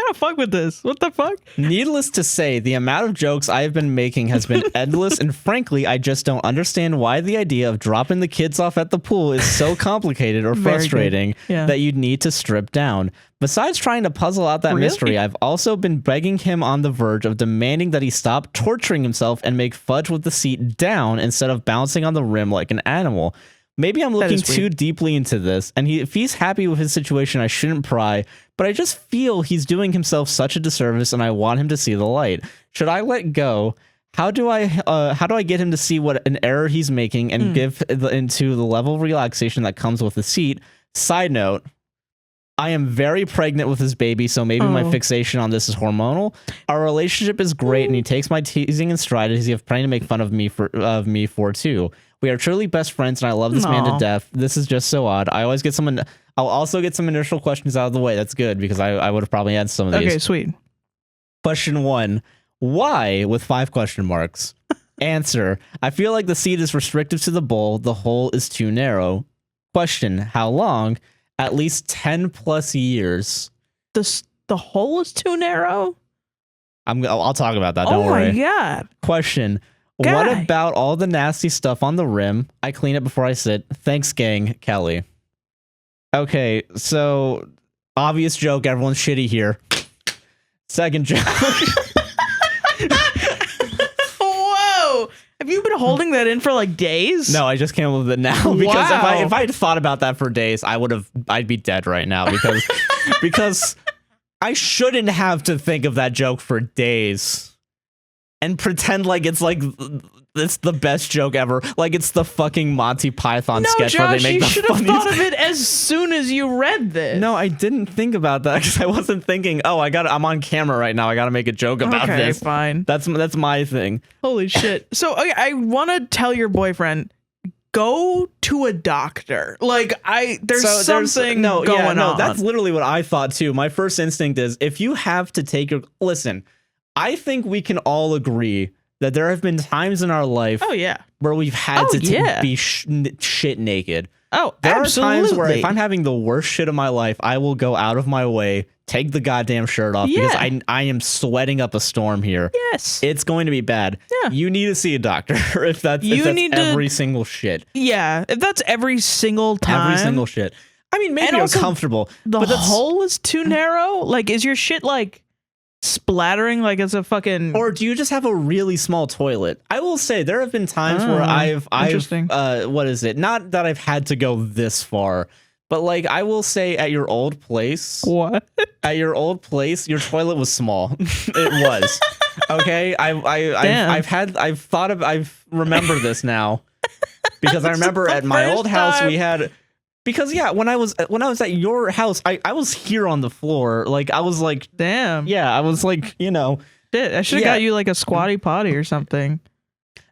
of fuck with this. What the fuck? Needless to say, the amount of jokes I have been making has been endless, and frankly, I just don't understand why the idea of dropping the kids off at the pool is so complicated or Very good. frustrating Yeah. that you'd need to strip down. Besides trying to puzzle out that Really? mystery, I've also been begging him on the verge of demanding that he stop torturing himself and make fudge with the seat down instead of bouncing on the rim like an animal. Maybe I'm looking is too weird. deeply into this, and if he's happy with his situation, I shouldn't pry, but I just feel he's doing himself such a disservice, and I want him to see the light. Should I let go? How do I get him to see what an error he's making and give into the level of relaxation that comes with the seat? Side note, I am very pregnant with his baby, so maybe my fixation on this is hormonal. Our relationship is great, and he takes my teasing in stride as he's trying to make fun of me for too. We are truly best friends, and I love this man to death. This is just so odd. I'll also get some initial questions out of the way. That's good, because I would have probably had some of these. Okay, sweet. Question 1. Why? With 5 question marks. Answer. I feel like the seat is restrictive to the bowl. The hole is too narrow. Question. How long? At least 10 plus years. The hole is too narrow? I'll talk about that. Don't worry. Oh my God. Question. What about all the nasty stuff on the rim? I clean it before I sit. Thanks, gang. Kelly. Okay, so obvious joke. Everyone's shitty here. Second joke. Whoa! Have you been holding that in for like days? No, I just came up with it now because if I had thought about that for days, I'd be dead right now because I shouldn't have to think of that joke for days and pretend like it's the best joke ever, like it's the fucking Monty Python sketch Josh, where they make the you should have thought of it as soon as you read this. No, I didn't think about that because I wasn't thinking, I'm on camera right now, I gotta make a joke about this. Okay, fine. That's my thing. Holy shit. So I want to tell your boyfriend, go to a doctor. Like there's something going on. That's literally what I thought too. My first instinct is if you have to take listen, I think we can all agree that there have been times in our life where we've had to be shit naked. Oh, there absolutely. are times where if I'm having the worst shit of my life, I will go out of my way, take the goddamn shirt off because I am sweating up a storm here. Yes. It's going to be bad. Yeah. You need to see a doctor if that's every single shit. Yeah, if that's every single time. Every single shit. I mean, maybe you're comfortable. The hole is too narrow? Like, is your shit like splattering like it's a fucking, or do you just have a really small toilet? I will say there have been times where I've what is it, not that I've had to go this far, but like I will say at your old place, your toilet was small. It was okay. I've remembered this now because I remember at my old house we had. Because when I was at your house, I was here on the floor. Like I was like, damn. Yeah, I was like, shit, I should have got you like a squatty potty or something.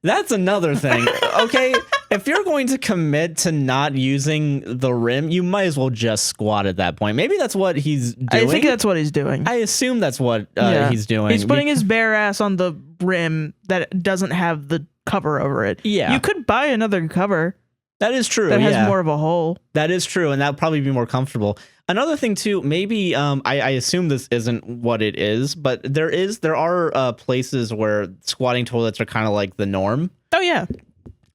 That's another thing. Okay, if you're going to commit to not using the rim, you might as well just squat at that point. Maybe that's what he's doing. I think that's what he's doing. I assume that's what he's doing. He's putting his bare ass on the rim that doesn't have the cover over it. Yeah, you could buy another cover. That is true. That has more of a hole. That is true, and that would probably be more comfortable. Another thing too, maybe I assume this isn't what it is, but there are places where squatting toilets are kind of like the norm. Oh yeah.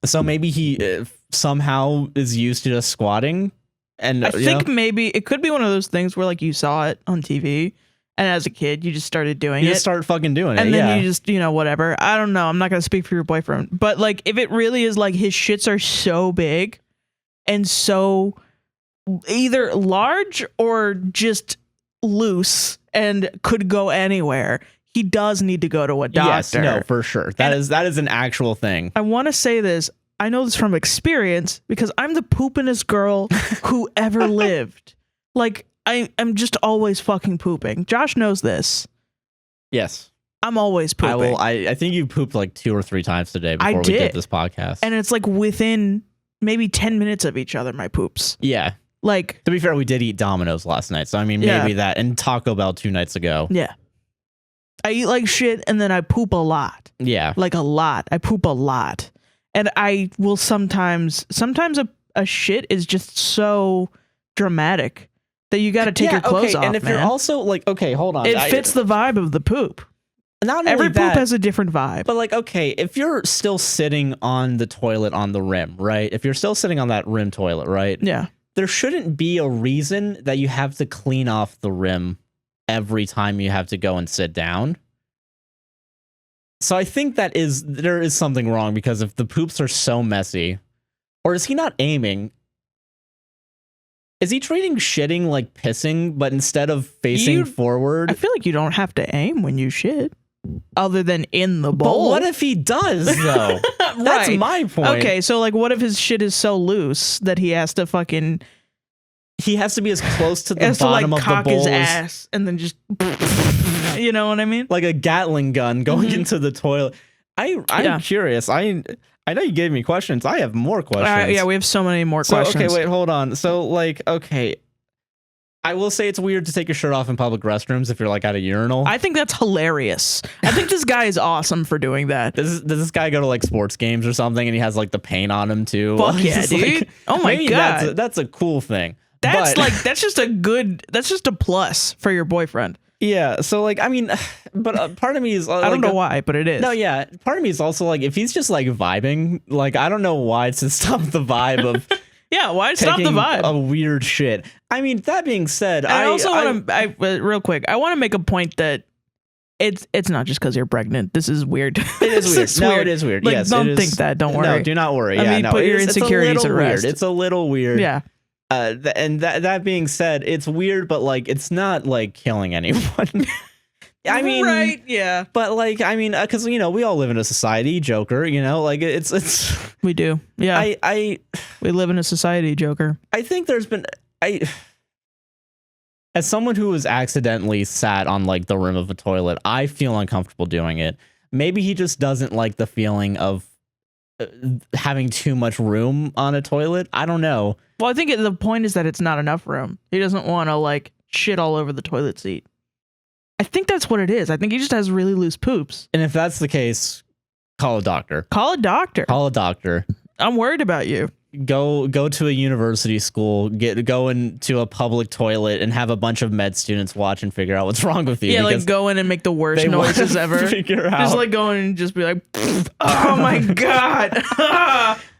So maybe he somehow is used to just squatting, and I think maybe it could be one of those things where like you saw it on TV. And as a kid, you just started doing it. You just start fucking doing it. And then you just, whatever. I don't know. I'm not going to speak for your boyfriend. But like, if it really is like his shits are so big and so either large or just loose and could go anywhere, he does need to go to a doctor. Yes, no, for sure. That is an actual thing. I want to say this. I know this from experience because I'm the poopinest girl who ever lived. Like, I'm just always fucking pooping. Josh knows this. Yes. I'm always pooping. I think you pooped like 2 or 3 times today before we did this podcast. And it's like within maybe 10 minutes of each other, my poops. Yeah. Like, to be fair, we did eat Domino's last night. So I mean, maybe that, and Taco Bell 2 nights ago. Yeah. I eat like shit and then I poop a lot. Yeah. Like a lot. I poop a lot. And I will sometimes a shit is just so dramatic that you got to take your clothes off, and if you're also like, okay, hold on. It fits the vibe of the poop. Not every only that, poop has a different vibe. But like, okay, if you're still sitting on the toilet on the rim, right? If you're still sitting on that rim toilet, right? Yeah. There shouldn't be a reason that you have to clean off the rim every time you have to go and sit down. So I think there is something wrong because if the poops are so messy, Or is he not aiming? Is he treating shitting like pissing, but instead of facing forward? I feel like you don't have to aim when you shit, other than in the bowl. But what if he does, though? That's my point. Okay, so like, what if his shit is so loose that he has to fucking... He has to be as close to the bottom of the bowl his ass and then just... You know what I mean? Like a Gatling gun going into the toilet. I'm curious. I know you gave me questions. I have more questions. Yeah, we have so many more questions. Okay, wait, hold on. So, like, okay. I will say it's weird to take your shirt off in public restrooms if you're, like, at a urinal. I think that's hilarious. I think this guy is awesome for doing that. Does this guy go to, like, sports games or something and he has, like, the paint on him, too? Fuck yeah, dude. Like, oh, my God. That's a cool thing. That's just a plus for your boyfriend. Yeah, so like, I mean, but part of me is I don't know why, but it is. No, yeah, part of me is also like, if he's just like vibing, like, I don't know why to stop the vibe of yeah, why stop the vibe? A weird shit. I mean, that being said, I also want to real quick, I want to make a point that it's not just because you're pregnant. This is weird. It is weird. No, it is weird. Like, yes, don't think that. Don't worry. No, do not worry. I mean, put your insecurities at rest. It's a little weird. Yeah. And that being said, it's weird, but like, it's not like killing anyone. I mean, right? Yeah, but like, I mean, because we all live in a society, Joker. Like it's we do. Yeah, we live in a society, Joker. I think there's been as someone who was accidentally sat on like the rim of a toilet, I feel uncomfortable doing it. Maybe he just doesn't like the feeling of having too much room on a toilet. I don't know. Well, I think the point is that it's not enough room. He doesn't want to like shit all over the toilet seat. I think that's what it is. I think he just has really loose poops. And if that's the case, call a doctor. Call a doctor. Call a doctor. I'm worried about you. Go to a university school, go into a public toilet and have a bunch of med students watch and figure out what's wrong with you. Yeah, like go in and make the worst noises ever. Figure out. Just like go in and just be like, oh my God.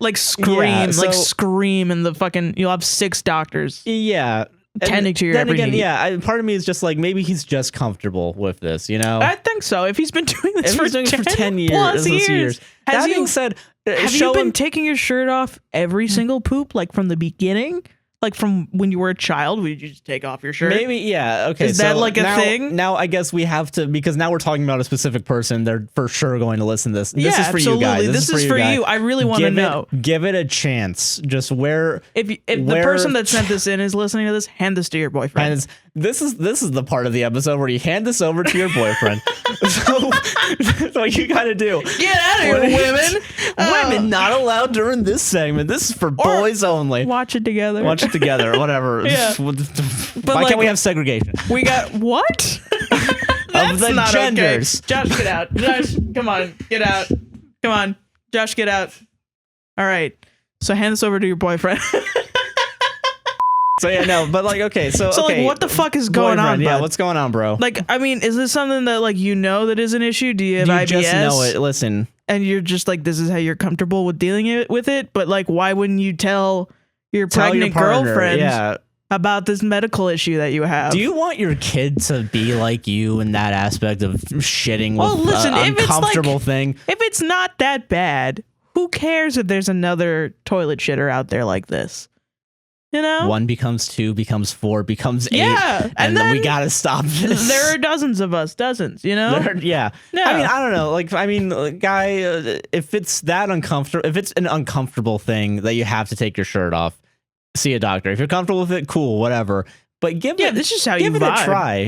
Like scream, yeah, scream in the fucking, you'll have 6 doctors. Yeah. Tending to your every need. Yeah, part of me is just like, maybe he's just comfortable with this, I think so. If he's been doing this for 10 years. That being said, have you been taking your shirt off every single poop, like from the beginning? Like from when you were a child, would you just take off your shirt? Maybe, yeah. Okay. Is that like a thing? Now I guess we have to, because now we're talking about a specific person. They're for sure going to listen to this. This is for you guys. This is for you. I really want to know. Give it a chance. Just if the person that sent this in is listening to this, hand this to your boyfriend. This is the part of the episode where you hand this over to your boyfriend. So that's what you got to do. Get out of here, women. Women not allowed during this segment. This is for boys only. Watch it together. Watch it together. Whatever. Yeah. Why can't we have segregation? We got what? Of the not genders. Okay. Josh, get out. Josh, come on. Get out. Come on. Josh, get out. All right. So hand this over to your boyfriend. So yeah, no, but like, okay, so like, what the fuck is going on? Yeah, what's going on, bro? Like, I mean, is this something that like that is an issue? Do you have IBS? Just know it? Listen, and you're just like, this is how you're comfortable with dealing with it. But like, why wouldn't you tell your pregnant girlfriend about this medical issue that you have? Do you want your kid to be like you in that aspect of shitting with an uncomfortable thing? If it's not that bad, who cares if there's another toilet shitter out there like this? 1 becomes 2, becomes 4, becomes 8. Yeah, and then we gotta stop this. There are dozens of us, Yeah. I mean, I don't know. Like, I mean, guy, if it's that uncomfortable, if it's an uncomfortable thing that you have to take your shirt off, see a doctor. If you're comfortable with it, cool, whatever. But this is how you give it a try.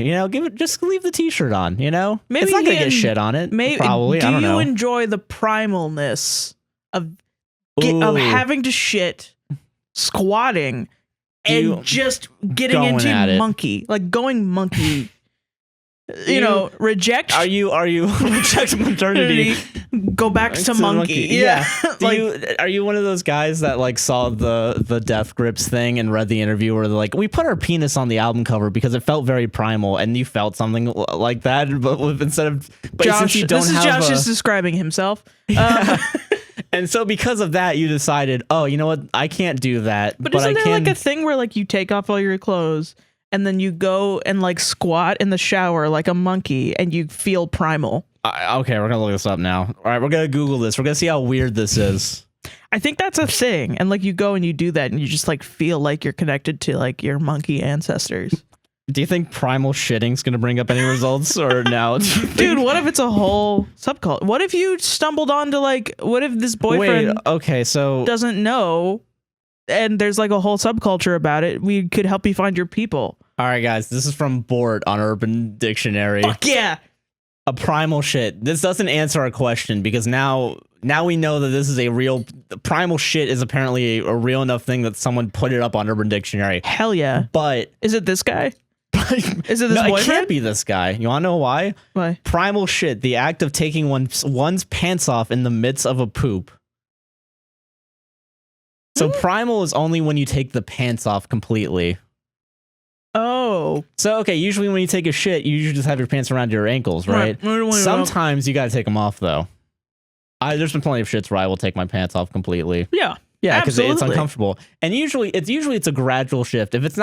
Just leave the t-shirt on. Maybe it's not gonna get shit on it. Maybe probably. Do I don't know. you enjoy the primalness of having to shit, squatting, and just getting into monkey, like going monkey? Reject. Are you reject maternity? Go back to monkey. Yeah. Are you one of those guys that like saw the Death Grips thing and read the interview where they're like, we put our penis on the album cover because it felt very primal, and you felt something like that, but instead of Josh, Josh is describing himself. And so because of that, you decided, oh, you know what? I can't do that. But isn't there like a thing where like you take off all your clothes and then you go and like squat in the shower like a monkey and you feel primal? Okay, we're going to look this up now. All right, we're going to Google this. We're going to see how weird this is. I think that's a thing. And like you go and you do that and you just like feel like you're connected to like your monkey ancestors. Do you think primal shitting's going to bring up any results or no? Dude, what if it's a whole subculture? What if you stumbled onto like, what if this boyfriend Wait, okay, so doesn't know and there's like a whole subculture about it? We could help you find your people. all right, guys, this is from Bort on Urban Dictionary. Fuck yeah. A primal shit. This doesn't answer our question because now we know that this is a real primal shit is apparently a real enough thing that someone put it up on Urban Dictionary. Hell yeah. But Is it this guy? Is it this no, it boyfriend? can't be this guy. You want to know why? Why? Primal shit, the act of taking one's pants off in the midst of a poop. So primal is only when you take the pants off completely. Oh. So, okay, usually when you take a shit, you usually just have your pants around your ankles, right? Sometimes you gotta take them off, though. There's been plenty of shits where I will take my pants off completely. Yeah. Yeah, because it's Absolutely. uncomfortable. And usually it's a gradual shift. If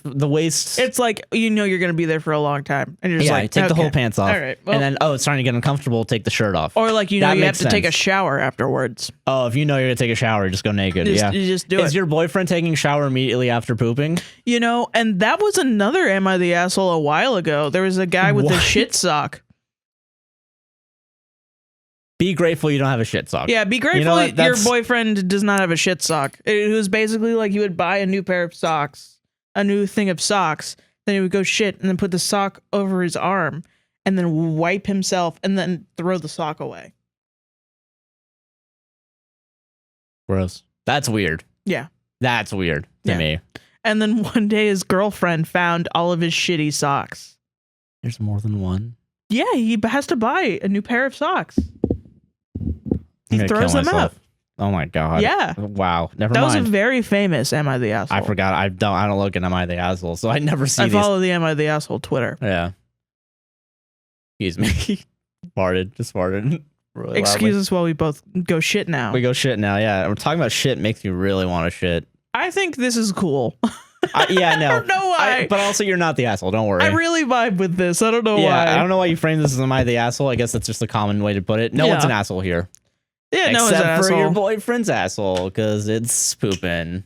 the waist... It's like, you know, you're going to be there for a long time. And you're just like, take the okay. whole pants off. All right. Well, and then, it's starting to get uncomfortable, take the shirt off. or like, you know, That you have makes to take a sense. shower afterwards. Oh, if you know you're going to take a shower, just go naked. You yeah. just do Is it. your boyfriend taking a shower immediately after pooping? You know, and that was another Am I the Asshole a while ago. There was a guy with a What? shit sock. Be grateful you don't have a shit sock. Yeah, be grateful You know what? your That's- boyfriend does not have a shit sock. It was basically like he would buy a new pair of socks, a new thing of socks, then he would go shit and then put the sock over his arm and then wipe himself and then throw the sock away. Gross. That's weird. Yeah. That's weird to Yeah. me. And then one day his girlfriend found all of his shitty socks. There's more than one. Yeah, he has to buy a new pair of socks. I'm He gonna throws kill them myself. out. Oh my god. Yeah. Wow. Never That was mind. a very famous Am I the Asshole? I forgot. I don't look at Am I the Asshole, so I never see I these. follow the Am I the Asshole Twitter. Yeah. Excuse me. Farted. Just farted. Really Excuse loudly. us while we both go shit now. We go shit now. Yeah. We're talking about shit makes me really want to shit. I think this is cool. Yeah, no. I don't know why. But also, you're not the asshole. Don't worry. I really vibe with this. I don't know yeah, why. I don't know why you frame this as am I the asshole. I guess that's just a common way to put it. No Yeah. one's an asshole here. Yeah, no one's an Except for asshole. your boyfriend's asshole, because it's pooping.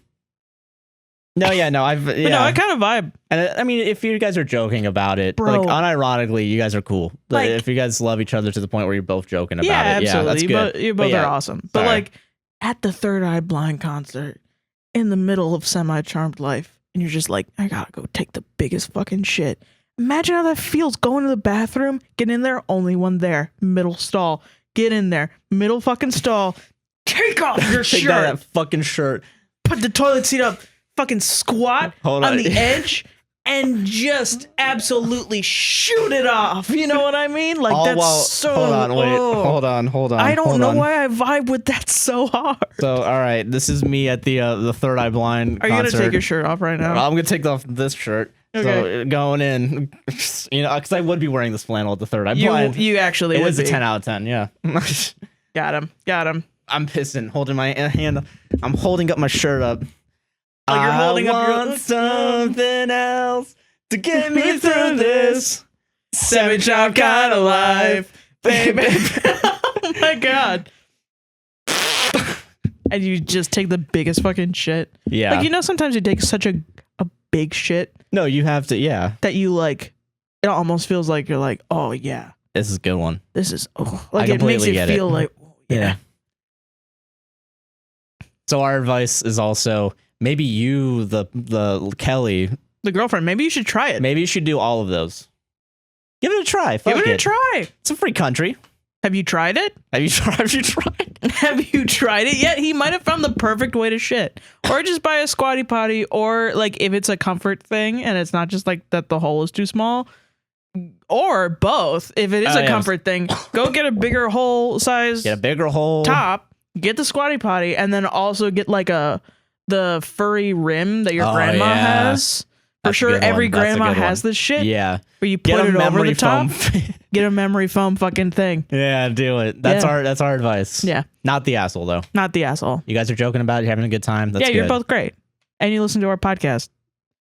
No, yeah, no, But no, I kind of vibe. And I mean, if you guys are joking about it, Bro. like unironically, you guys are cool. Like- If you guys love each other to the point where you're both joking about Yeah, it, yeah, absolutely. that's good. But you both yeah, are awesome. But sorry. like at the Third Eye Blind concert in the middle of Semi Charmed Life, and you're just like, I gotta go take the biggest fucking shit. Imagine how that feels going to the bathroom, get in there, only one there, middle stall. Get in there, middle fucking stall. Take off your Take shirt. that fucking shirt. Put the toilet seat up, fucking squat Hold on on. the edge, and just absolutely shoot it off. You know what I mean? Like that's so. Hold on, wait. oh. Hold on. I don't hold know on. why I vibe with that so hard. So, all right, this is me at the Third Eye Blind Are you concert. gonna take your shirt off right now? I'm gonna take off this shirt. Okay. So going in, you know, because I would be wearing this flannel at the Third Eye Blind. You actually It would is a be. 10 out of 10. Yeah. Got him. I'm pissing, holding my hand. I'm holding up my shirt up. Oh, you're holding up your- I want something else to get me through this semi-child kind of life, baby. Oh my god. And you just take the biggest fucking shit. Yeah. Like, you know, sometimes you take such a big shit No, you have to. Yeah. that you like, it almost feels like you're like, oh yeah, This is a good one. this is, like it makes completely you get it. feel like, oh, yeah. So our advice is also maybe you, the Kelly, The girlfriend, maybe you should try it. maybe you should do all of those. Give it a try. Fuck Give it a try. It's a free country. Have you tried it? Have you tried? Have you tried? Have you tried it yet? He might have found the perfect way to shit. Or just buy a squatty potty, or like if it's a comfort thing and it's not just like that the hole is too small. Or both. If it is Oh, a yeah. comfort thing, go get a bigger hole size Get a bigger hole. top, get the squatty potty, and then also get like the furry rim that your Oh, grandma yeah. has. For That's a sure, good every one. That's a grandma good has one. this shit Yeah. where you Get put a it over memory the top. foam. Get a memory foam fucking thing. Yeah, do it. That's Yeah. our advice. Yeah. Not the asshole though. Not the asshole. You guys are joking about it, you're having a good time. That's yeah, you're good. both great. And you listen to our podcast.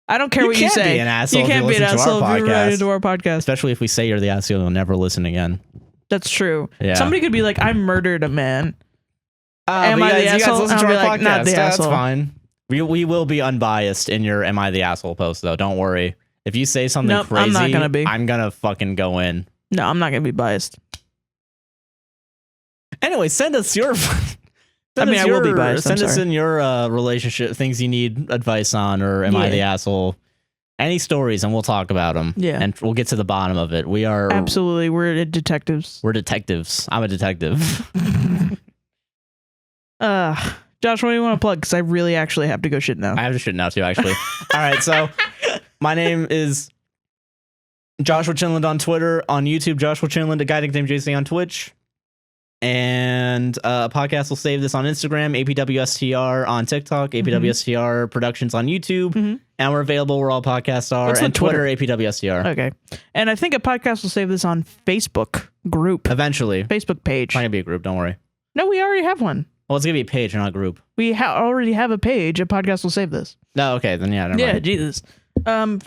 I don't care You what you can't say. be an asshole You if you can't be an listen to our asshole if you're right podcast. into our podcast. Especially if we say you're the asshole, you'll never listen again. That's true. Yeah. Somebody could be like, I murdered a man. Am but I you the guys asshole? listen I'll to be our like, not podcast. the That's asshole. fine. We will be unbiased in your Am I the Asshole post, though. Don't worry. If you say something Nope, crazy, I'm not gonna be. I'm gonna fucking go in. No, I'm not gonna be biased. Anyway, send us your. I will be biased. Send I'm us sorry. in your relationship things you need advice on, or Am I the Asshole? Any stories, and we'll talk about them. Yeah. And we'll get to the bottom of it. We are Absolutely, we're detectives. We're detectives. I'm a detective. Josh, what do you want to plug? Because I really actually have to go shit now. I have to shit now too, actually. All right, so my name is Joshua Chinland on Twitter, on YouTube, Joshua Chinland, a guy named JC on Twitch. And podcast will save this on Instagram, APWSTR on TikTok, APWSTR Productions on YouTube, and we're available where all podcasts are. What's the and Twitter, APWSTR. Okay. And I think a podcast will save this on Facebook group. Eventually. Facebook page. It's not going to be a group, don't worry. No, we already have one. Well, it's going to be a page, not a group. We already have a page. A podcast will save this. No, okay, then yeah, never Yeah, mind. Jesus. You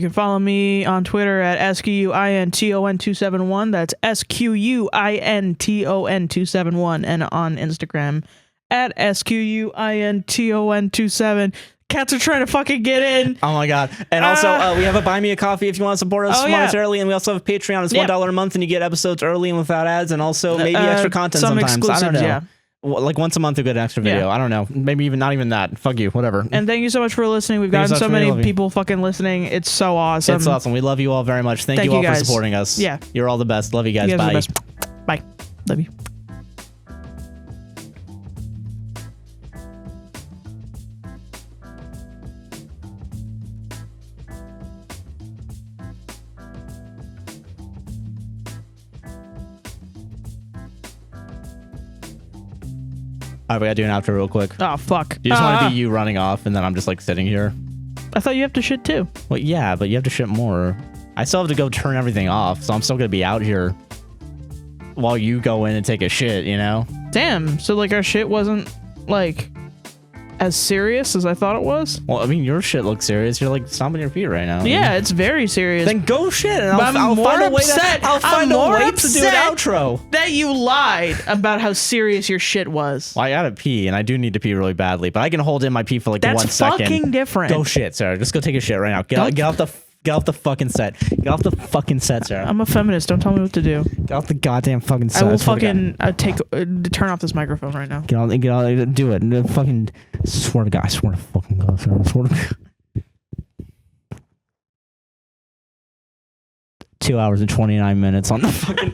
can follow me on Twitter at SQUINTON271. That's SQUINTON271. And on Instagram at SQUINTON27. Cats are trying to fucking get in. Oh my god. And also, we have a Buy Me a Coffee if you want to support us months early, and we also have a Patreon. It's $1 a month, and you get episodes early and without ads, and also maybe extra content some sometimes. I don't exclusives, know. yeah. Like once a month, we get an extra video. Yeah. I don't know. Maybe even not even that. Fuck you. Whatever. And thank you so much for listening. We've gotten so many people fucking listening. It's so awesome. It's awesome. We love you all very much. Thank you all for guys. supporting us. Yeah. You're all the best. Love you guys. You guys are Bye. the best. Bye. Love you. All right, we gotta do an outro real quick. Oh, fuck. You just want to be you running off, and then I'm just like sitting here. I thought you have to shit too. Well, yeah, but you have to shit more. I still have to go turn everything off, so I'm still gonna be out here while you go in and take a shit, you know? Damn. So, like, our shit wasn't, like, as serious as I thought it was? Well, I mean, your shit looks serious. You're like stomping your feet right now. Yeah, it's very serious. Then go shit, and But I'll I'm find a more way to. upset. I'll find I'm a more way to do an upset. outro. that you lied about how serious your shit was. Well, I gotta pee, and I do need to pee really badly, but I can hold in my pee for like That's 1 second. fucking different. Go shit, Sarah. Just go take a shit right now. Get off the fucking set. Get off the fucking set, Sarah. I'm a feminist. Don't tell me what to do. Get off the goddamn fucking set. I will swear to fucking turn off this microphone right now. God. Get on, do it. Fucking swear to God. I swear to fucking God. Sarah. I swear to God. 2 hours and 29 minutes on the fucking.